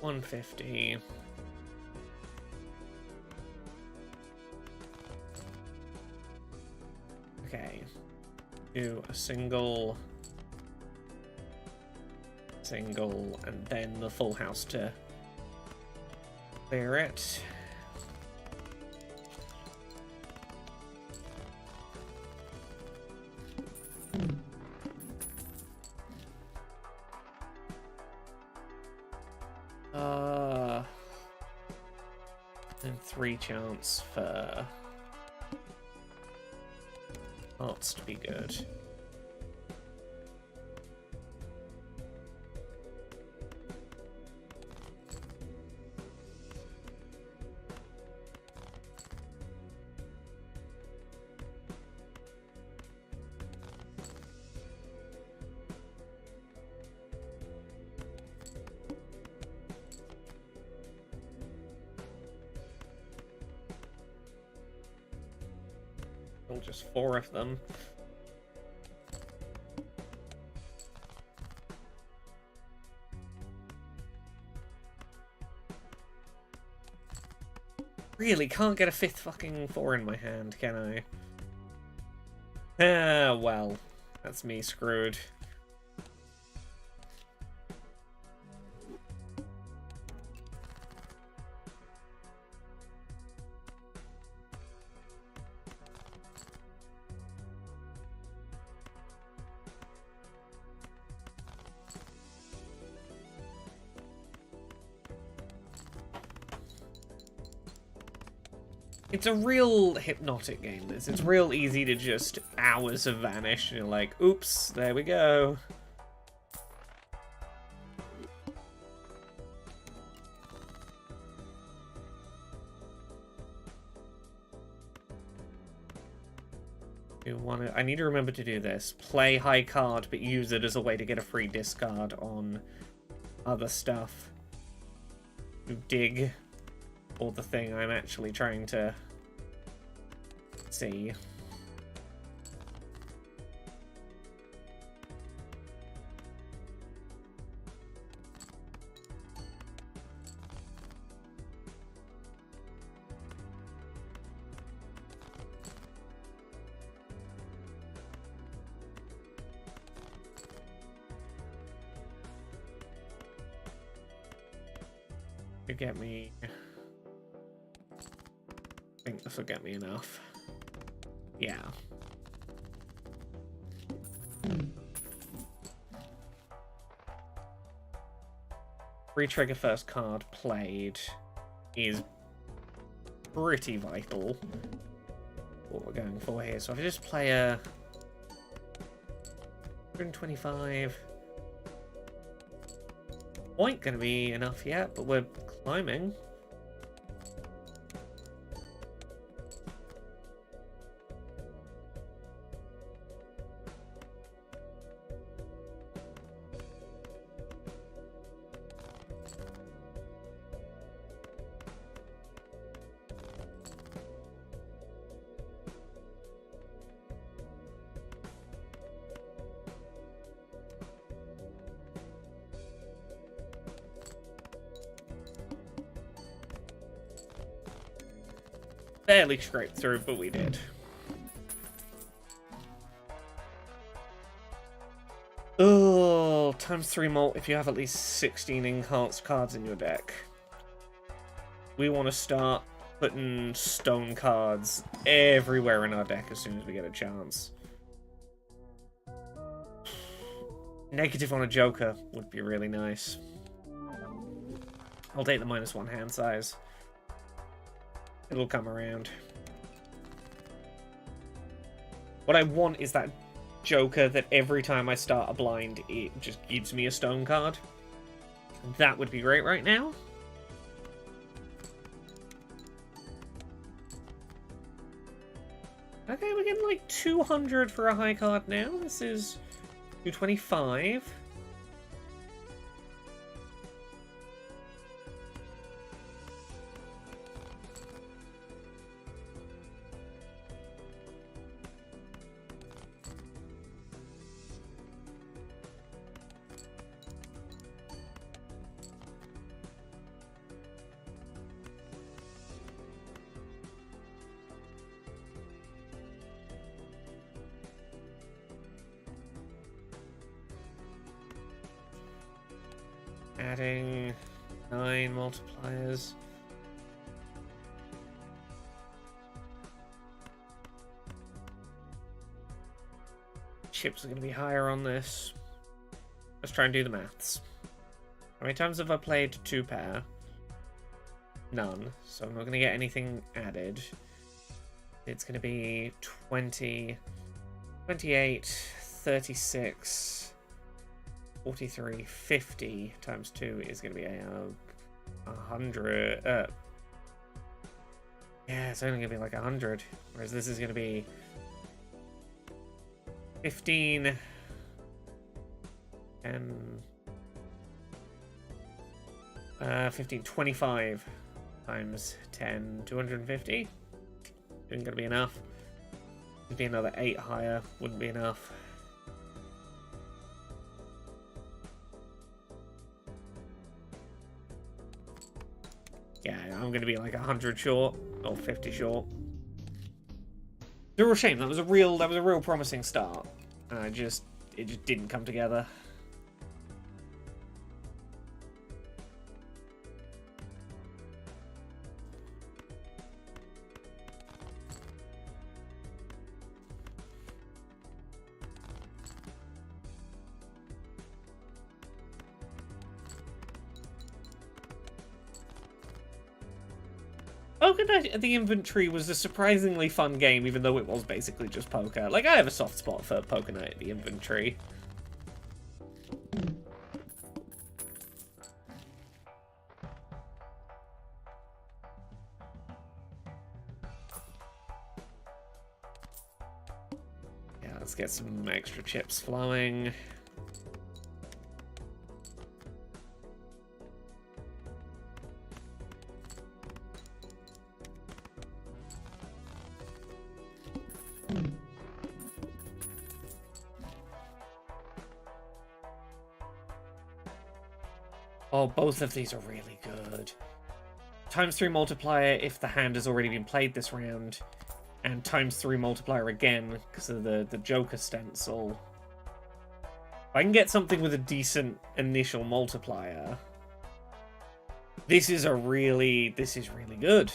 $150. Okay, do a single, and then the full house to clear it. And 3 chance for hearts to be good. Well, just 4 of them. Really, can't get a 5th fucking 4 in my hand, can I? Ah, well. That's me screwed. It's a real hypnotic game, this. It's real easy to just hours of vanish, and you're like, oops, there we go. I need to remember to do this. Play high card, but use it as a way to get a free discard on other stuff. Dig. Or the thing I'm actually trying to see. To get me. I think this will get me enough. Yeah. Re-trigger first card played is pretty vital. What we're going for here. So if I just play a 125. Quite gonna be enough yet, but we're climbing. Barely scraped through, but we did. Oh, ×3 mult if you have at least 16 enhanced cards in your deck. We want to start putting stone cards everywhere in our deck as soon as we get a chance. Negative on a Joker would be really nice. I'll take the -1 hand size. It'll come around. What I want is that Joker that every time I start a blind, it just gives me a stone card. That would be great right now. Okay, we're getting like 200 for a high card now. This is 225. Adding 9 multipliers. Chips are going to be higher on this. Let's try and do the maths. How many times have I played 2 pair? None. So I'm not going to get anything added. It's going to be 20, 28, 36... 43, 50 times 2 is going to be 100. Yeah, it's only going to be like 100. Whereas this is going to be 15 and 15, 25 times 10, 250. Isn't going to be enough. It'd be another 8 higher. Wouldn't be enough. Yeah, I'm going to be like 100 short. Or 50 short. It's a real shame. That was a real promising start. It just didn't come together. Poker Night at the Inventory was a surprisingly fun game, even though it was basically just poker. Like, I have a soft spot for Poker Night at the Inventory. Yeah, let's get some extra chips flowing. Oh, both of these are really good. ×3 multiplier if the hand has already been played this round, and ×3 multiplier again because of the Joker stencil. If I can get something with a decent initial multiplier, this is really good.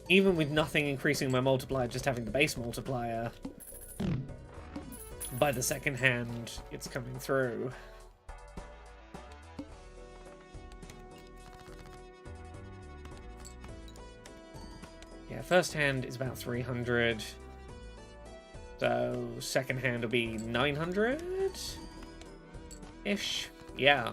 Even with nothing increasing my multiplier, just having the base multiplier, by the second hand, it's coming through. Yeah, first hand is about 300. So second hand will be 900-ish. Yeah.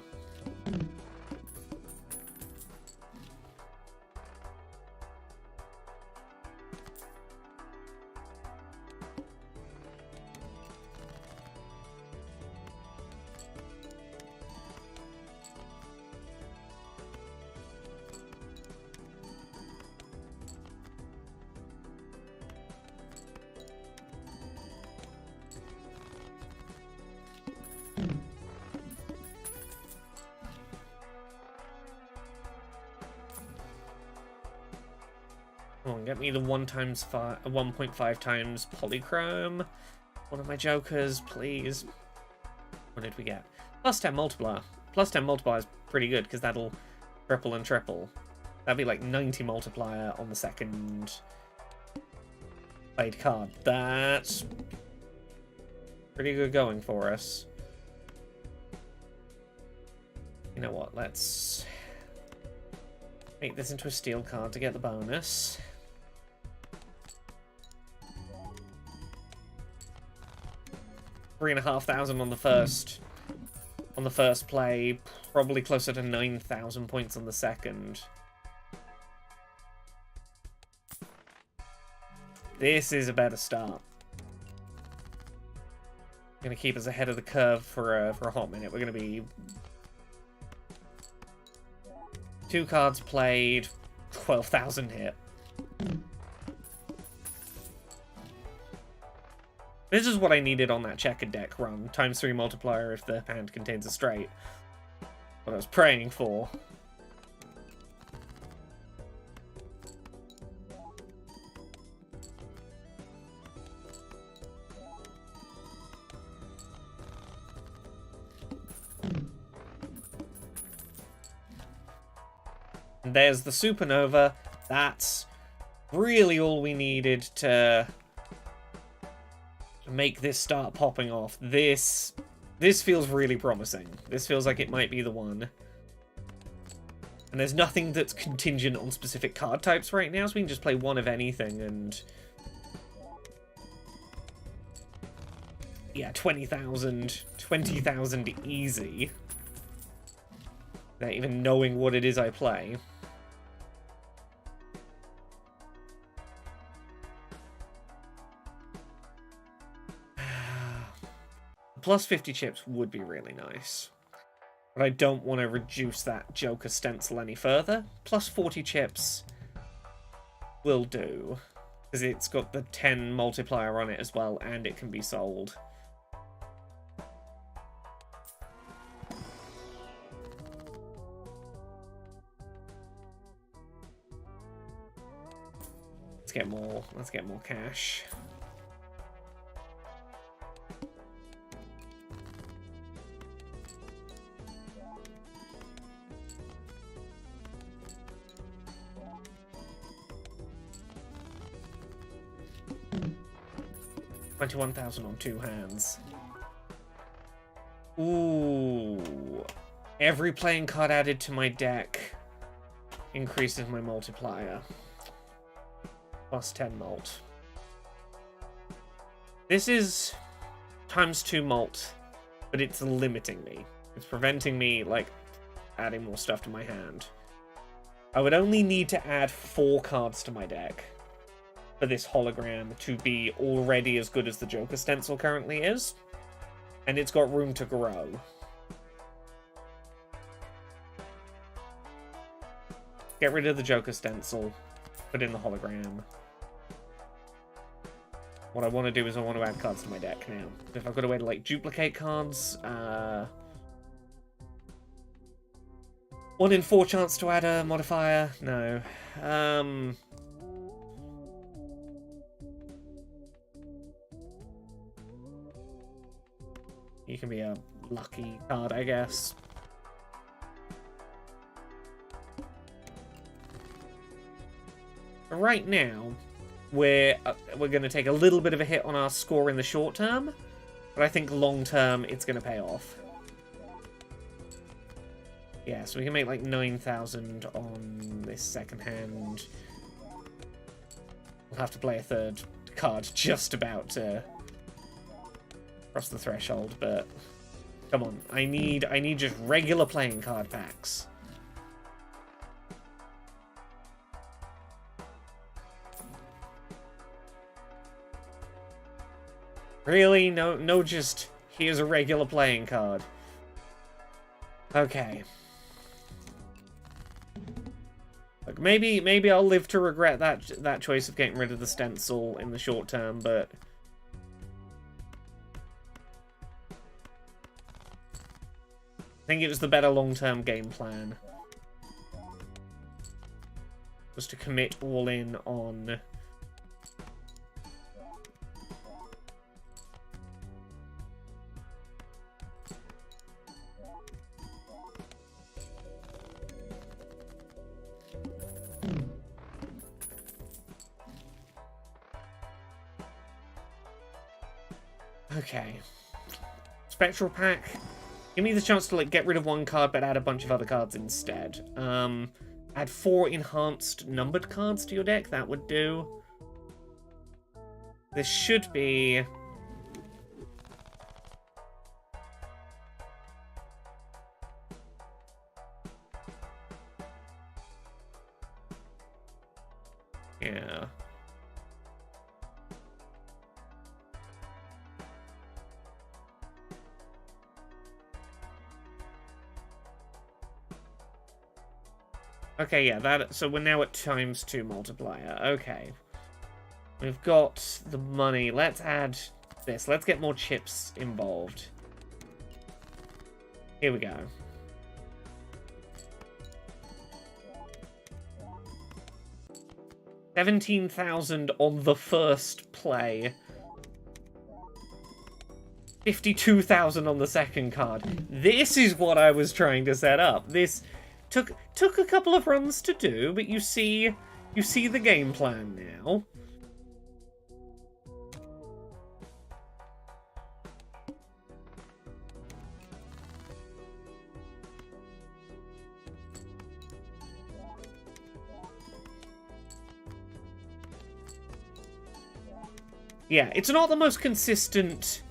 Come on, get me the 1.5 times polychrome. One of my jokers, please. What did we get? Plus 10 multiplier. Plus 10 multiplier is pretty good because that'll triple and triple. That'd be like 90 multiplier on the second played card. That's pretty good going for us. You know what? Let's make this into a steel card to get the bonus. $3,500 on the first play, probably closer to 9,000 points on the second. This is a better start. Gonna keep us ahead of the curve for a hot minute. We're gonna be 2 cards played, 12,000 hit. This is what I needed on that checkered deck run. ×3 multiplier if the hand contains a straight. What I was praying for. And there's the supernova. That's really all we needed to make this start popping off. This feels really promising. This feels like it might be the one. And there's nothing that's contingent on specific card types right now, so we can just play one of anything and... yeah, 20,000 easy. Without even knowing what it is I play. Plus 50 chips would be really nice. But I don't want to reduce that Joker stencil any further. Plus 40 chips will do. Because it's got the 10 multiplier on it as well, and it can be sold. Let's get more cash. $21,000 on 2 hands. Ooh. Every playing card added to my deck increases my multiplier. Plus 10 mult. This is times 2 mult, but it's limiting me. It's preventing me, like, adding more stuff to my hand. I would only need to add 4 cards to my deck for this hologram to be already as good as the Joker stencil currently is. And it's got room to grow. Get rid of the Joker stencil. Put in the hologram. What I want to do is I want to add cards to my deck now. If I've got a way to, like, duplicate cards, 1 in 4 chance to add a modifier? No. You can be a lucky card, I guess. Right now, we're going to take a little bit of a hit on our score in the short term, but I think long term it's going to pay off. Yeah, so we can make like 9,000 on this second hand. We'll have to play a third card just about to cross the threshold, but come on, I need just regular playing card packs. Really? No, just here's a regular playing card. Okay. Like maybe I'll live to regret that choice of getting rid of the stencil in the short term, but I think it was the better long-term game plan. Was to commit all in on okay. Spectral pack. Give me the chance to, like, get rid of 1 card but add a bunch of other cards instead. Add 4 enhanced numbered cards to your deck. That would do. This should be yeah. Okay, yeah, so we're now at times 2 multiplier. Okay. We've got the money. Let's add this. Let's get more chips involved. Here we go. $17,000 on the first play. 52,000 on the second card. This is what I was trying to set up. This took a couple of runs to do, but you see the game plan now. Yeah, it's not the most consistent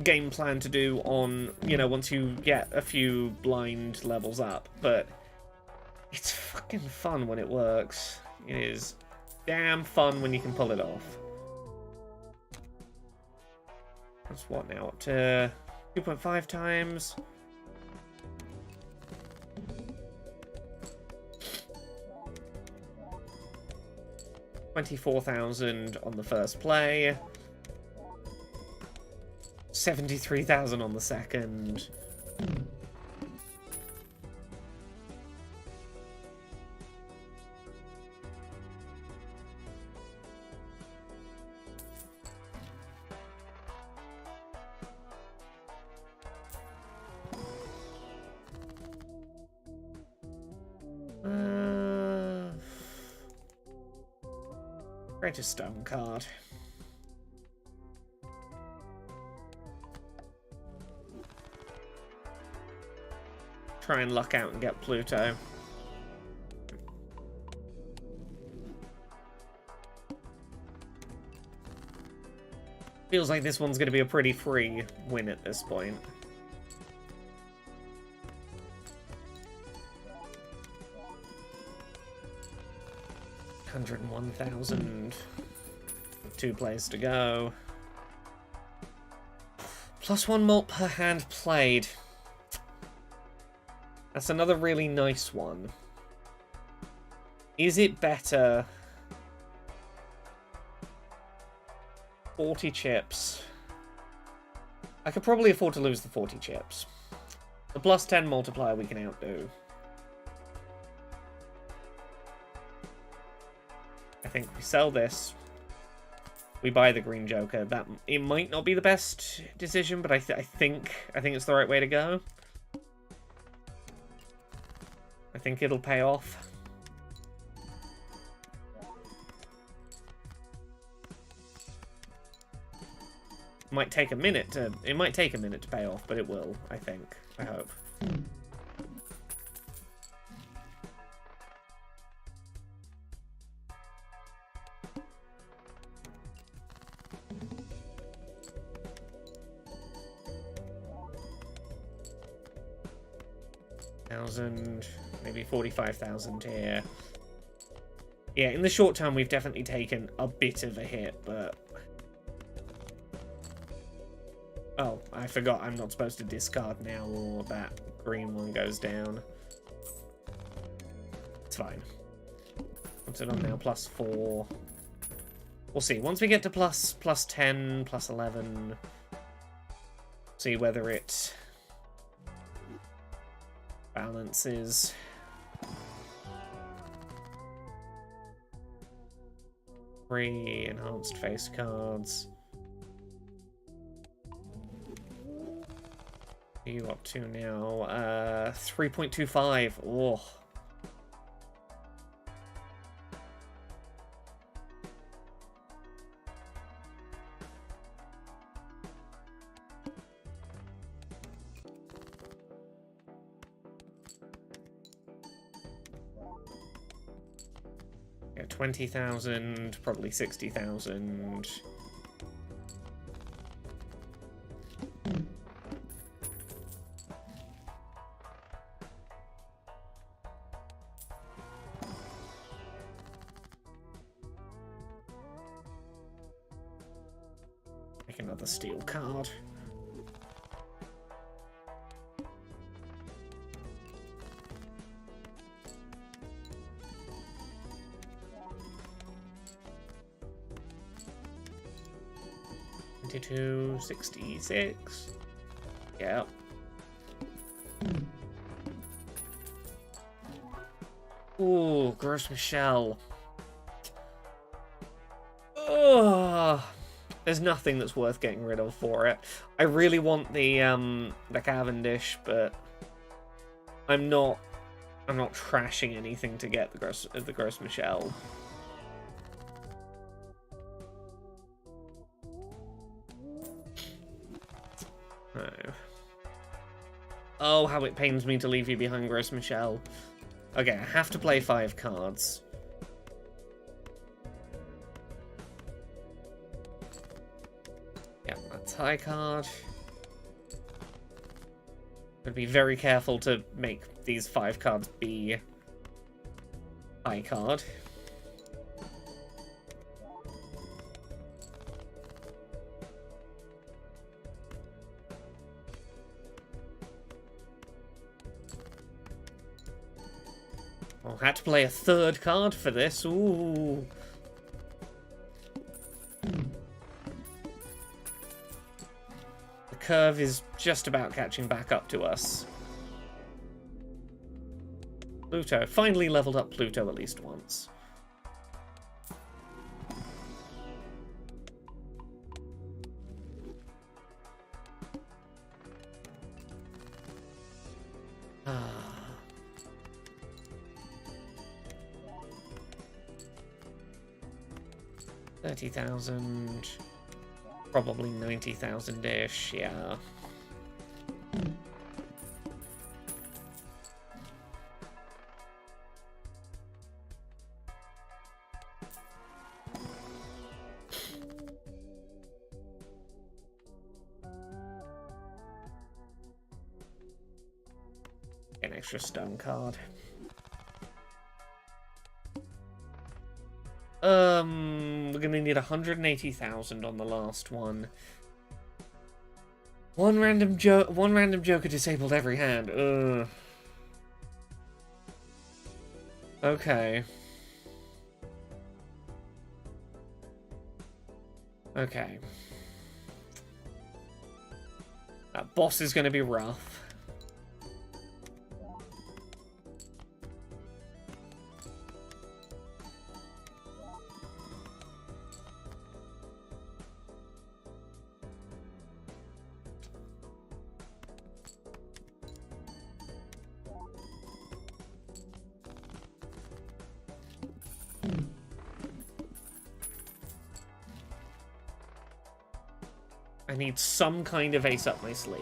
game plan to do on, you know, once you get a few blind levels up, but it's fucking fun when it works. It is damn fun when you can pull it off. That's what now? Up to 2.5 times. 24,000 on the first play. 73,000 on the second. Create a stone card. Try and luck out and get Pluto. Feels like this one's going to be a pretty free win at this point. $101,000. 2 plays to go. +1 mult per hand played. That's another really nice one. Is it better? 40 chips. I could probably afford to lose the 40 chips. The +10 multiplier we can outdo. I think we sell this. We buy the green Joker. That it might not be the best decision, but I think it's the right way to go. I think it'll pay off. It might take a minute to pay off, but it will, I think. I hope. Maybe 45,000 here. Yeah, in the short term, we've definitely taken a bit of a hit, but... Oh, I forgot I'm not supposed to discard now, or that green one goes down. It's fine. What's it on now? +4. We'll see. Once we get to +10, +11, see whether it balances. Three enhanced face cards. What are you up to now? 3.25. Oh. Yeah, 20,000, probably 60,000. Make another steel card. $22.66. Yeah. Ooh, Gross Michelle. Oh, there's nothing that's worth getting rid of for it. I really want the Cavendish, but I'm not trashing anything to get the Gross Michelle. No. Oh, how it pains me to leave you behind, Gross Michelle. Okay, I have to play 5 cards. Yeah, that's high card. Gotta be very careful to make these 5 cards be high card. I had to play a 3rd card for this. Ooh. curve is just about catching back up to us. Pluto. Finally leveled up Pluto at least once. Ah. 30,000. Probably 90,000-ish, yeah. An extra stone card. We're gonna need 180,000 on the last one. One random joker disabled every hand. Ugh. Okay. Okay. That boss is gonna be rough. I need some kind of ace up my sleeve.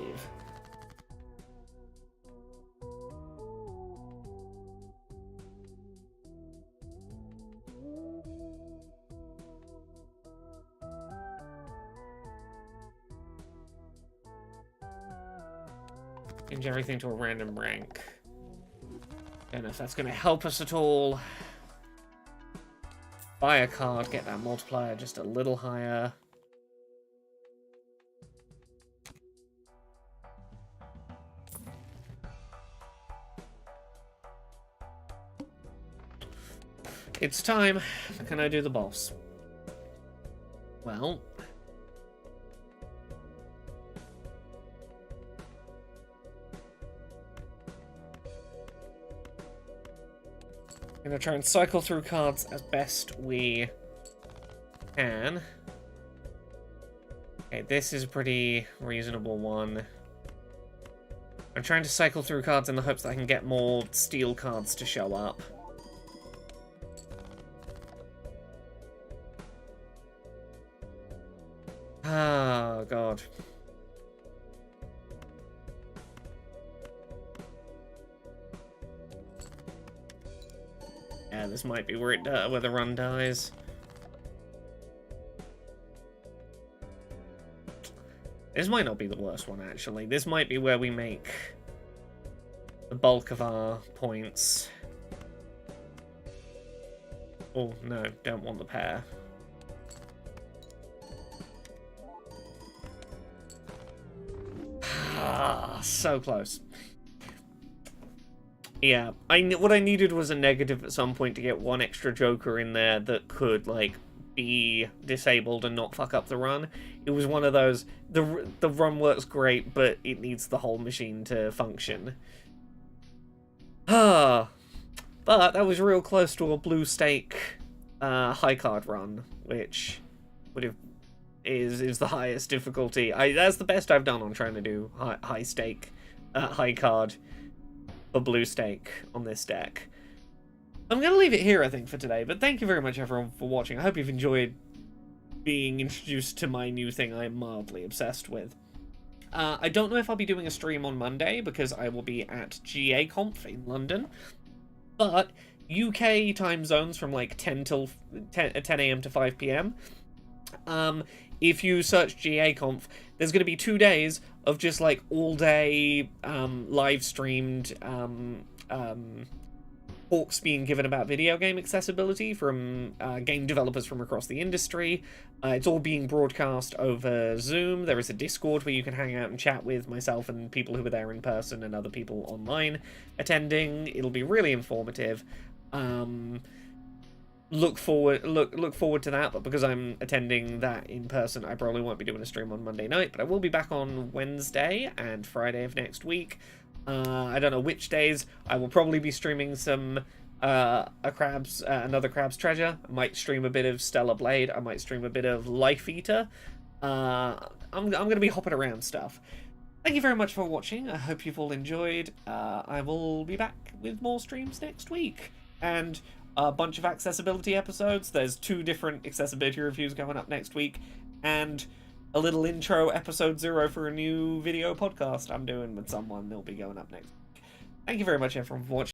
Change everything to a random rank. Don't know if that's going to help us at all. Buy a card, get that multiplier just a little higher. It's time. Can I do the boss? Well... I'm gonna try and cycle through cards as best we can. Okay, this is a pretty reasonable one. I'm trying to cycle through cards in the hopes that I can get more steel cards to show up. Oh, God. Yeah, this might be where where the run dies. This might not be the worst one, actually. This might be where we make the bulk of our points. Oh, no, don't want the pair. Ah, so close. Yeah, what I needed was a negative at some point to get one extra Joker in there that could, like, be disabled and not fuck up the run. It was one of those, the run works great, but it needs the whole machine to function. Ah, but that was real close to a blue stake high card run, which would have is the highest difficulty. That's the best I've done on trying to do high stake, high card for blue stake on this deck. I'm going to leave it here, I think, for today, but thank you very much, everyone, for watching. I hope you've enjoyed being introduced to my new thing I'm mildly obsessed with. I don't know if I'll be doing a stream on Monday, because I will be at GA Conf in London, but UK time zones from, like, 10 a.m. to 5 p.m. If you search GA Conf, there's going to be 2 days of just, like, all-day live-streamed talks being given about video game accessibility from game developers from across the industry. It's all being broadcast over Zoom. There is a Discord where you can hang out and chat with myself and people who are there in person and other people online attending. It'll be really informative. look forward to that. But because I'm attending that in person, I probably won't be doing a stream on Monday night, but I will be back on Wednesday and Friday of next week. I don't know which days. I will probably be streaming some another Crab's Treasure. I might stream a bit of Stellar Blade. I might stream a bit of Life Eater. I'm gonna be hopping around stuff. Thank you very much for watching. I hope you've all enjoyed. I will be back with more streams next week. And a bunch of accessibility episodes. There's 2 different accessibility reviews going up next week. And a little intro episode 0 for a new video podcast I'm doing with someone. They'll be going up next week. Thank you very much, everyone, for watching.